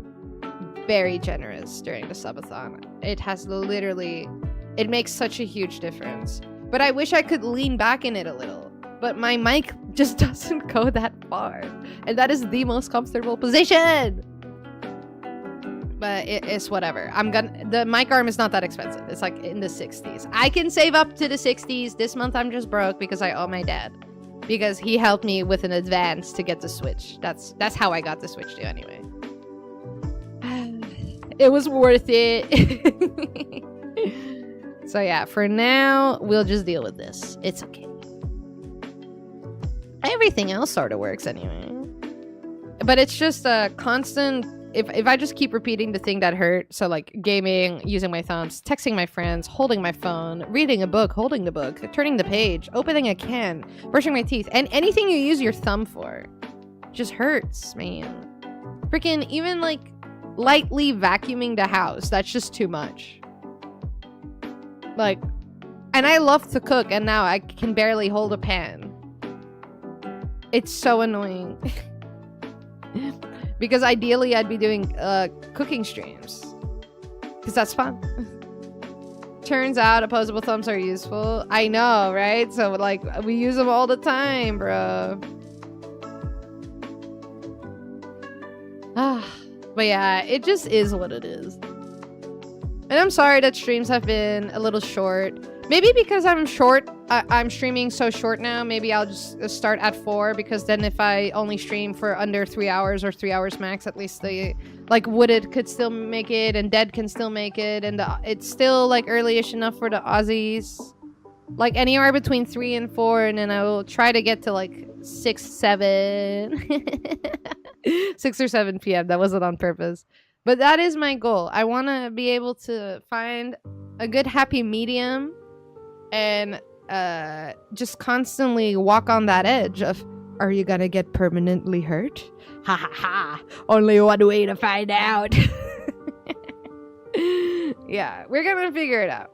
A: Very generous during the subathon. It has literally, it makes such a huge difference. But I wish I could lean back in it a little. But my mic just doesn't go that far. And that is the most comfortable position. But it's whatever. The mic arm is not that expensive. It's like in the 60s. I can save up to the 60s. This month I'm just broke because I owe my dad. Because he helped me with an advance to get the Switch. That's how I got the Switch too anyway. It was worth it. So yeah, for now, we'll just deal with this. It's okay. Everything else sort of works anyway. But it's just a constant... If I just keep repeating the thing that hurt, so like gaming, using my thumbs, texting my friends, holding my phone, reading a book, holding the book, turning the page, opening a can, brushing my teeth, and anything you use your thumb for just hurts, man. Freaking even like lightly vacuuming the house, that's just too much. Like, and I love to cook, and now I can barely hold a pan. It's so annoying. Because ideally I'd be doing cooking streams. Because that's fun. Turns out opposable thumbs are useful. I know, right? So like, we use them all the time, bro. But yeah, it just is what it is. And I'm sorry that streams have been a little short. Maybe because I'm short, I'm streaming so short now, maybe I'll just start at 4, because then if I only stream for under 3 hours or 3 hours max, at least the, like, Wooded could still make it, and Dead can still make it, and it's still, like, early-ish enough for the Aussies. Like, anywhere between 3 and 4, and then I will try to get to, like, 6, 7. 6 or 7 p.m. That wasn't on purpose. But that is my goal. I want to be able to find a good happy medium and just constantly walk on that edge of, are you gonna get permanently hurt? Ha ha ha. Only one way to find out. Yeah, we're gonna figure it out.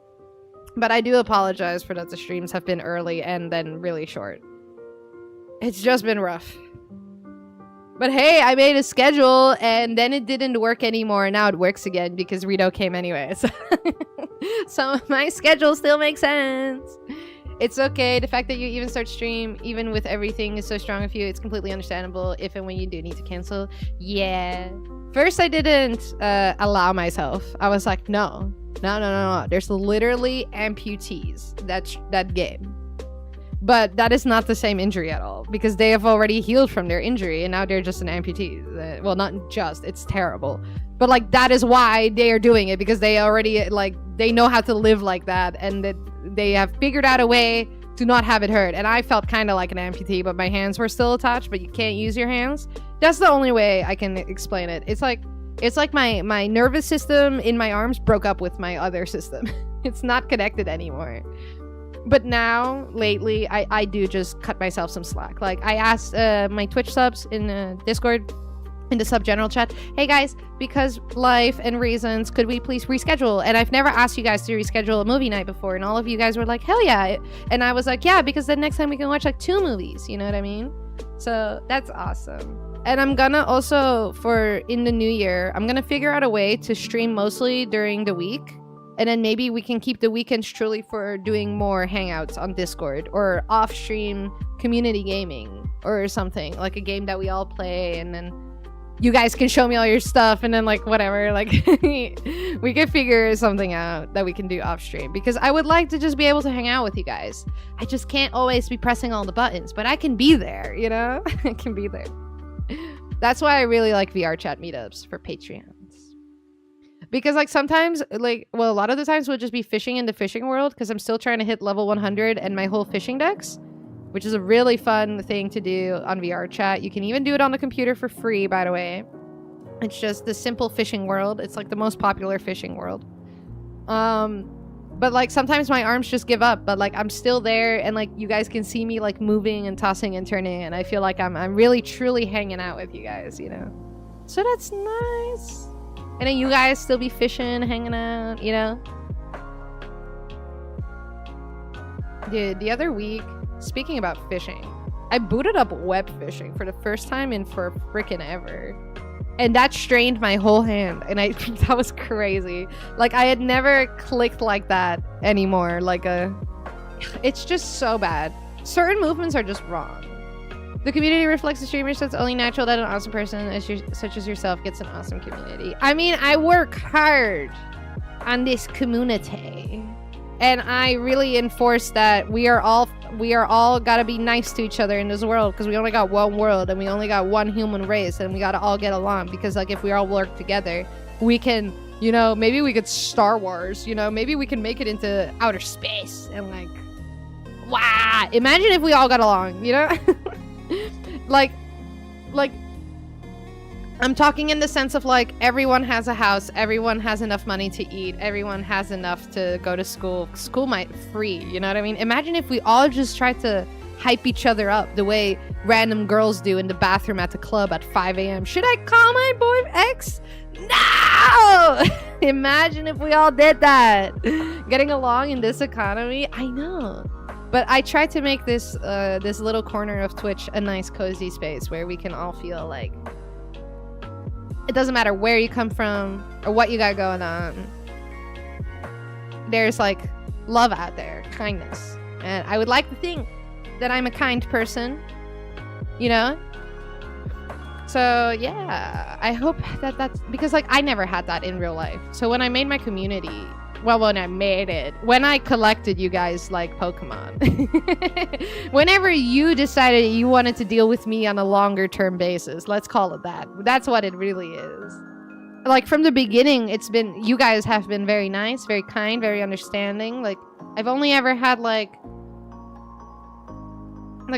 A: But I do apologize for that the streams have been early and then really short. It's just been rough. But hey, I made a schedule and then it didn't work anymore, and now it works again because Rito came anyway. So my schedule still makes sense. It's okay. The fact that you even start stream, even with everything, is so strong of you. It's completely understandable if and when you do need to cancel. Yeah. First, I didn't allow myself. I was like, no. There's literally amputees. That game. But that is not the same injury at all, because they have already healed from their injury and now they're just an amputee. Well, not just, it's terrible. But like, that is why they are doing it, because they already, like, they know how to live like that, and that they have figured out a way to not have it hurt. And I felt kind of like an amputee, but my hands were still attached, but you can't use your hands. That's the only way I can explain it. It's like my nervous system in my arms broke up with my other system. It's not connected anymore. But now, lately, I do just cut myself some slack. Like, I asked my Twitch subs in Discord, in the sub general chat, hey guys, because life and reasons, could we please reschedule? And I've never asked you guys to reschedule a movie night before, and all of you guys were like, hell yeah. And I was like, yeah, because then next time we can watch like 2 movies, you know what I mean? So that's awesome. And I'm gonna also, in the new year, I'm gonna figure out a way to stream mostly during the week. And then maybe we can keep the weekends truly for doing more hangouts on Discord or off-stream community gaming or something. Like a game that we all play, and then you guys can show me all your stuff, and then like whatever. Like we can figure something out that we can do off-stream. Because I would like to just be able to hang out with you guys. I just can't always be pressing all the buttons, but I can be there, you know? I can be there. That's why I really like VR chat meetups for Patreon. Because like sometimes, like, well, a lot of the times we'll just be fishing in the fishing world, because I'm still trying to hit level 100 and my whole fishing decks, which is a really fun thing to do on VR chat. You can even do it on the computer for free, by the way. It's just the simple fishing world. It's like the most popular fishing world. But like sometimes my arms just give up, but like I'm still there, and like you guys can see me like moving and tossing and turning, and I feel like I'm really truly hanging out with you guys, you know? So that's nice. And then you guys still be fishing, hanging out, you know? Dude, the other week, speaking about fishing, I booted up web fishing for the first time in for frickin' ever. And that strained my whole hand, and that was crazy. Like, I had never clicked like that anymore. It's just so bad. Certain movements are just wrong. The community reflects the streamer, so it's only natural that an awesome person such as yourself gets an awesome community. I mean, I work hard on this community, and I really enforce that we are all gotta be nice to each other in this world, because we only got one world and we only got one human race, and we gotta all get along. Because like if we all work together, we can, you know, maybe we could Star Wars, you know, maybe we can make it into outer space, and like, wow, imagine if we all got along, you know? like I'm talking in the sense of like everyone has a house, everyone has enough money to eat, everyone has enough to go to school. School might free, you know what I mean? Imagine if we all just tried to hype each other up the way random girls do in the bathroom at the club at 5 a.m. Should I call my boy ex? No! Imagine if we all did that. Getting along in this economy? I know. But I tried to make this this little corner of Twitch a nice cozy space where we can all feel like it doesn't matter where you come from or what you got going on. There's like love out there, kindness. And I would like to think that I'm a kind person, you know? So yeah, I hope that's because like I never had that in real life. So when I made my community, well, when I collected you guys like Pokemon, whenever you decided you wanted to deal with me on a longer term basis, let's call it that. That's what it really is. Like from the beginning, you guys have been very nice, very kind, very understanding. Like I've only ever had like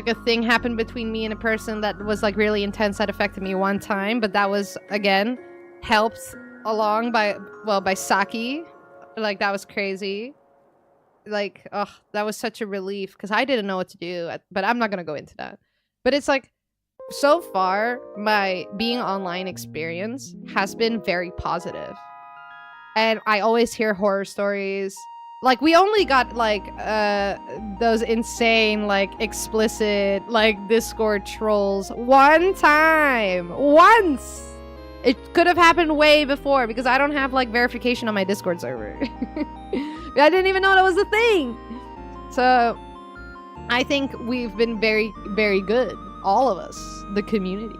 A: a thing happen between me and a person that was like really intense that affected me one time, but that was again helped along by Saki. Like that was crazy. Like, oh, that was such a relief because I didn't know what to do, but I'm not gonna go into that. But it's like, so far my being online experience has been very positive, and I always hear horror stories. Like we only got like those insane like explicit like Discord trolls one time, once. It could have happened way before because I don't have like verification on my Discord server. I didn't even know that was a thing. So I think we've been very, very good. All of us, the community.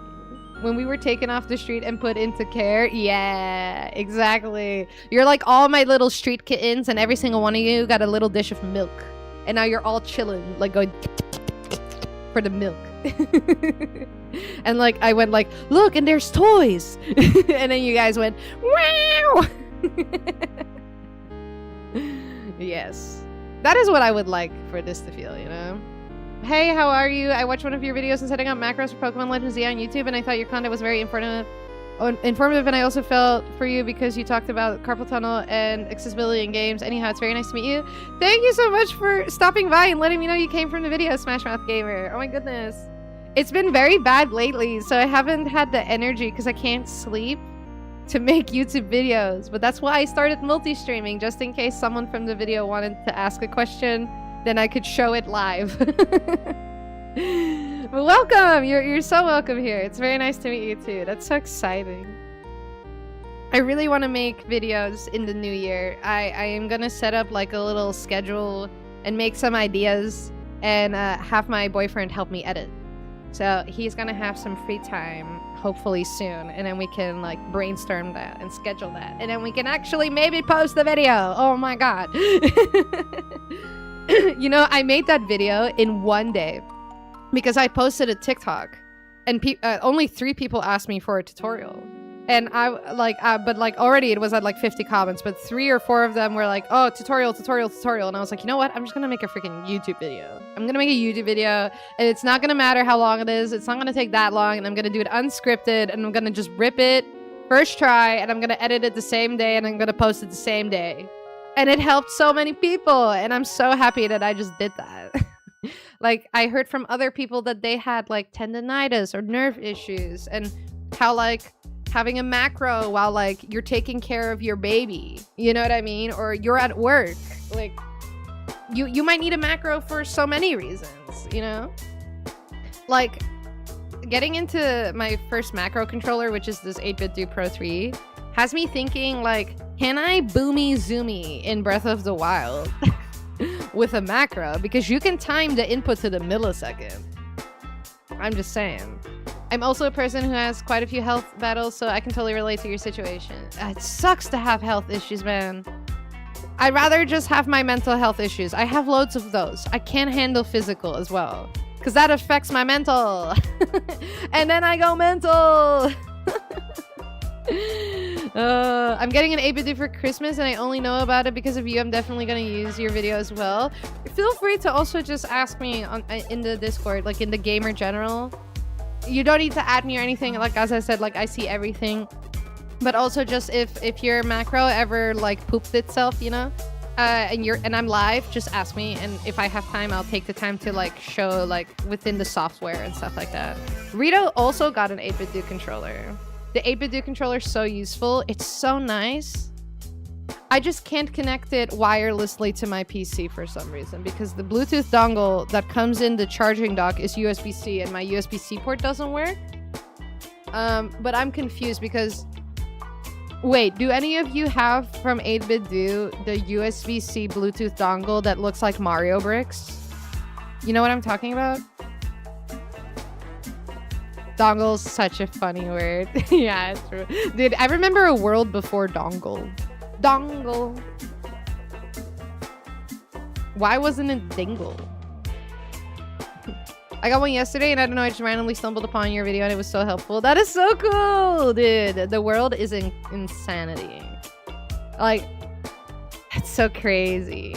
A: When we were taken off the street and put into care, yeah, exactly. You're like all my little street kittens, and every single one of you got a little dish of milk. And now you're all chilling, like going for the milk. And like I went like, look, and there's toys. And then you guys went, wow. Yes. That is what I would like for this to feel, you know? Hey, how are you? I watched one of your videos on setting up macros for Pokemon Legends Z on YouTube, and I thought your content was very informative, and I also felt for you because you talked about carpal tunnel and accessibility in games. Anyhow, it's very nice to meet you. Thank you so much for stopping by and letting me know you came from the video, Smash Mouth Gamer. Oh my goodness. It's been very bad lately, so I haven't had the energy because I can't sleep to make YouTube videos. But that's why I started multi-streaming, just in case someone from the video wanted to ask a question, then I could show it live. But welcome! You're so welcome here. It's very nice to meet you too. That's so exciting. I really want to make videos in the new year. I am gonna set up like a little schedule and make some ideas and have my boyfriend help me edit. So he's gonna have some free time, hopefully soon, and then we can like brainstorm that and schedule that, and then we can actually maybe post the video. Oh my god. You know, I made that video in one day because I posted a TikTok, and only 3 people asked me for a tutorial. And but already it was at like 50 comments, but 3 or 4 of them were like, oh, tutorial. And I was like, you know what? I'm just gonna make a freaking YouTube video. I'm gonna make a YouTube video, and it's not gonna matter how long it is. It's not gonna take that long, and I'm gonna do it unscripted, and I'm gonna just rip it first try, and I'm gonna edit it the same day, and I'm gonna post it the same day. And it helped so many people, and I'm so happy that I just did that. Like, I heard from other people that they had like tendonitis or nerve issues, and how like having a macro while like you're taking care of your baby, you know what I mean? Or you're at work, like you might need a macro for so many reasons, you know? Like getting into my first macro controller, which is this 8BitDo Pro 3, has me thinking like, can I boomy zoomy in Breath of the Wild with a macro? Because you can time the input to the millisecond. I'm just saying. I'm also a person who has quite a few health battles, so I can totally relate to your situation. It sucks to have health issues, man. I'd rather just have my mental health issues. I have loads of those. I can't handle physical as well, because that affects my mental. And then I go mental. I'm getting an 8BitDo for Christmas, and I only know about it because of you. I'm definitely going to use your video as well. Feel free to also just ask me in the Discord, like in the gamer general. You don't need to add me or anything. Like, as I said, like, I see everything. But also just if your macro ever like pooped itself, you know, and I'm live, just ask me, and if I have time, I'll take the time to like show like within the software and stuff like that. Rito also got an 8BitDo controller. The 8BitDo controller is so useful. It's so nice. I just can't connect it wirelessly to my PC for some reason, because the Bluetooth dongle that comes in the charging dock is USB-C, and my USB-C port doesn't work. But I'm confused because... Wait, do any of you have from 8BitDo the USB-C Bluetooth dongle that looks like Mario bricks? You know what I'm talking about? Dongle's such a funny word. Yeah, it's true. Dude, I remember a world before dongle. Dongle. Why wasn't it dingle? I got one yesterday, and I don't know, I just randomly stumbled upon your video, and it was so helpful. That is so cool, dude. The world is insanity. Like, it's so crazy.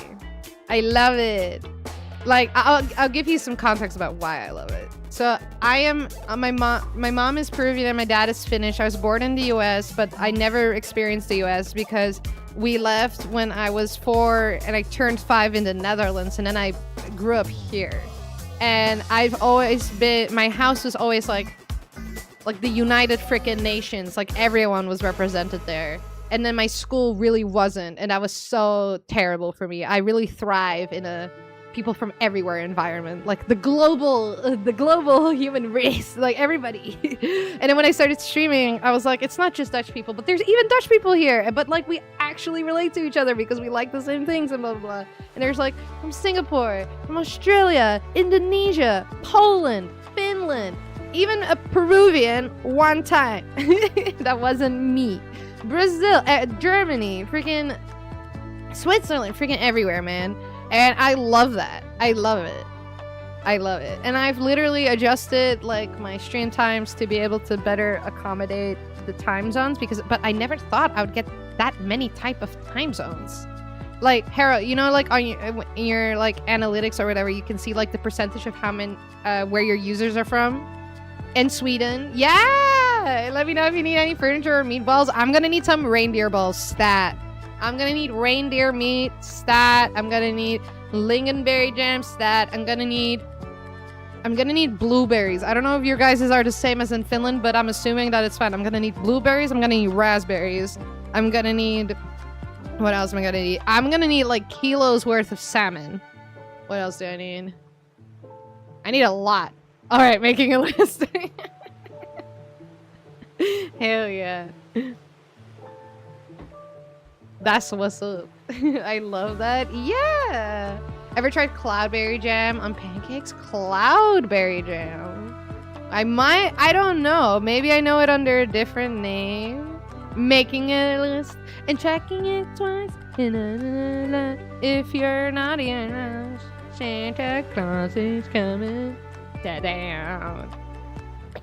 A: I love it. Like, I'll give you some context about why I love it. So I am my mom is Peruvian and my dad is Finnish. I was born in the US, but I never experienced the US because we left when I was 4 and I turned 5 in the Netherlands, and then I grew up here. And I've always been, my house was always like the United Frickin' Nations, like everyone was represented there. And then my school really wasn't, and that was so terrible for me. I really thrive in a people from everywhere environment, like the global human race, like everybody. And then when I started streaming, I was like, it's not just Dutch people, but there's even Dutch people here, but like we actually relate to each other because we like the same things and blah blah blah. And there's like from Singapore, from Australia, Indonesia, Poland, Finland, even a Peruvian one time. That wasn't me. Brazil, Germany, freaking Switzerland, freaking everywhere, man. And I love that. I love it. I love it. And I've literally adjusted like my stream times to be able to better accommodate the time zones but I never thought I would get that many type of time zones. Like, Harold, you know, like on in your like analytics or whatever, you can see like the percentage of how many where your users are from. In Sweden. Yeah! Let me know if you need any furniture or meatballs. I'm gonna need some reindeer balls stat. I'm gonna need reindeer meat stat. I'm gonna need lingonberry jam stat. I'm gonna need blueberries. I don't know if your guys' are the same as in Finland, but I'm assuming that it's fine. I'm gonna need blueberries. I'm gonna need raspberries. I'm gonna need... What else am I gonna need? I'm gonna need like kilos worth of salmon. What else do I need? I need a lot. Alright, making a list. Hell yeah. That's what's up. I love that. Yeah. Ever tried cloudberry jam on pancakes? Cloudberry jam. I don't know. Maybe I know it under a different name. Making a list and checking it twice. If you're naughty enough, Santa Claus is coming down.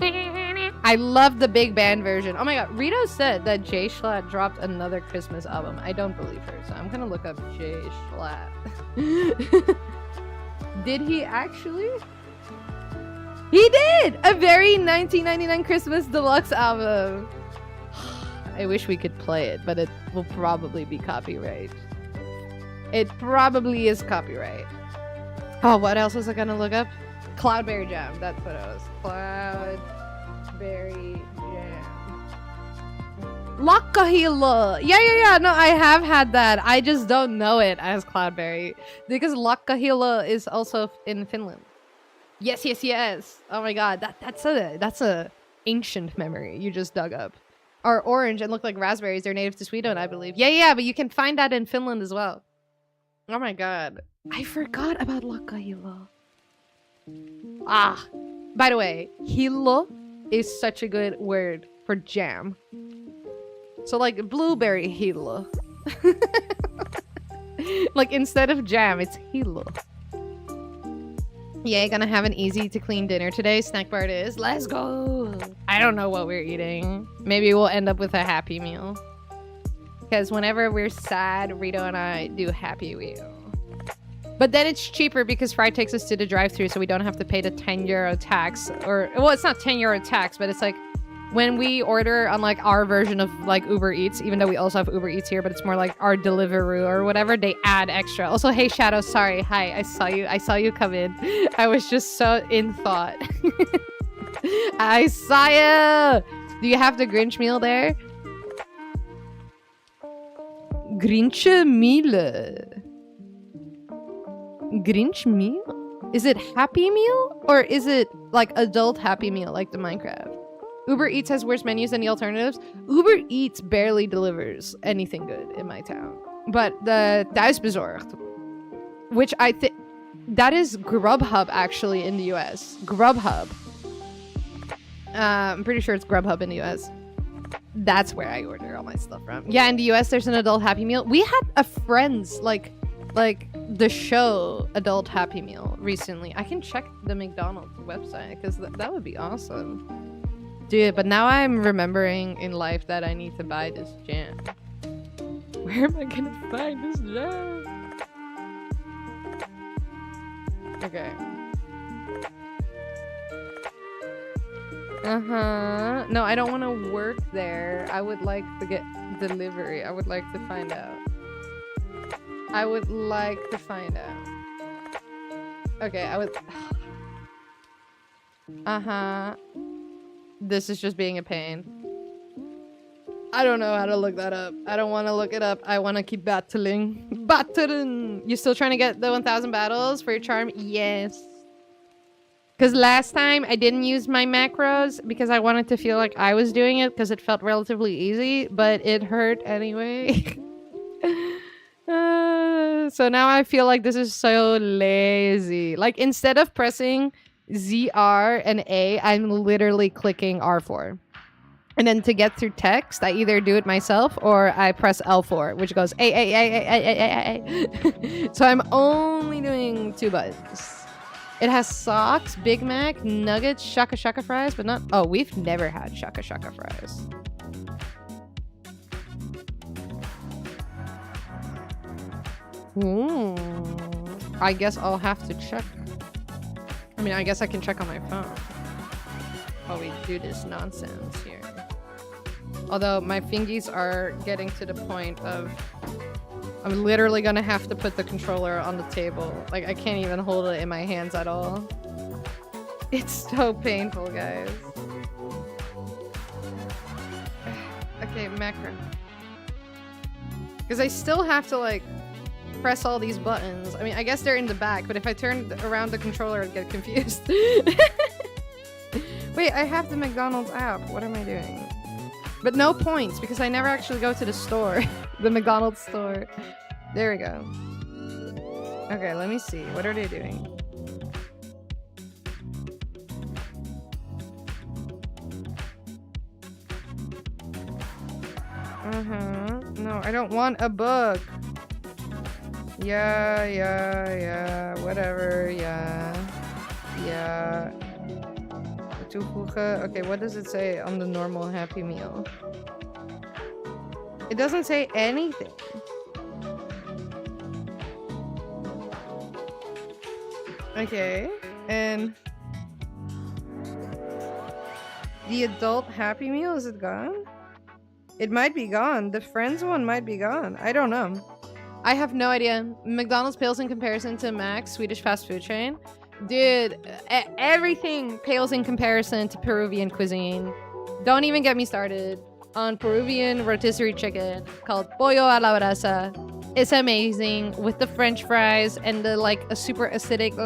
A: I love the big band version. Oh my god, Rito said that Jay Schlatt dropped another Christmas album. I don't believe her, so I'm gonna look up Jay Schlatt. Did he actually? He did! A very 1999 Christmas deluxe album. I wish we could play it, but it will probably be copyright. It probably is copyright. Oh, what else was I gonna look up? Cloudberry jam. That's what it was. Cloudberry jam. Lakkahilla. Yeah. No, I have had that. I just don't know it as cloudberry because Lakkahilla is also in Finland. Yes. Oh my god, that's a ancient memory you just dug up. Are orange and look like raspberries. They're native to Sweden, I believe. Yeah, but you can find that in Finland as well. Oh my god, I forgot about Lakkahilla. Ah, by the way, hillo is such a good word for jam. So like blueberry hillo. Like instead of jam, it's hillo. Yeah, gonna have an easy to clean dinner today. Snack bar it is. Let's go. I don't know what we're eating. Maybe we'll end up with a happy meal. Because whenever we're sad, Rito and I do happy meal. But then it's cheaper because Fry takes us to the drive-thru, so we don't have to pay the 10 euro tax. Or, well, it's not 10 euro tax, but it's like when we order on like our version of like Uber Eats, even though we also have Uber Eats here, but it's more like our Deliveroo or whatever, they add extra. Also, hey Shadow, sorry. Hi, I saw you come in. I was just so in thought. I saw you. Do you have the Grinch meal there? Grinch meal. Grinch meal? Is it Happy Meal? Or is it like adult Happy Meal like the Minecraft? Uber Eats has worse menus than the alternatives. Uber Eats barely delivers anything good in my town. But the Thuisbezorgd, which I think that is Grubhub actually in the US. Grubhub. I'm pretty sure it's Grubhub in the US. That's where I order all my stuff from. Yeah, in the US there's an adult Happy Meal. We had a Friends like the show Adult Happy Meal recently. I can check the McDonald's website because that would be awesome. Dude, but now I'm remembering in life that I need to buy this jam. Where am I gonna find this jam? Okay. No, I don't want to work there. I would like to get delivery. I would like to find out. Okay, I would... This is just being a pain. I don't know how to look that up. I don't want to look it up. I want to keep battling. Battling! You still trying to get the 1000 battles for your charm? Yes. Because last time I didn't use my macros because I wanted to feel like I was doing it because it felt relatively easy, but it hurt anyway. So now I feel like this is so lazy. Like instead of pressing ZR and A, I'm literally clicking R4. And then to get through text, I either do it myself or I press L4, which goes A. So I'm only doing 2 buttons. It has socks, Big Mac, nuggets, shaka shaka fries, but not... Oh, we've never had shaka shaka fries. Ooh. I guess I'll have to check. I mean, I guess I can check on my phone while we do this nonsense here. Although my fingies are getting to the point of... I'm literally gonna have to put the controller on the table. Like, I can't even hold it in my hands at all. It's so painful, guys. Okay, macro. Because I still have to, like, press all these buttons. I mean, I guess they're in the back, but if I turn around the controller, I'd get confused. Wait, I have the McDonald's app. What am I doing? But no points, because I never actually go to the store. The McDonald's store. There we go. Okay, let me see. What are they doing? No, I don't want a book. Yeah. Whatever, yeah. Okay, what does it say on the normal Happy Meal? It doesn't say anything. Okay, and the adult Happy Meal, is it gone? It might be gone. The Friends one might be gone. I don't know. I have no idea. McDonald's pales in comparison to Mac's Swedish fast food chain. Dude, everything pales in comparison to Peruvian cuisine. Don't even get me started on Peruvian rotisserie chicken called pollo a la brasa. It's amazing with the French fries and the like a super acidic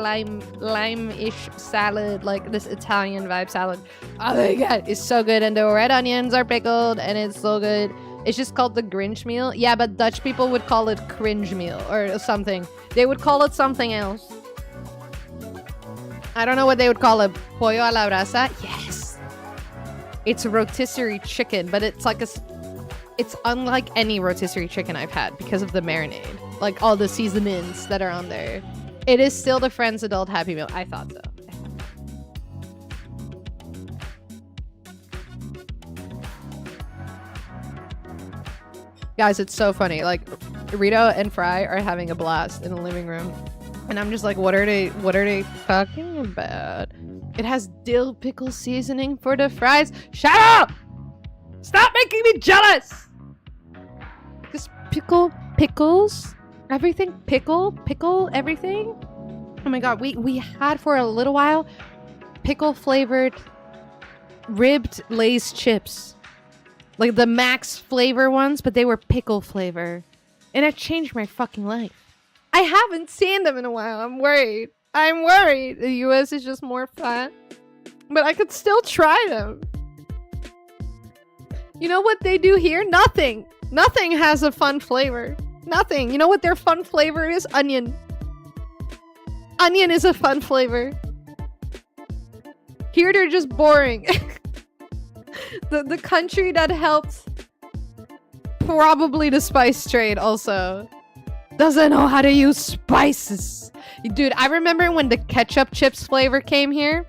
A: lime-ish salad, like this Italian vibe salad. Oh my god, it's so good, and the red onions are pickled, and it's so good. It's just called the Grinch meal. Yeah, but Dutch people would call it cringe meal or something. They would call it something else. I don't know what they would call it. Pollo a la brasa? Yes. It's rotisserie chicken, but it's like it's unlike any rotisserie chicken I've had because of the marinade. Like all the seasonings that are on there. It is still the Friends adult Happy Meal. I thought so. Guys, it's so funny. Like, Rito and Fry are having a blast in the living room. And I'm just like, what are they talking about? It has dill pickle seasoning for the fries. Shut up! Stop making me jealous! Because pickles, everything, pickle, everything. Oh my god, we had for a little while pickle flavored ribbed Lay's chips. Like the Max flavor ones, but they were pickle flavor. And it changed my fucking life. I haven't seen them in a while. I'm worried. The US is just more fun. But I could still try them. You know what they do here? Nothing. Nothing has a fun flavor. Nothing. You know what their fun flavor is? Onion. Onion is a fun flavor. Here they're just boring. The country that helped probably the spice trade also doesn't know how to use spices. Dude, I remember when the ketchup chips flavor came here,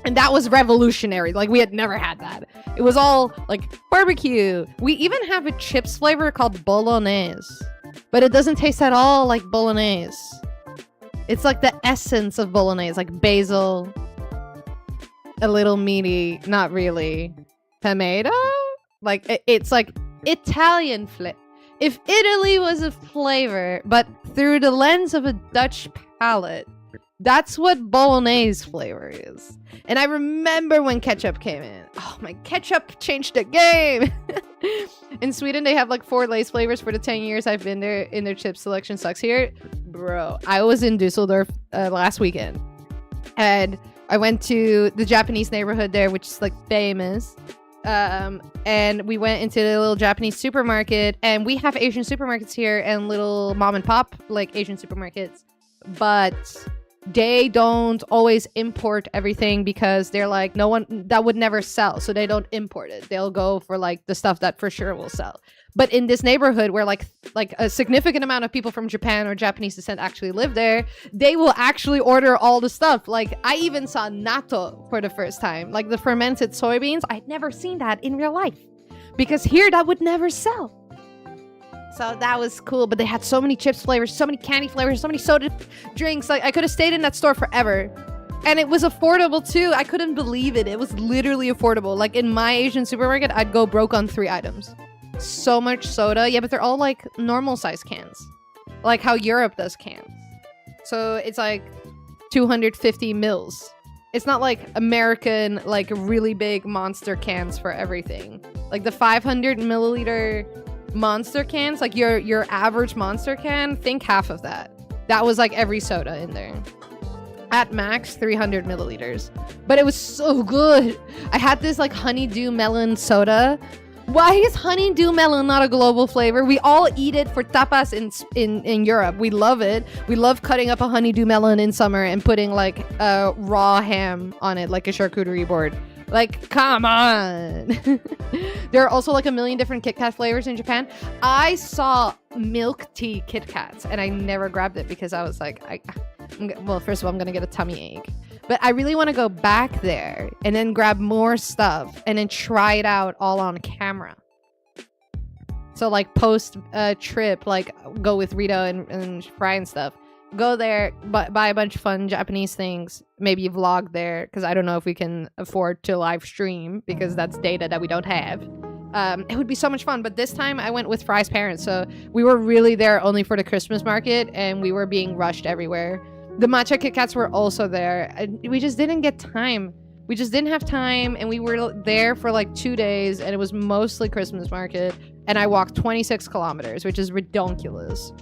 A: and that was revolutionary. Like, we had never had that. It was all like barbecue. We even have a chips flavor called bolognese, but it doesn't taste at all like bolognese. It's like the essence of bolognese, like basil, a little meaty, not really. Tomato? Like, it's like Italian flavor. If Italy was a flavor, but through the lens of a Dutch palate, That's what bolognese flavor is. And I remember when ketchup came in. Oh, my ketchup changed the game. In Sweden, they have like 4 Lay's flavors for the 10 years I've been there, and their chip selection sucks here. Bro, I was in Dusseldorf last weekend. And I went to the Japanese neighborhood there, which is like famous. And we went into the little Japanese supermarket. And we have Asian supermarkets here and little mom and pop like Asian supermarkets. But they don't always import everything because they're like, no one that would never sell, so they don't import it. They'll go for like the stuff that for sure will sell. But in this neighborhood where like a significant amount of people from Japan or Japanese descent actually live there, they will actually order all the stuff. Like I even saw natto for the first time, like the fermented soybeans. I'd never seen that in real life because here that would never sell. So that was cool, but they had so many chips flavors, so many candy flavors, so many soda drinks. Like I could have stayed in that store forever. And it was affordable too. I couldn't believe it. It was literally affordable. Like in my Asian supermarket, I'd go broke on 3 items. So much soda. Yeah, but they're all like normal size cans. Like how Europe does cans. So it's like 250 mils. It's not like American, like really big monster cans for everything. Like the 500 milliliter monster cans, like your average monster can, think half of that. That was like every soda in there. At max 300 milliliters. But it was so good. I had this like honeydew melon soda. Why is honeydew melon not a global flavor? We all eat it for tapas in Europe. We love it. We love cutting up a honeydew melon in summer and putting like raw ham on it, like a charcuterie board. Like, come on. There are also like a million different Kit Kat flavors in Japan. I saw milk tea Kit Kats and I never grabbed it because I was like, well, first of all, I'm going to get a tummy ache. But I really want to go back there and then grab more stuff and then try it out all on camera. So like post trip, like go with Rito and Fry and stuff. Go there, buy a bunch of fun Japanese things. Maybe vlog there, because I don't know if we can afford to live stream, because that's data that we don't have. It would be so much fun. But this time I went with Fry's parents, so we were really there only for the Christmas market, and we were being rushed everywhere. The matcha Kit Kats were also there. We just didn't get time. We just didn't have time, and we were there for like 2 days, and it was mostly Christmas market, and I walked 26 kilometers, which is ridiculous.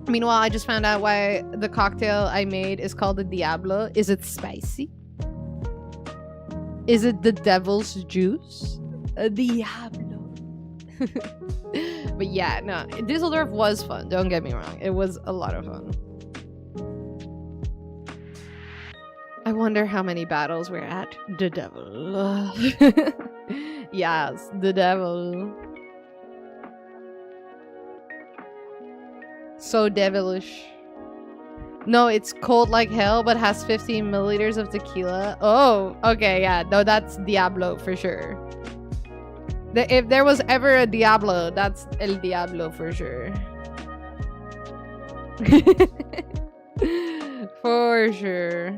A: Meanwhile, I just found out why the cocktail I made is called the Diablo. Is it spicy? Is it the devil's juice? Diablo. But yeah, no. Düsseldorf was fun. Don't get me wrong. It was a lot of fun. I wonder how many battles we're at. The devil. Yes, the devil. So devilish. No, it's cold like hell, but has 15 milliliters of tequila. Oh, okay, yeah. No, that's Diablo for sure. If there was ever a Diablo, that's El Diablo for sure. For sure.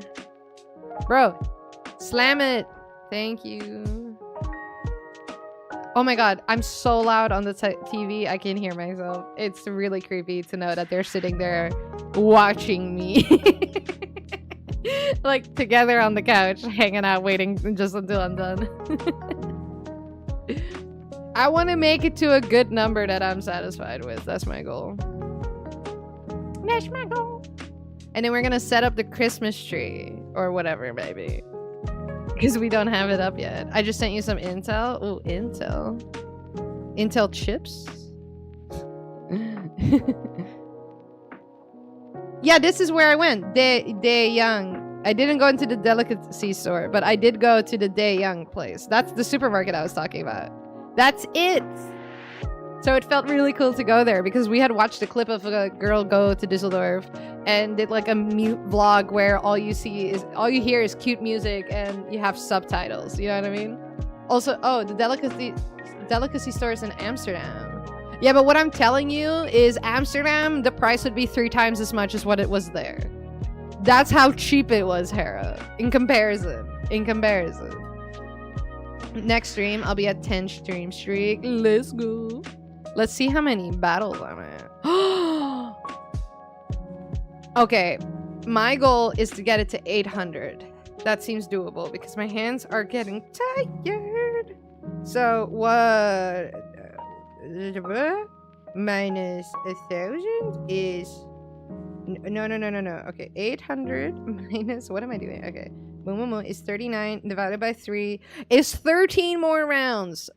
A: Bro, slam it. Thank you. Oh my god, I'm so loud on the TV, I can hear myself. It's really creepy to know that they're sitting there watching me. Like, together on the couch, hanging out, waiting just until I'm done. I want to make it to a good number that I'm satisfied with. That's my goal. That's my goal. And then we're gonna set up the Christmas tree, or whatever, maybe. Because we don't have it up yet. I just sent you some intel. Oh, intel. Intel chips? Yeah, this is where I went. De Young. I didn't go into the delicacy store, but I did go to the De Young place. That's the supermarket I was talking about. That's it! So it felt really cool to go there because we had watched a clip of a girl go to Düsseldorf and did like a mute vlog where all you hear is cute music and you have subtitles. You know what I mean? Also, oh, the delicacy stores in Amsterdam. Yeah, but what I'm telling you is Amsterdam, the price would be 3 times as much as what it was there. That's how cheap it was, Hera. In comparison. Next stream, I'll be at 10 stream streak. Let's go. Let's see how many battles I'm at. Okay. My goal is to get it to 800. That seems doable because my hands are getting tired. So what? Minus 1,000 is no. Okay, 800 minus, what am I doing? Okay, is 39 divided by 3 is 13 more rounds.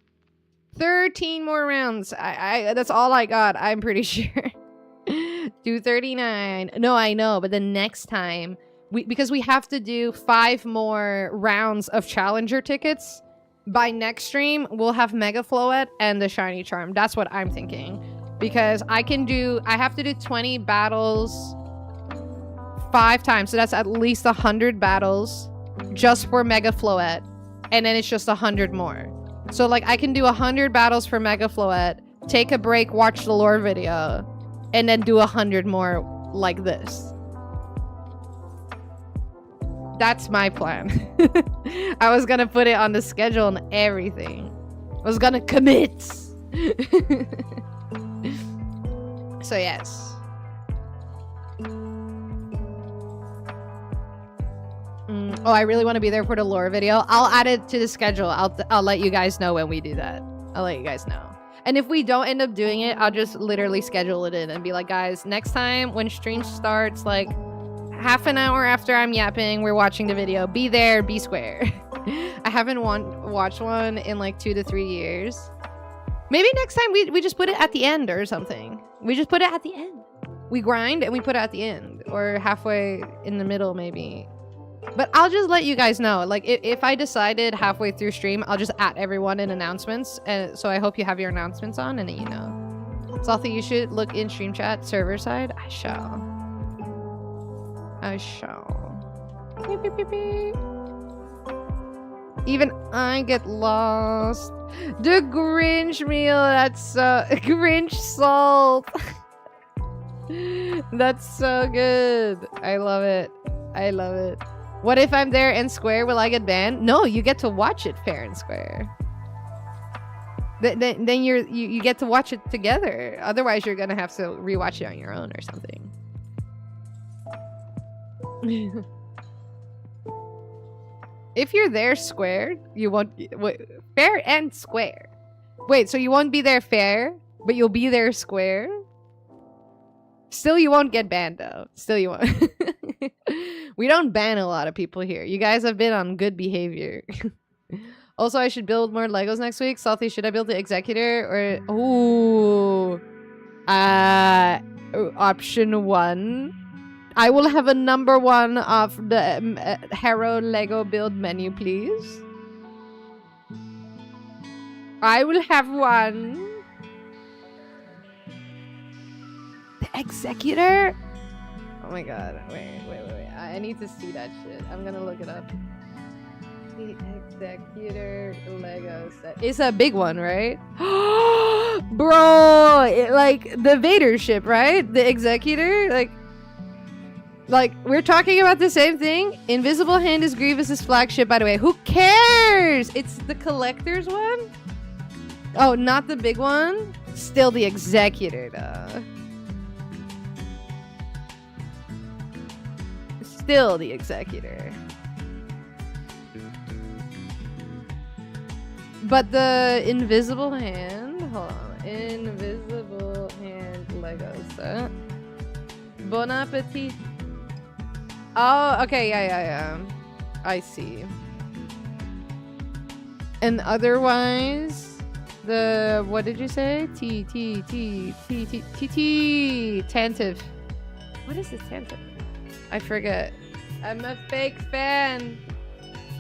A: 13 more rounds. I that's all I got. I'm pretty sure. Do 39. No, I know, but the next time because we have to do 5 more rounds of challenger tickets. By next stream, we'll have Mega Floette and the Shiny Charm. That's what I'm thinking. Because I have to do 20 battles 5 times. So that's at least 100 battles just for Mega Floette. And then it's just 100 more. So like I can do 100 battles for Mega Floette, take a break, watch the lore video, and then do 100 more like this. That's my plan. I was gonna put it on the schedule and everything. I was gonna commit. So yes. Oh, I really want to be there for the lore video. I'll add it to the schedule. I'll let you guys know when we do that. I'll let you guys know. And if we don't end up doing it, I'll just literally schedule it in and be like, guys, next time when stream starts, like half an hour after I'm yapping, we're watching the video. Be there, be square. I haven't watched one in like 2 to 3 years. Maybe next time we just put it at the end or something. We just put it at the end. We grind and we put it at the end. Or halfway in the middle, maybe. But I'll just let you guys know. Like, if I decided halfway through stream, I'll just at everyone in announcements. And so I hope you have your announcements on and then you know. Salty, you should look in stream chat, server side. I shall. I shall. Beep, beep, beep, beep. Even I get lost. The Grinch meal, that's so... Grinch salt. That's so good. I love it. I love it. What if I'm there and square? Will I get banned? No, you get to watch it fair and square. Then you get to watch it together. Otherwise, you're gonna have to rewatch it on your own or something. If you're there squared, you won't... Wait, fair and square. Wait, so you won't be there fair, but you'll be there square? Still, you won't get banned, though. Still, you won't. We don't ban a lot of people here. You guys have been on good behavior. Also, I should build more Legos next week. Salty, should I build the Executor? Or... Ooh. Option 1. I will have a number 1 of the Hero Lego build menu, please. I will have 1. The Executor? Oh my god. Wait. I need to see that shit. I'm gonna look it up. The Executor Lego set. It's a big one, right? Bro! Like, the Vader ship, right? The Executor? Like, we're talking about the same thing? Invisible Hand is Grievous's flagship, by the way. Who cares? It's the collector's one? Oh, not the big one? Still the Executor, though. Still the Executor. But the Invisible Hand... Hold on. Invisible Hand Lego set. Bon appetit. Oh, okay, yeah. I see. And otherwise, the... What did you say? Tantive. What is this Tantive? I forget. I'm a fake fan.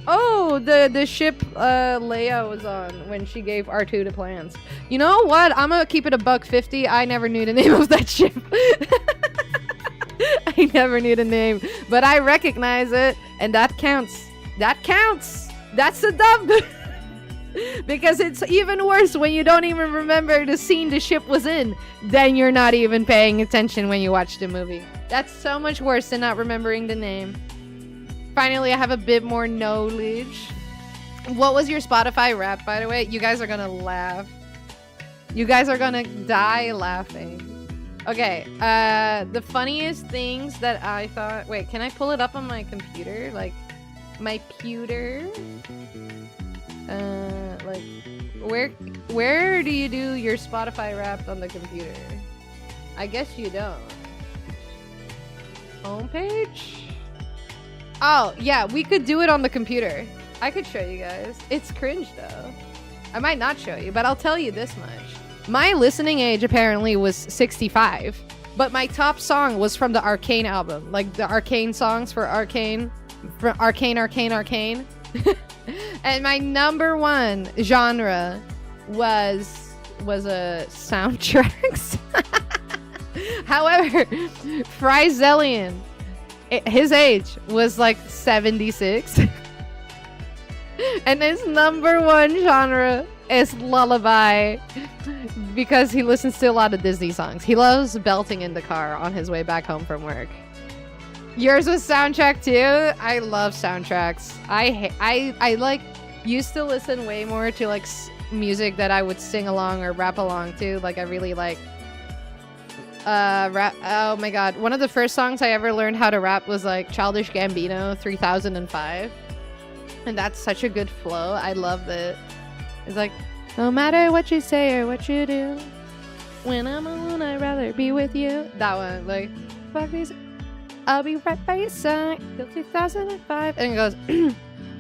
A: Oh, the ship Leia was on when she gave R2 the plans. You know what? I'm gonna keep it $150. I never knew the name of that ship. I never knew the name, but I recognize it, and that counts. That counts. That's a dub. Because it's even worse when you don't even remember the scene the ship was in. Then you're not even paying attention when you watch the movie. That's so much worse than not remembering the name. Finally, I have a bit more knowledge. What was your Spotify rap, by the way? You guys are gonna laugh. You guys are gonna die laughing. Okay, the funniest things that I thought... Wait, can I pull it up on my computer? Like, my pewter? Like, where do you do your Spotify Wrapped on the computer? I guess you don't. Homepage? Oh, yeah, we could do it on the computer. I could show you guys. It's cringe, though. I might not show you, but I'll tell you this much. My listening age apparently was 65, but my top song was from the Arcane album. Like, the Arcane songs for Arcane. Arcane. And my number one genre was a soundtracks. However, Fryzellian, his age was like 76. And his number one genre is lullaby because he listens to a lot of Disney songs. He loves belting in the car on his way back home from work. Yours was soundtrack too? I love soundtracks. I like used to listen way more to like music that I would sing along or rap along to. Like I really like rap. Oh my god, one of the first songs I ever learned how to rap was like Childish Gambino 3005. And that's such a good flow. I love it. It's like, no matter what you say or what you do, when I'm alone, I'd rather be with you. That one, like, fuck these, I'll be right by your side till 2005. And it goes,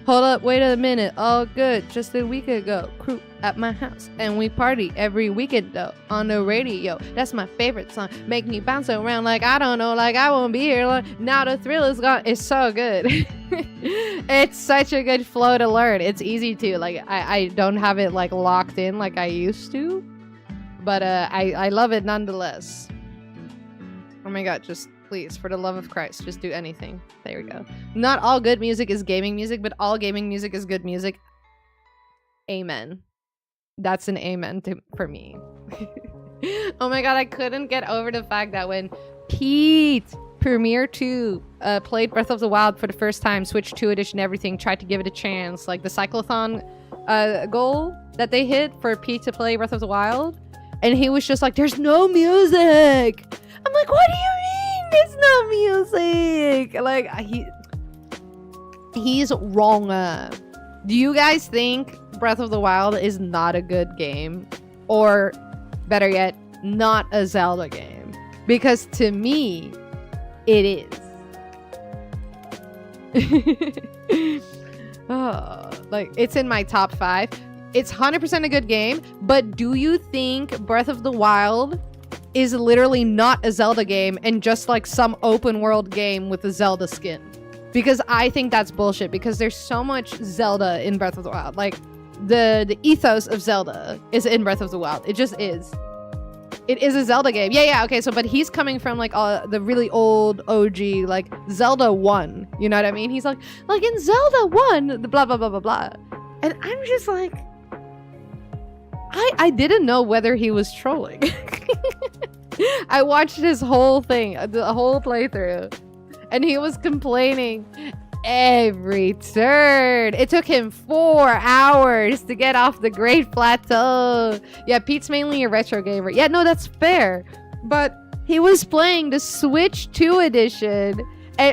A: hold up, wait a minute, all good. Just a week ago, crew at my house, and we party every weekend though on the radio. That's my favorite song. Make me bounce around like I don't know, like I won't be here. Like, now the thrill is gone. It's so good. It's such a good flow to learn. It's easy to like. I don't have it like locked in like I used to, but I love it nonetheless. Oh my god, just please, for the love of Christ, just do anything. There we go. Not all good music is gaming music, but all gaming music is good music. Amen. That's an amen for me. Oh my god, I couldn't get over the fact that when Pete Premier 2 played Breath of the Wild for the first time, Switch 2 edition, everything, tried to give it a chance, like the cyclothon goal that they hit for Pete to play Breath of the Wild, and he was just like, there's no music. I'm like, what do you mean there's no music? Like, he's wrong. Do you guys think Breath of the Wild is not a good game? Or, better yet, not a Zelda game? Because to me, it is. Oh, like, it's in my top 5. It's 100% a good game, but do you think Breath of the Wild is literally not a Zelda game and just like some open world game with a Zelda skin? Because I think that's bullshit, because there's so much Zelda in Breath of the Wild. Like, the ethos of Zelda is in Breath of the Wild. It just is. It is a Zelda game. Yeah, okay, so, but he's coming from, like, the really old OG, like, Zelda 1. You know what I mean? He's like in Zelda 1, the blah, blah, blah, blah, blah. And I'm just like, I didn't know whether he was trolling. I watched his whole thing, the whole playthrough, and he was complaining every turn. It took him 4 hours to get off the Great Plateau. Yeah, Pete's mainly a retro gamer. Yeah, no, that's fair. But he was playing the Switch 2 edition.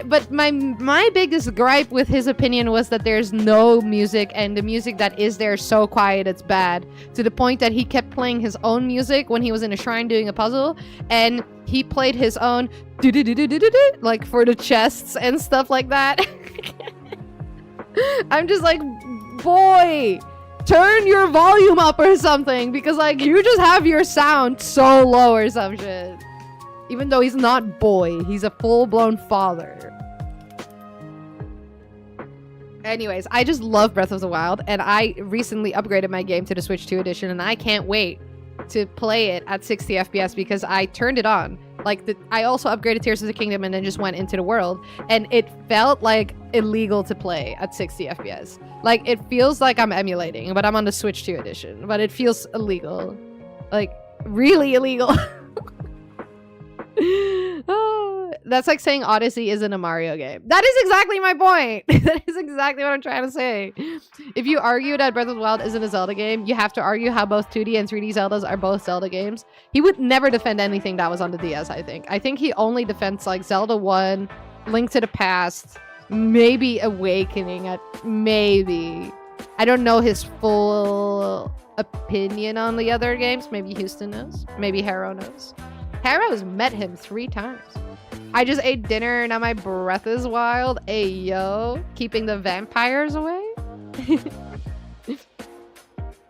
A: But my biggest gripe with his opinion was that there's no music, and the music that is there is so quiet it's bad. To the point that he kept playing his own music when he was in a shrine doing a puzzle, and he played his own like for the chests and stuff like that. I'm just like, boy, turn your volume up or something, because like you just have your sound so low or some shit. Even though he's not boy, he's a full-blown father. Anyways, I just love Breath of the Wild, and I recently upgraded my game to the Switch 2 edition, and I can't wait to play it at 60 FPS because I turned it on. Like, I also upgraded Tears of the Kingdom and then just went into the world, and it felt like illegal to play at 60 FPS. Like, it feels like I'm emulating, but I'm on the Switch 2 edition, but it feels illegal. Like, really illegal. Oh, That's like saying Odyssey isn't a Mario game. That is exactly my point. That is exactly what I'm trying to say. If you argue that Breath of the Wild isn't a Zelda game, you have to argue how both 2D and 3D Zeldas are both Zelda games. He would never defend anything that was on the DS, I think. I think he only defends like Zelda 1, Link to the Past, maybe Awakening at maybe. I don't know his full opinion on the other games. Maybe Houston knows. Maybe Harrow knows. Harrow's met him 3 times. I just ate dinner, now my breath is wild. Ayo. Keeping the vampires away?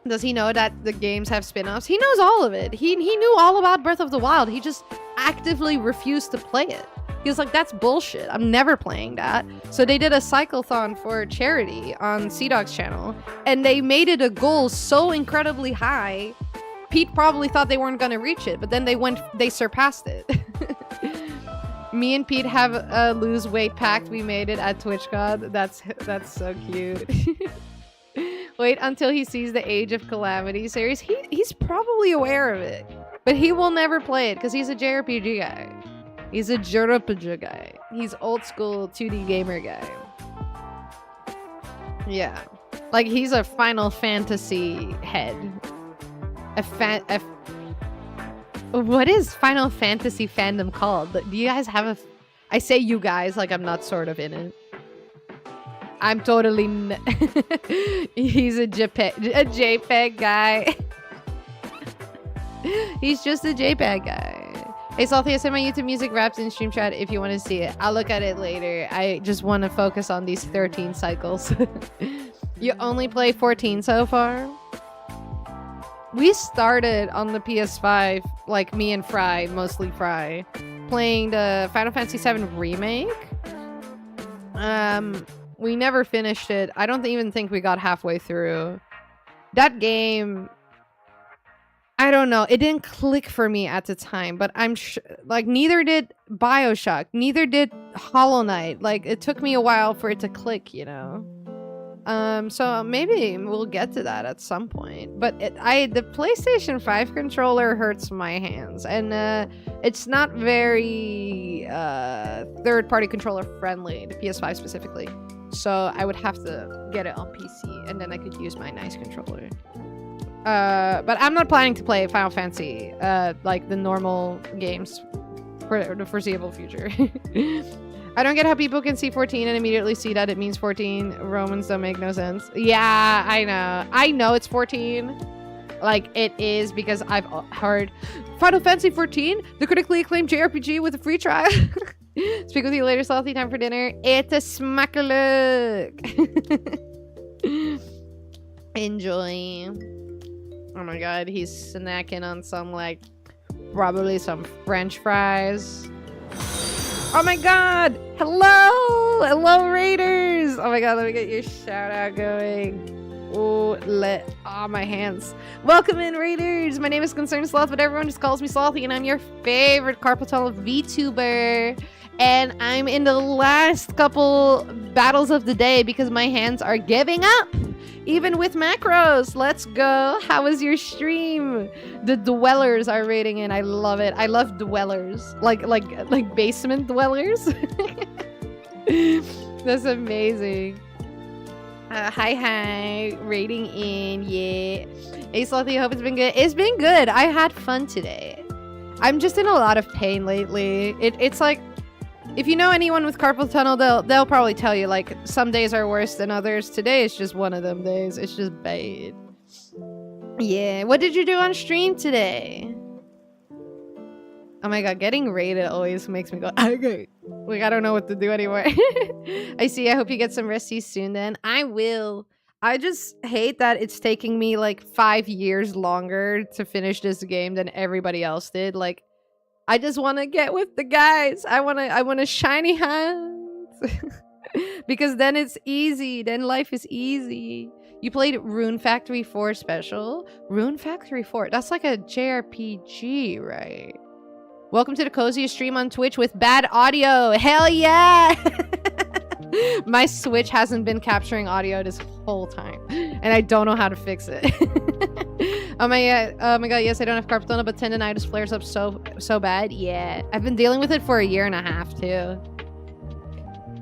A: Does he know that the games have spin-offs? He knows all of it. He knew all about Breath of the Wild. He just actively refused to play it. He was like, that's bullshit. I'm never playing that. So they did a cyclothon for charity on CDog's channel, and they made it a goal so incredibly high, Pete probably thought they weren't gonna reach it, but then they surpassed it. Me and Pete have a lose weight pact. We made it at TwitchCon. That's so cute. Wait until he sees the Age of Calamity series. He's probably aware of it, but he will never play it because he's a JRPG guy. He's a JRPG guy. He's old school 2D gamer guy. Yeah, like he's a Final Fantasy head. What is Final Fantasy fandom called? Do you guys have I say you guys like I'm not sort of in it. I'm totally he's a JPEG guy. He's just a JPEG guy. Hey Salty, I sent my YouTube music wrapped in stream chat if you want to see it. I'll look at it later. I just want to focus on these 13 cycles. You only play 14 so far? We started on the PS5, like me and Fry, mostly Fry, playing the Final Fantasy VII Remake. We never finished it. I don't even think we got halfway through. That game, I don't know. It didn't click for me at the time, but I'm sure, like, neither did BioShock, neither did Hollow Knight. Like, it took me a while for it to click, you know? So maybe we'll get to that at some point. But the PlayStation 5 controller hurts my hands, and it's not very third-party controller friendly, the PS5 specifically. So I would have to get it on PC, and then I could use my nice controller. But I'm not planning to play Final Fantasy, like the normal games, for the foreseeable future. I don't get how people can see 14 and immediately see that it means 14. Romans don't make no sense. Yeah, I know. I know it's 14. Like, it is, because I've heard Final Fantasy 14, the critically acclaimed JRPG with a free trial. Speak with you later, Salty. Time for dinner. It's a smack-a-look. Enjoy. Oh my god, he's snacking on some, like, probably some French fries. Oh my god! Hello! Hello, Raiders! Oh my god, let me get your shout out going. Oh, my hands. Welcome in, Raiders! My name is Concerned Sloth, but everyone just calls me Slothy, and I'm your favorite Carpal VTuber. And I'm in the last couple battles of the day because my hands are giving up! Even with macros. Let's go. How was your stream? The dwellers are raiding in. I love it. I love dwellers. Like basement dwellers. That's amazing. Hi. Raiding in. Yeah. Hey, Slothy. Hope it's been good. It's been good. I had fun today. I'm just in a lot of pain lately. It's like, if you know anyone with carpal tunnel, they'll probably tell you, like, some days are worse than others. Today is just one of them days. It's just bad. Yeah. What did you do on stream today? Oh my god, getting raided always makes me go, okay. Like, I don't know what to do anymore. I see. I hope you get some resties soon then. I will. I just hate that it's taking me, like, 5 years longer to finish this game than everybody else did. Like, I just want to get with the guys. I want a shiny hands. Because then it's easy. Then life is easy. You played Rune Factory 4 special? Rune Factory 4. That's like a JRPG, right? Welcome to the coziest stream on Twitch with bad audio. Hell yeah! My Switch hasn't been capturing audio this whole time. And I don't know how to fix it. Oh my god, yes, I don't have carpal tunnel, but tendonitis flares up so bad. Yeah. I've been dealing with it for a year and a half too.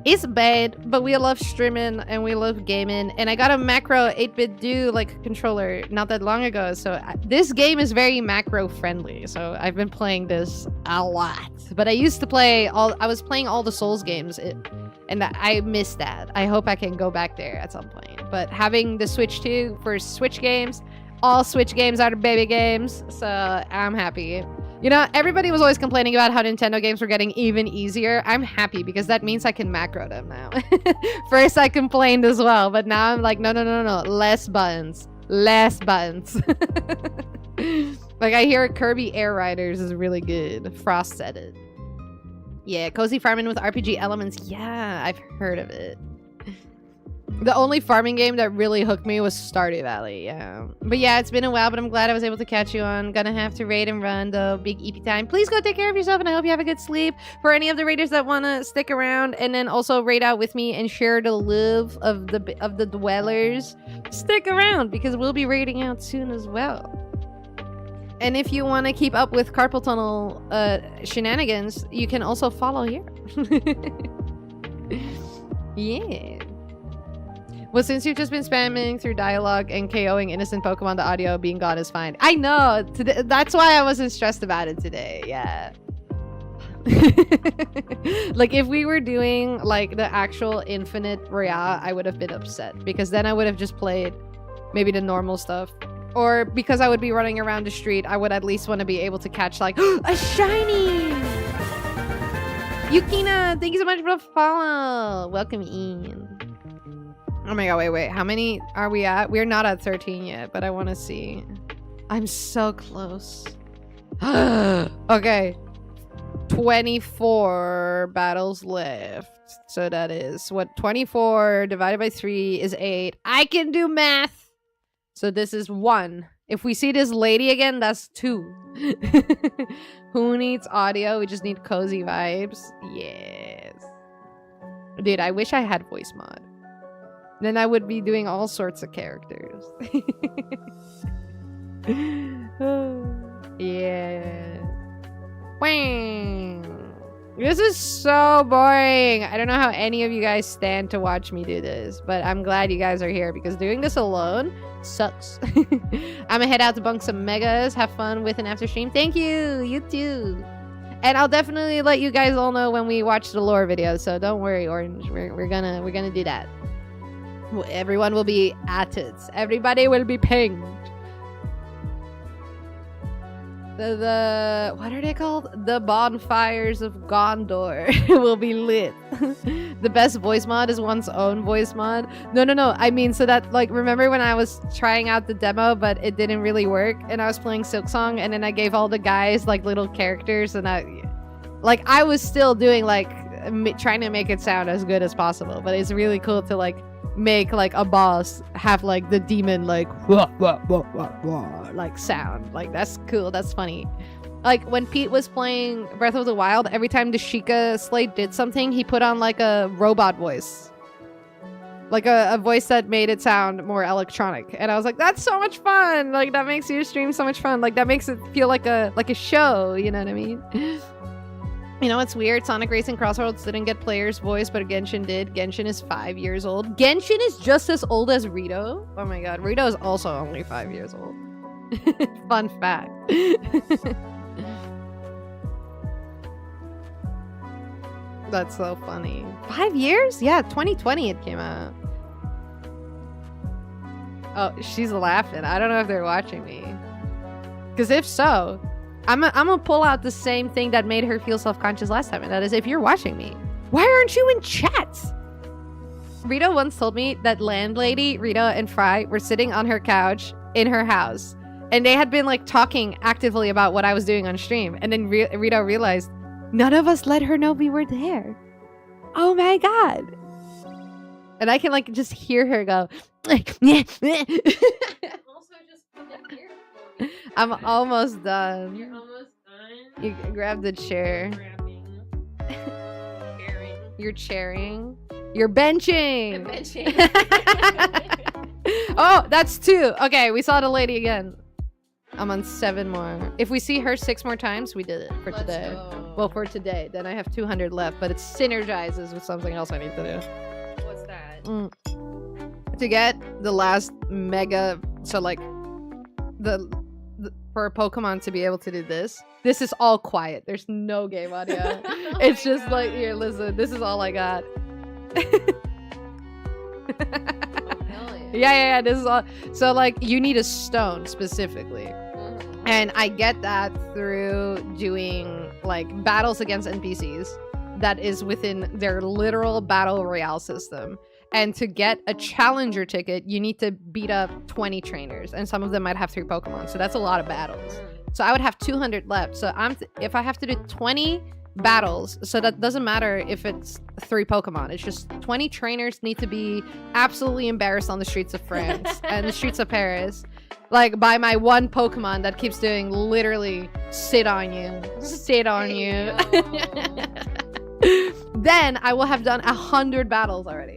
A: It's bad, but we love streaming and we love gaming. And I got a macro 8-bit do like controller not that long ago. So this game is very macro friendly. So I've been playing this a lot. But I used to play I was playing all the Souls games and I missed that. I hope I can go back there at some point. But having the Switch 2 for Switch games, all Switch games are the baby games. So I'm happy. You know, everybody was always complaining about how Nintendo games were getting even easier. I'm happy because that means I can macro them now. First I complained as well, but now I'm like, no. Less buttons. Less buttons. Like I hear Kirby Air Riders is really good. Frost said it. Yeah, cozy farming with RPG elements. Yeah, I've heard of it. The only farming game that really hooked me was Stardew Valley, yeah. But yeah, it's been a while, but I'm glad I was able to catch you on. Gonna have to raid and run, though. Big EP time. Please go take care of yourself, and I hope you have a good sleep. For any of the raiders that want to stick around and then also raid out with me and share the love of the dwellers, stick around, because we'll be raiding out soon as well. And if you want to keep up with Carpal Tunnel shenanigans, you can also follow here. Yeah. Well, since you've just been spamming through dialogue and KOing innocent Pokemon, the audio being gone is fine. I know! That's why I wasn't stressed about it today, yeah. Like, if we were doing, like, the actual Infinite Royale, I would have been upset. Because then I would have just played maybe the normal stuff. Or because I would be running around the street, I would at least want to be able to catch, like, a shiny! Yukina, thank you so much for the follow! Welcome in. Oh my god, wait. How many are we at? We're not at 13 yet, but I want to see. I'm so close. Okay. 24 battles left. So that is, what, 24 divided by 3 is 8. I can do math! So this is 1. If we see this lady again, that's 2. Who needs audio? We just need cozy vibes. Yes. Dude, I wish I had voice mod. Then I would be doing all sorts of characters. Yeah. Wang. This is so boring. I don't know how any of you guys stand to watch me do this, but I'm glad you guys are here because doing this alone sucks. I'm gonna head out to bunk some megas, have fun with an after stream. Thank you. You too. And I'll definitely let you guys all know when we watch the lore video, so don't worry, Orange. We're gonna do that. Everyone will be at it. Everybody will be pinged. The what are they called? The bonfires of Gondor will be lit. The best voice mod is one's own voice mod. No. I mean, so that, like, remember when I was trying out the demo, but it didn't really work, and I was playing Silksong, and then I gave all the guys, like, little characters, and I was still doing, like, trying to make it sound as good as possible, but it's really cool to, like, make, like, a boss have, like, the demon, like, wah, wah, wah, wah, wah, like, sound. Like, that's cool. That's funny. Like, when Pete was playing Breath of the Wild, every time the Sheikah Slate did something, he put on, like, a robot voice. Like, a voice that made it sound more electronic. And I was like, that's so much fun! Like, that makes your stream so much fun. Like, that makes it feel like a show, you know what I mean? You know what's weird? Sonic Racing Crossroads didn't get player's voice, but Genshin did. Genshin is 5 years old. Genshin is just as old as Rito. Oh my god, Rito is also only 5 years old. Fun fact. That's so funny. 5 years? Yeah, 2020 it came out. Oh, she's laughing. I don't know if they're watching me. Because if so, I'm gonna pull out the same thing that made her feel self-conscious last time, and that is, if you're watching me, why aren't you in chat? Rita once told me that landlady, Rita, and Fry were sitting on her couch in her house, and they had been, like, talking actively about what I was doing on stream, and then Rita realized none of us let her know we were there. Oh my god. And I can, like, just hear her go, also
D: just come in here for me.
A: I'm almost done.
D: You're almost done.
A: You grab the chair.
D: Grabbing. Chairing.
A: You're chairing. You're benching.
D: I'm benching.
A: Oh, that's 2. Okay, we saw the lady again. I'm on 7 more. If we see her 6 more times, we did it for
D: Let's
A: today.
D: go.
A: Well, for today. Then I have 200 left, but it synergizes with something else I need to do.
D: What's that?
A: To get the last mega, so like the for a Pokemon to be able to do this is all quiet. There's no game audio.
D: Oh
A: It's
D: my
A: just like,
D: God.
A: here, listen, this is all I got.
D: Oh, hell
A: Yeah, this is all. So like, you need a stone specifically.
D: Mhm.
A: And I get that through doing like battles against NPCs that is within their literal battle royale system. And to get a challenger ticket, you need to beat up 20 trainers, and some of them might have 3 Pokemon. So that's a lot of battles. So I would have 200 left. So if I have to do 20 battles, so that doesn't matter if it's 3 Pokemon. It's just 20 trainers need to be absolutely embarrassed on the streets of France and the streets of Paris. Like by my one Pokemon that keeps doing literally sit on you.
D: Hey,
A: Then I will have done 100 battles already.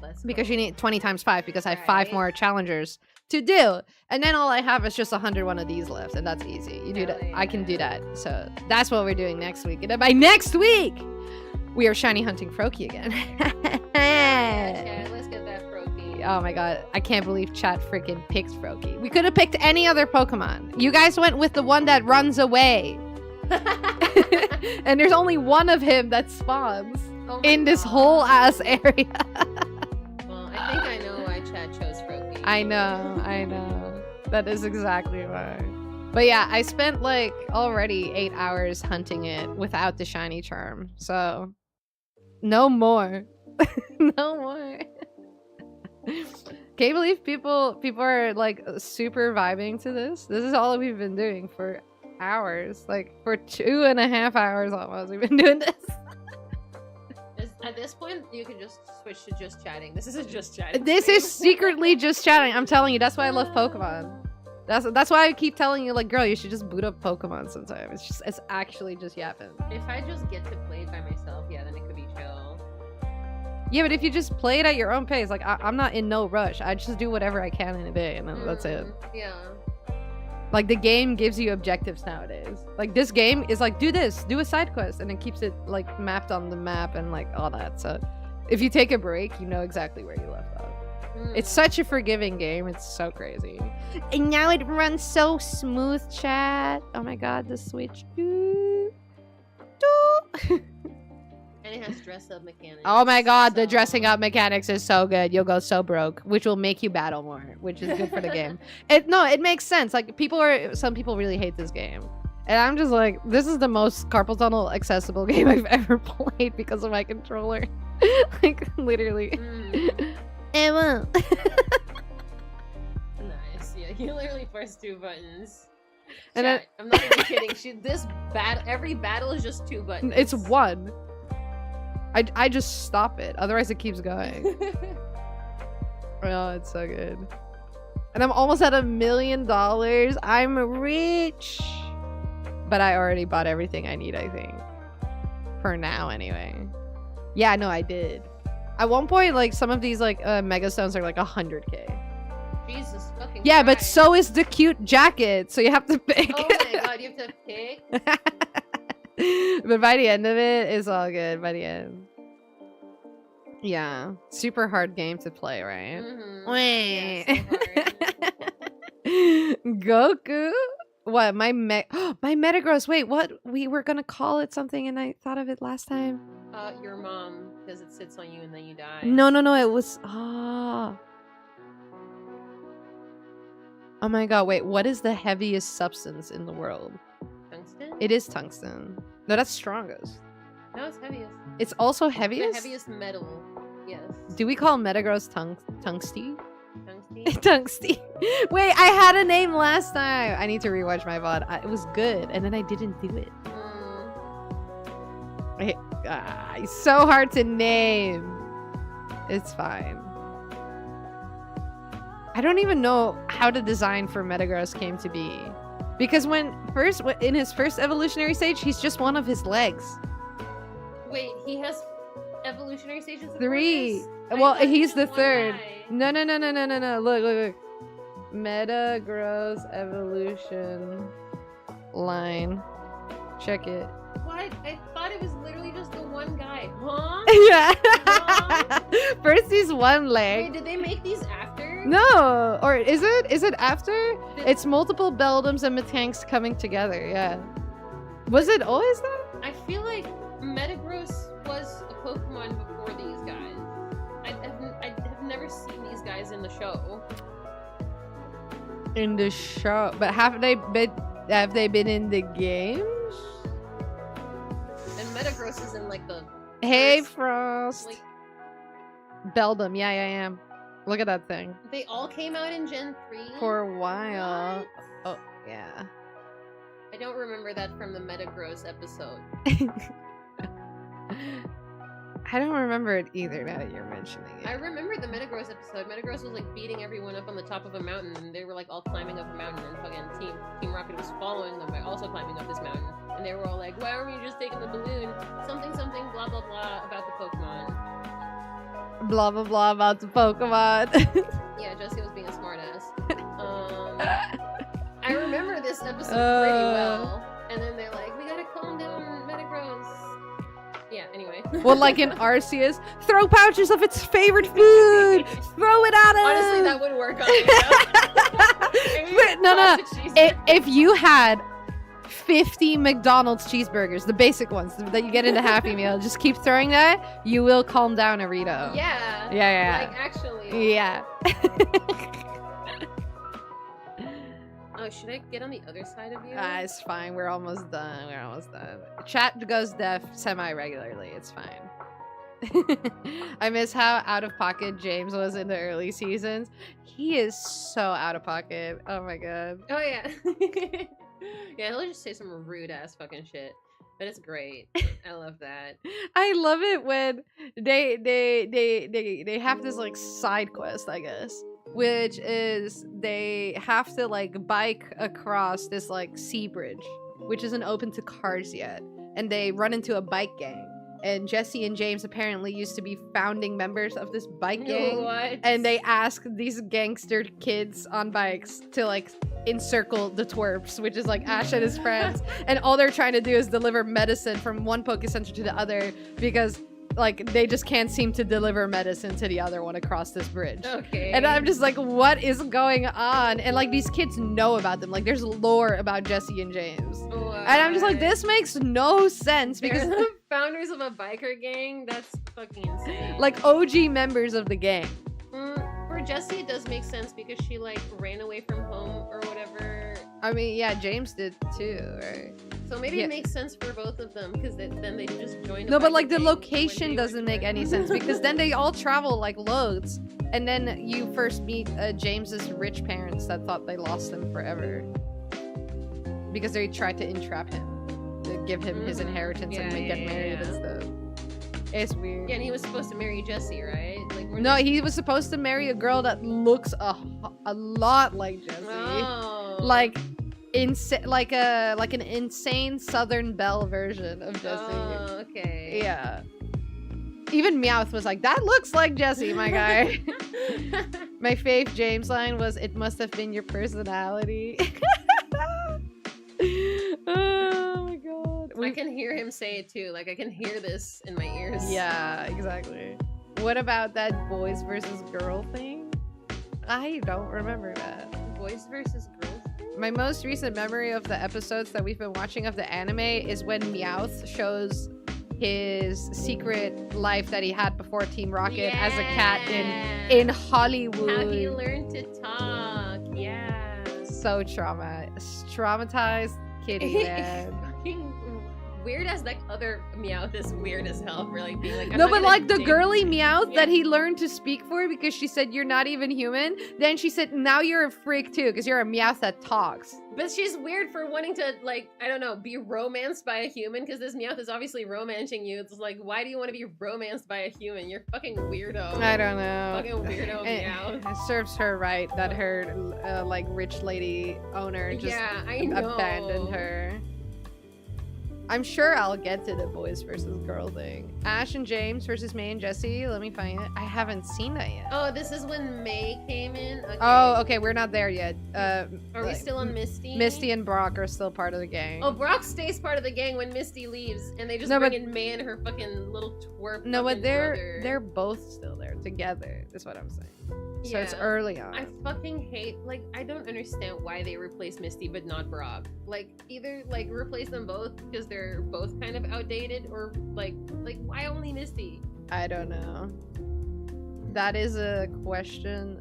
D: Let's
A: Because
D: go.
A: you need 20 times 5 because I have 5
D: Right.
A: more challengers to do. And then all I have is just 101 of these left, and that's easy. You do
D: Hell
A: that.
D: yeah.
A: I can do that. So that's what we're doing next week. And then by next week, we are shiny hunting Froakie again.
D: Yeah, chat, let's get that Froakie.
A: Oh my god, I can't believe chat freaking picked Froakie. We could have picked any other Pokemon. You guys went with the one that runs away. And there's only one of him that spawns
D: Oh my
A: in this
D: God.
A: whole ass area.
D: Well, I think I know why chat chose Froakie.
A: I know. That is exactly why. But yeah, I spent like already 8 hours hunting it without the shiny charm. So no more. No more. Can you believe people are like super vibing to this? This is all we've been doing for hours. Like for 2.5 hours almost we've been doing this.
D: At this point, you can just switch to just chatting. This is just chatting.
A: This is secretly just chatting. I'm telling you, that's why I love Pokemon. That's why I keep telling you, like, girl, you should just boot up Pokemon sometime. It's actually just yapping.
D: If I just get to play it by myself, yeah, then it could be chill.
A: Yeah, but if you just play it at your own pace, like I'm not in no rush. I just do whatever I can in a day, and then that's it.
D: Yeah.
A: Like the game gives you objectives nowadays. Like this game is like, do this, do a side quest, and it keeps it like mapped on the map and like all that. So if you take a break, you know exactly where you left off. It's such a forgiving game. It's so crazy. And now it runs so smooth, chat. Oh my god, the Switch.
D: And it has dress-up mechanics.
A: Oh my god, the
D: so-
A: dressing up mechanics is so good. You'll go so broke, which will make you battle more, which is good for the game. It makes sense. Like some people really hate this game. And I'm just like, this is the most carpal tunnel accessible game I've ever played because of my controller. Like literally. It won't.
D: Nice. Yeah, you literally press 2 buttons.
A: And
D: Chat, I'm not even kidding. Every battle is just 2 buttons.
A: It's 1. I just stop it. Otherwise it keeps going. Oh, it's so good. And I'm almost at $1 million. I'm rich. But I already bought everything I need, I think. For now, anyway. Yeah, no, I did. At one point, like, some of these, like, mega stones are, like, 100k.
D: Jesus fucking
A: Yeah, but
D: Christ.
A: so is the cute jacket. So you have to pick.
D: Oh my god, you have to pick?
A: But by the end of it, it's all good. By the end. Yeah. Super hard game to play, right?
D: Yeah, so hard.
A: Goku? What? My Metagross. Wait, what? We were gonna call it something and I thought of it last time.
D: Your mom, because it sits on you and then you die.
A: No. It was... Oh my god, wait. What is the heaviest substance in the world?
D: Tungsten?
A: It is tungsten. No, that's strongest.
D: No, it's heaviest.
A: It's also
D: The
A: heaviest?
D: heaviest metal. Yes.
A: Do we call Metagross tungsty?
D: Tungsten?
A: Tungsty. Wait, I had a name last time. I need to rewatch my VOD. It was good, and then I didn't do it. It's so hard to name. It's fine. I don't even know how the design for Metagross came to be. Because in his first evolutionary stage, he's just one of his legs.
D: Wait, he has evolutionary stages? before
A: 3.
D: this? I
A: Well,
D: thought he
A: he's
D: was
A: the
D: one
A: 3rd.
D: guy.
A: No. Look. Metagross evolution line. Check it.
D: What? I thought it was literally just the one guy. Huh?
A: Yeah.
D: Huh?
A: First he's one
D: Wait,
A: leg.
D: did they make these after?
A: No, or is it? Is it after? It's multiple Beldums and Metanks coming together. Yeah. Was it always that?
D: I feel like Metagross was a Pokemon before these guys. I have never seen these guys in the show.
A: In the show, but have they been in the games?
D: And Metagross is in like the
A: Hey
D: first,
A: Frost.
D: like,
A: Beldum, yeah, I am. Look at that thing.
D: they all came out in Gen 3
A: For a while.
D: What?
A: Oh, yeah.
D: I don't remember that from the Metagross episode.
A: I don't remember it either now that you're mentioning it.
D: I remember the Metagross episode. Metagross was like beating everyone up on the top of a mountain, and they were like all climbing up a mountain, and fucking Team Rocket was following them by also climbing up this mountain. And they were all like, "Why aren't we just taking the balloon? Something, something, blah blah blah about the Pokemon."
A: Blah blah blah about the Pokemon.
D: Yeah, Jesse was being a smartass. I remember this episode pretty well. And then they're like, "We gotta calm down, Metagross." Yeah. Anyway.
A: Well, like in Arceus, throw pouches of its favorite food. Throw it at him.
D: Honestly, that would work on you.
A: Wait, no. If you had 50 McDonald's cheeseburgers, the basic ones that you get in the Happy Meal, just keep throwing that, you will calm down a Rito.
D: Yeah.
A: Yeah.
D: Like, actually.
A: Yeah.
D: Oh, should I get on the other side of you?
A: It's fine. We're almost done. Chat goes deaf semi-regularly. It's fine. I miss how out of pocket James was in the early seasons. He is so out of pocket. Oh my god.
D: Oh, yeah. Yeah, he'll just say some rude-ass fucking shit. But it's great. I love that.
A: I love it when they have this like side quest, I guess, which is they have to like bike across this like sea bridge, which isn't open to cars yet, and they run into a bike gang. And Jesse and James apparently used to be founding members of this bike gang.
D: What?
A: And they ask these gangster kids on bikes to like encircle the twerps, which is like Ash and his friends. And all they're trying to do is deliver medicine from one Poke Center to the other because like they just can't seem to deliver medicine to the other one across this bridge.
D: Okay.
A: And I'm just like, what is going on? And like these kids know about them. Like there's lore about Jesse and James.
D: What?
A: And I'm just like, this makes no sense because
D: They're the founders of a biker gang? That's fucking insane.
A: like OG members of the gang.
D: For Jessie, it does make sense because she like ran away from home or whatever.
A: I mean, yeah, James did too, right?
D: So maybe
A: Yeah.
D: it makes sense for both of them because then they just joined.
A: No,
D: a
A: but
D: biker
A: like the
D: gang
A: location
D: when they were
A: doesn't make
D: doing-
A: any sense because then they all travel like loads, and then you first meet James's rich parents that thought they lost him forever because they tried to entrap him, to give him his inheritance and get married and stuff. It's weird.
D: Yeah, and he was supposed to marry Jessie, right? Like weren't
A: No,
D: they-
A: he was supposed to marry a girl that looks a lot like Jessie.
D: Oh.
A: Like like an insane Southern Belle version of Jessie.
D: Oh, okay.
A: Yeah. Even Meowth was like, that looks like Jessie, my guy. My fave James line was, it must have been your personality. Oh my god.
D: I can hear him say it too. Like I can hear this in my ears.
A: Yeah, exactly. What about that boys versus girl thing? I don't remember that.
D: Boys versus girls.
A: My most recent memory of the episodes that we've been watching of the anime is when Meowth shows his secret life that he had before Team Rocket as a cat in Hollywood.
D: How he learned to talk. Yeah.
A: So traumatized kitty, man.
D: Fucking weird as like other Meowth is weird as hell for like being like. I'm
A: No,
D: not
A: but
D: gonna
A: like the
D: date
A: girly
D: you.
A: Meowth
D: Yeah.
A: that he learned to speak for because she said you're not even human. Then she said now you're a freak too because you're a Meowth that talks.
D: But she's weird for wanting to like I don't know be romanced by a human because this Meowth is obviously romancing you. It's like why do you want to be romanced by a human? You're fucking weirdo.
A: I don't know.
D: Fucking weirdo Meowth.
A: It serves her right that her like rich lady owner just
D: Yeah, I know.
A: abandoned her. I'm sure I'll get to the boys versus girl thing. Ash and James versus May and Jesse. Let me find it. I haven't seen that yet.
D: Oh, this is when May came in? Okay.
A: Oh, okay. We're not there yet.
D: Are we still on Misty?
A: Misty and Brock are still part of the gang.
D: Oh, Brock stays part of the gang when Misty leaves, and they just bring in May and her fucking little twerp.
A: No, but
D: brother.
A: they're both still there together. Is what I'm saying. So
D: Yeah.
A: it's early on.
D: I fucking hate, like, I don't understand why they replaced Misty but not Brock. Like, either, like, replace them both because they're both kind of outdated, or, like, why only Misty?
A: I don't know. That is a question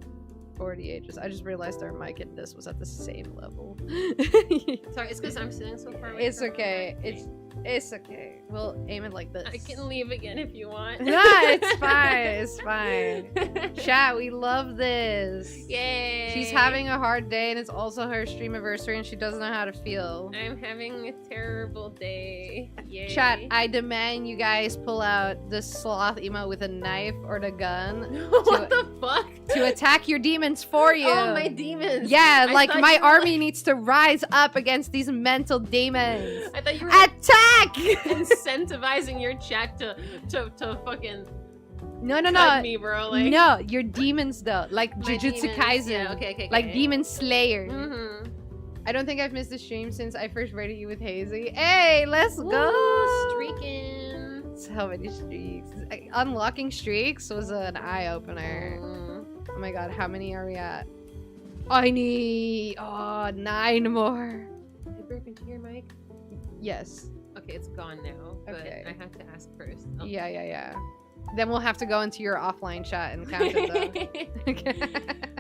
A: for the ages. I just realized our mic and this was at the same level.
D: Sorry, it's because I'm sitting so far away.
A: It's okay. It's okay. We'll aim it like this.
D: I can leave again if you want.
A: Nah, it's fine. It's fine. Chat, we love this.
D: Yay!
A: She's having a hard day, and it's also her stream anniversary, and she doesn't know how to feel.
D: I'm having a terrible day. Yay!
A: Chat, I demand you guys pull out the sloth emote with a knife or the gun
D: What the fuck?
A: to attack your demons for you.
D: Oh, my demons!
A: Yeah,
D: I
A: like
D: thought
A: my
D: you were
A: army needs to rise up against these mental demons.
D: I thought you were
A: Attack!
D: incentivizing your chat to fucking
A: No,
D: cut me, bro. Like,
A: no, your demons though, like
D: my
A: Jujutsu
D: demons.
A: Kaisen,
D: Yeah, okay.
A: like Demon Slayer.
D: Mm-hmm.
A: I don't think I've missed a stream since I first rated you with Hazy. Hey, let's go!
D: Streaking.
A: So many streaks. Unlocking streaks was an eye opener. Oh my god, how many are we at? I need 9 more.
D: Did I burp into your mic?
A: Yes.
D: Okay, it's gone now. But
A: Okay.
D: I have to ask first. Oh.
A: Yeah. Then we'll have to go into your offline chat and count it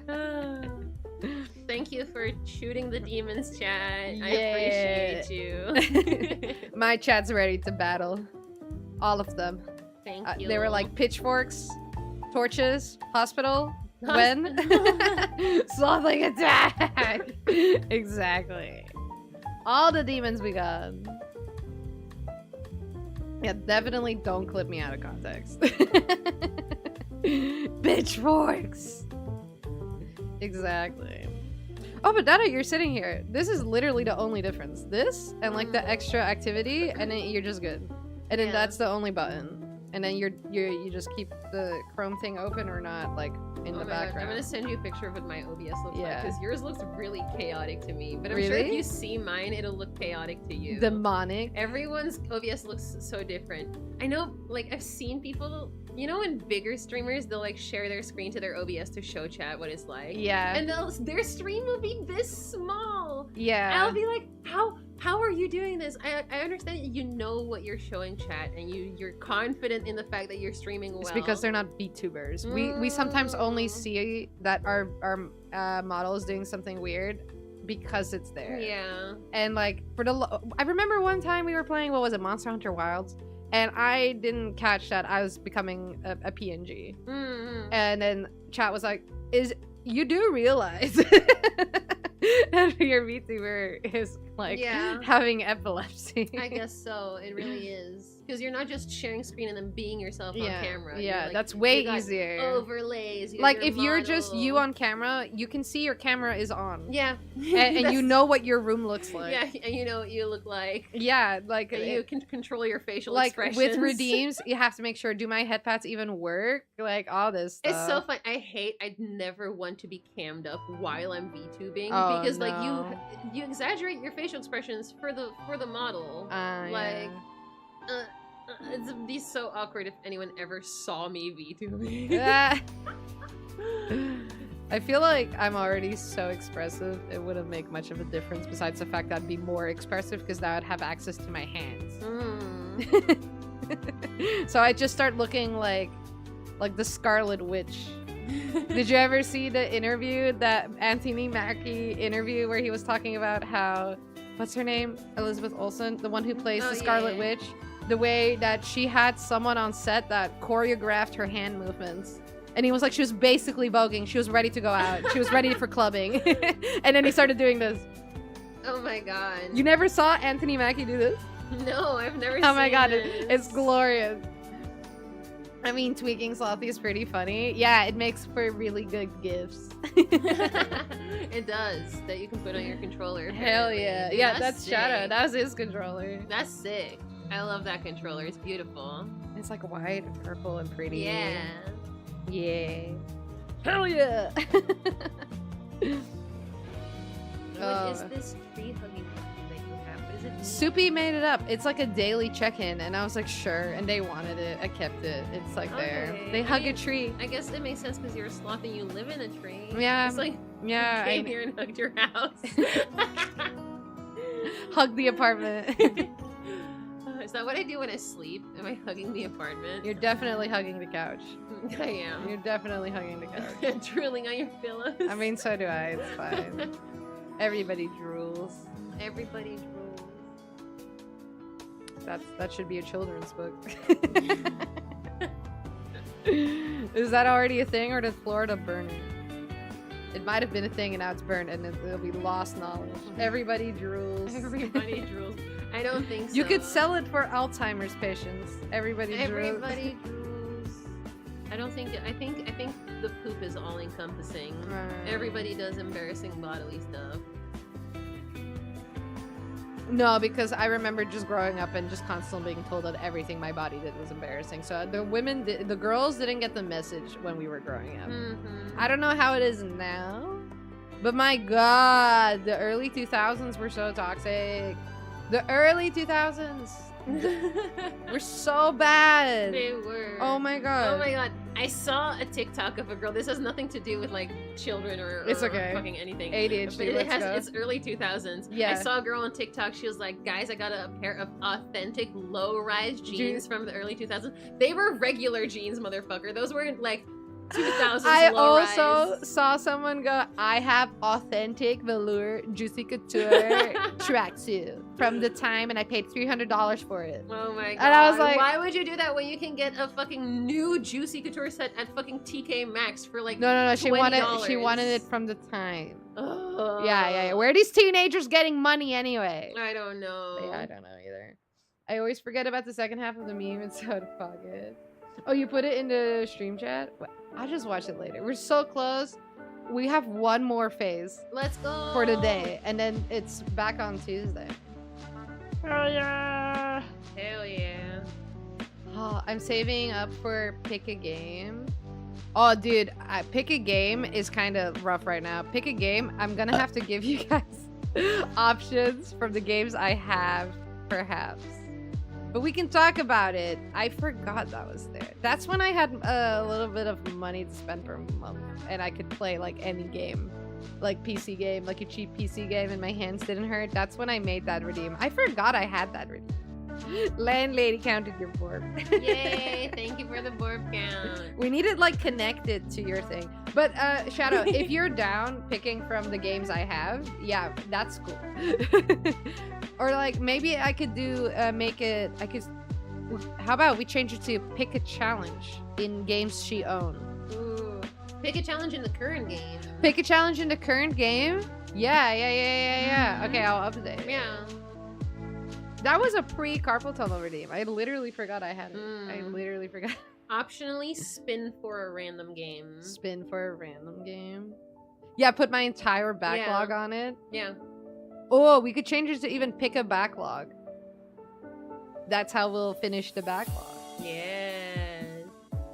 A: though.
D: Thank you for shooting the demons, chat.
A: Yeah.
D: I appreciate you.
A: My chat's ready to battle. All of them.
D: Thank you.
A: They were like pitchforks, torches, hospital, when? Slothing attack! Exactly. All the demons we got. Yeah, definitely don't clip me out of context. Pitchforks! Exactly. Oh, but Dada, you're sitting here. This is literally the only difference. This and like the extra activity, and then you're just good. And then that's the only button. And then you just keep the Chrome thing open or not, like in the background.
D: God. I'm gonna send you a picture of what my OBS looks like,
A: Yeah.
D: because yours looks really chaotic to me. But I'm
A: Really?
D: sure if you see mine, it'll look chaotic to you.
A: Demonic.
D: Everyone's OBS looks so different. I know, like, I've seen people, you know, when bigger streamers, they'll like share their screen to their OBS to show chat what it's like.
A: Yeah.
D: And their stream will be this small.
A: Yeah.
D: I'll be like, how are you doing this? I understand that you know what you're showing chat, and you're confident in the fact that you're streaming well.
A: It's because they're not VTubers. We sometimes only see that our model is doing something weird because it's there.
D: Yeah.
A: And like I remember one time we were playing, what was it, Monster Hunter Wilds, and I didn't catch that I was becoming a PNG.
D: Mm-hmm.
A: And then chat was like, you do realize that your VTuber is like having epilepsy.
D: I guess so. It really is. Because you're not just sharing screen and then being yourself on camera.
A: Yeah,
D: like,
A: that's way
D: you got
A: easier.
D: Overlays.
A: Like if you're just you on camera, you can see your camera is on.
D: Yeah.
A: And you know what your room looks like.
D: Yeah, and you know what you look like.
A: Yeah, like
D: you can control your facial
A: like
D: expressions.
A: with redeems, you have to make sure, do my head pats even work? Like all this stuff.
D: It's so fun. I'd never want to be cammed up while I'm VTubing because
A: no.
D: like you exaggerate your facial expressions for the model. Like it'd be so awkward if anyone ever saw me VTubing.
A: I feel like I'm already so expressive, it wouldn't make much of a difference besides the fact that I'd be more expressive because now I'd have access to my hands. So I just start looking like the Scarlet Witch. Did you ever see the interview, that Anthony Mackie interview where he was talking about how, what's her name? Elizabeth Olsen, the one who plays the Scarlet Witch? The way that she had someone on set that choreographed her hand movements. And he was like, she was basically voguing. She was ready to go out. She was ready for clubbing. And then he started doing this.
D: Oh my god.
A: You never saw Anthony Mackie do this?
D: No, I've never seen
A: Oh my god,
D: this.
A: it's glorious. I mean, tweaking Slothy is pretty funny. Yeah, it makes for really good gifs.
D: It does. That you can put on your controller.
A: Hell
D: apparently.
A: yeah.
D: Dude,
A: Yeah, that's Shadow.
D: sick.
A: That was his controller.
D: That's sick. I love that controller. It's beautiful.
A: It's like white and purple and pretty.
D: Yeah.
A: Yeah. Hell yeah.
D: What is this tree hugging that you have? What is it?
A: Soupy made it up. It's like a daily check-in, and I was like, sure. And they wanted it. I kept it. It's like there.
D: Okay.
A: They
D: I
A: hug
D: mean,
A: a tree.
D: I guess it makes sense because you're a sloth and you live in a tree.
A: Yeah.
D: It's like
A: Yeah.
D: came here and hugged your house.
A: Hug the apartment.
D: Is that what I do when I sleep? Am I hugging the apartment?
A: You're definitely hugging the couch.
D: I am.
A: You're definitely hugging the couch.
D: Drooling on your pillows.
A: I mean, so do I. It's fine. Everybody drools.
D: Everybody drools.
A: That should be a children's book. Is that already a thing, or did Florida burn it? It might have been a thing, and now it's burned, and it'll be lost knowledge. Everybody drools.
D: Everybody drools. I don't think so.
A: You could sell it for Alzheimer's patients. Everybody drools.
D: Everybody drools. I don't think. I think the poop is all encompassing.
A: Right.
D: Everybody does embarrassing bodily stuff.
A: No, because I remember just growing up and just constantly being told that everything my body did was embarrassing. So the girls didn't get the message when we were growing up.
D: Mm-hmm.
A: I don't know how it is now, but my god, the early 2000s were so toxic. The early 2000s were so bad.
D: They were.
A: Oh my god.
D: Oh my god. I saw a TikTok of a girl. This has nothing to do with like children or
A: It's okay.
D: fucking anything.
A: ADHD,
D: But
A: let's go.
D: it's early 2000s.
A: Yeah.
D: I saw a girl on TikTok. She was like, guys, I got a pair of authentic low-rise jeans from the early 2000s. They were regular jeans, motherfucker. Those were like 2000s
A: I
D: low-rise.
A: also saw someone go, I have authentic velour Juicy Couture tracksuit from the time, and I paid $300 for it.
D: Oh my god.
A: And I was like,
D: why would you do that when you can get a fucking new Juicy Couture set at fucking TK Maxx for like
A: No, she
D: $20?
A: wanted it from the time.
D: Ugh.
A: Yeah. Where are these teenagers getting money anyway?
D: I don't know.
A: Yeah, I don't know either. I always forget about the second half of the meme. It's out of pocket. Oh, you put it into stream chat? I'll just watch it later. We're so close. We have one more phase
D: Let's go
A: for the day, and then it's back on Tuesday. Oh yeah!
D: Hell yeah.
A: Oh, I'm saving up for pick a game. Oh, dude, pick a game is kind of rough right now. Pick a game. I'm gonna have to give you guys options from the games I have, perhaps. But we can talk about it. I forgot that was there. That's when I had a little bit of money to spend per month, and I could play like any game, like PC game, like a cheap PC game, and my hands didn't hurt. That's when I made that redeem. I forgot I had that redeem. Landlady counted your board.
D: Yay, thank you for the board count.
A: We need it like connected to your thing. But Shadow, if you're down picking from the games I have, yeah, that's cool. Or like maybe I could do how about we change it to pick a challenge in games she owns.
D: Ooh. Pick a challenge in the current game.
A: Pick a challenge in the current game? Yeah. Okay, I'll update it.
D: Yeah.
A: That was a pre-Carpal Tunnel redeem. I literally forgot I had it. I literally forgot.
D: Optionally spin for a random game.
A: Spin for a random game. Yeah, put my entire backlog on it.
D: Yeah.
A: Oh, we could change it to even pick a backlog. That's how we'll finish the backlog.
D: Yes.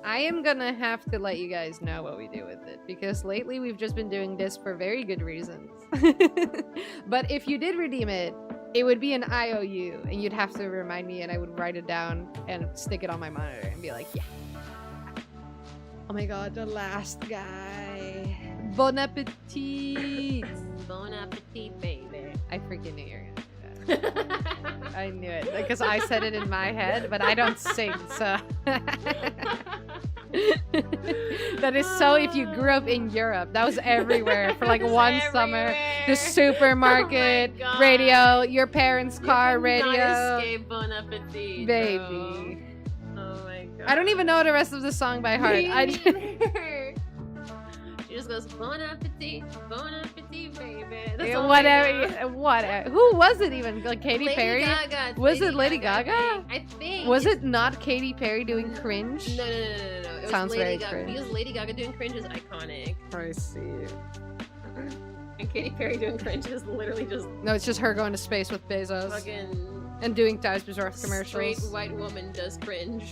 A: I am gonna have to let you guys know what we do with it, because lately we've just been doing this for very good reasons. But if you did redeem it, it would be an IOU, and you'd have to remind me, and I would write it down and stick it on my monitor and be like, yeah. Oh my god, the last guy. Bon appetit.
D: Bon appetit, baby.
A: I freaking knew you were gonna do that. I knew it, because I said it in my head, but I don't sing, so. That is so if you grew up in Europe. That was everywhere for like one summer. The supermarket,
D: Oh
A: radio, your parents' car
D: you
A: radio.
D: Not escape Bon appetit,
A: Baby.
D: bro. Oh my god.
A: I don't even know the rest of the song by heart.
D: Me neither. She just just goes, bon appetit, baby. That's
A: Yeah,
D: all I
A: whatever.
D: know.
A: Whatever. Who was it even? Like Katy
D: Lady
A: Perry?
D: Gaga.
A: Was it Lady Gaga?
D: I think.
A: Was it not Katy Perry doing cringe?
D: No. It was
A: Sounds
D: Lady
A: very
D: Gaga.
A: cringe.
D: Because Lady Gaga doing cringe is iconic.
A: I see.
D: And Katy Perry doing cringe is literally just
A: No, it's just her going to space with Bezos
D: fucking
A: and doing Dives Bizarre commercials.
D: straight white woman does cringe.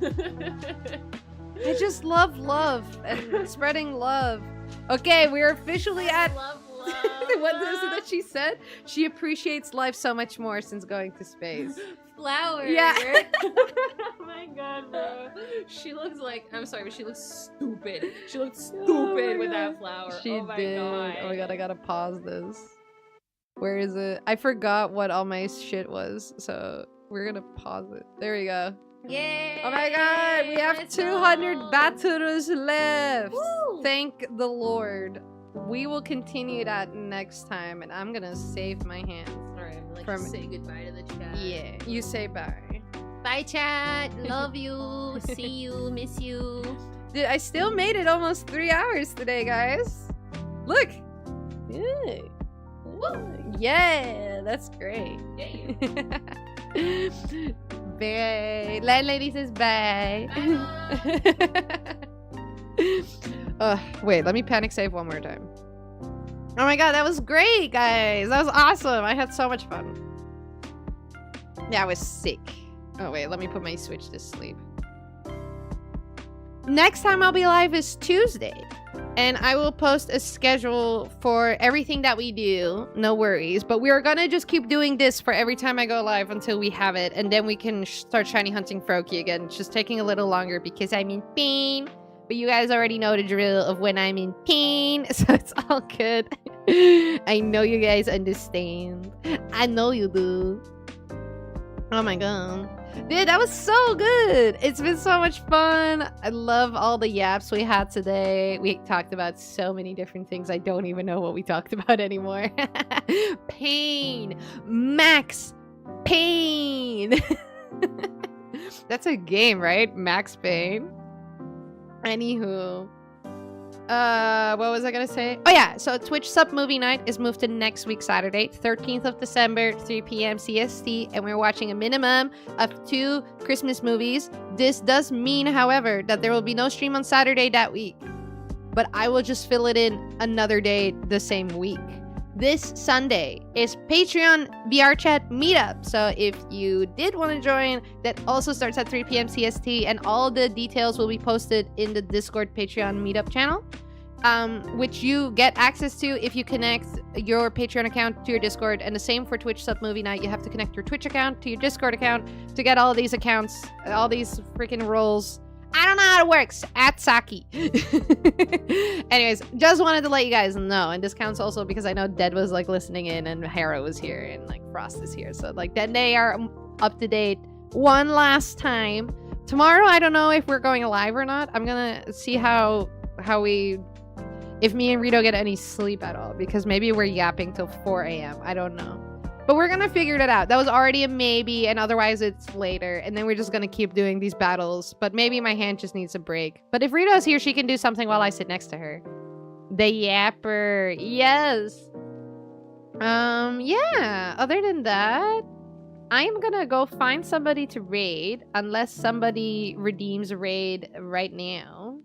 A: I just love love and spreading love. Okay, we're officially at.
D: love.
A: What is it that she said? She appreciates life so much more since going to space.
D: Flower.
A: Yeah.
D: Oh my god, bro. She looks like, I'm sorry, but she looks stupid. She looks stupid with that flower.
A: She
D: oh my
A: did.
D: god.
A: Oh my god, I gotta pause this. Where is it? I forgot what all my shit was, so we're gonna pause it. There we go.
D: Yay!
A: Oh my god, we have
D: let's
A: 200
D: go.
A: battles left.
D: Woo!
A: Thank the Lord. We will continue that next time, and I'm gonna save my hands.
D: Alright, let's
A: From-
D: say goodbye to the chat.
A: Yeah, you say bye.
D: Bye, chat. Love you. See you. Miss you.
A: Dude, I still made it almost 3 hours today, guys. Look. Yeah.
D: Woo!
A: Yeah, that's great.
D: Yay.
A: Bye. Landlady says bye. Wait, let me panic save one more time. Oh my god, that was great, guys. That was awesome. I had so much fun. Yeah, I was sick. Oh wait, let me put my Switch to sleep. Next time I'll be live is Tuesday. And I will post a schedule for everything that we do. No worries. But we're gonna just keep doing this for every time I go live until we have it. And then we can start shiny hunting Froakie again. It's just taking a little longer because I'm in pain. But you guys already know the drill of when I'm in pain. So it's all good. I know you guys understand. I know you do. Oh my god. Dude, that was so good. It's been so much fun. I love all the yaps we had today. We talked about so many different things. I don't even know what we talked about anymore. Pain. Max Pain. That's a game, right? Max Pain. Anywho. What was I gonna say? Oh yeah, so Twitch Sub Movie Night is moved to next week, Saturday, 13th of December, 3 p.m. CST, and we're watching a minimum of 2 Christmas movies. This does mean, however, that there will be no stream on Saturday that week, but I will just fill it in another day the same week. This Sunday is Patreon VR Chat Meetup, so if you did want to join, that also starts at 3 p.m. CST, and all the details will be posted in the Discord Patreon Meetup channel, which you get access to if you connect your Patreon account to your Discord, and the same for Twitch Sub Movie Night. You have to connect your Twitch account to your Discord account to get all these accounts, all these freaking roles. I don't know how it works. At Saki. Anyways, just wanted to let you guys know. And this counts also because I know Dead was like listening in and Hera was here and like Frost is here. So like then they are up to date one last time. Tomorrow, I don't know if we're going live or not. I'm gonna see how we, if me and Rito get any sleep at all, because maybe we're yapping till 4 a.m. I don't know. But we're gonna figure it out. That was already a maybe, and otherwise it's later. And then we're just gonna keep doing these battles. But maybe my hand just needs a break. But if Rita's here, she can do something while I sit next to her. The yapper. Yes. Yeah. Other than that, I am gonna go find somebody to raid. Unless somebody redeems a raid right now.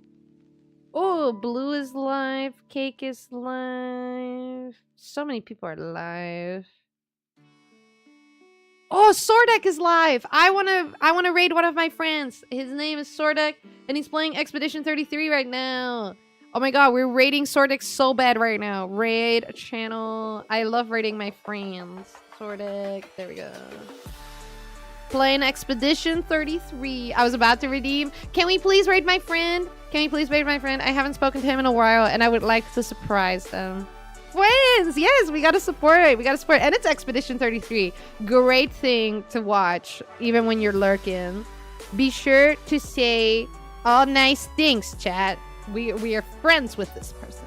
A: Oh, Blue is live. Cake is live. So many people are live. Oh, Sordek is live. I wanna raid one of my friends. His name is Sordek, and he's playing Expedition 33 right now. Oh my god, we're raiding Sordek so bad right now. Raid channel. I love raiding my friends. Sordek. There we go. Playing Expedition 33. I was about to redeem. Can we please raid my friend? Can we please raid my friend? I haven't spoken to him in a while, and I would like to surprise them. Friends! Yes, we gotta support it. We gotta support it. And it's Expedition 33. Great thing to watch, even when you're lurking. Be sure to say all nice things, chat. We are friends with this person.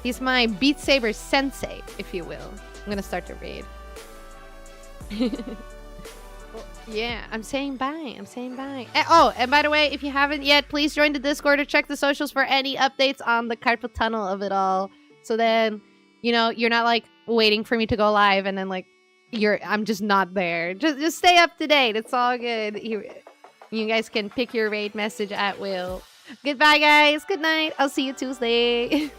A: He's my Beat Saber sensei, if you will. I'm gonna start to raid. Yeah, I'm saying bye. I'm saying bye. Oh, and by the way, if you haven't yet, please join the Discord or check the socials for any updates on the Carpal tunnel of it all. So then, you know, you're not like waiting for me to go live and then like I'm just not there. Just stay up to date. It's all good. You guys can pick your raid message at will. Goodbye, guys. Good night. I'll see you Tuesday.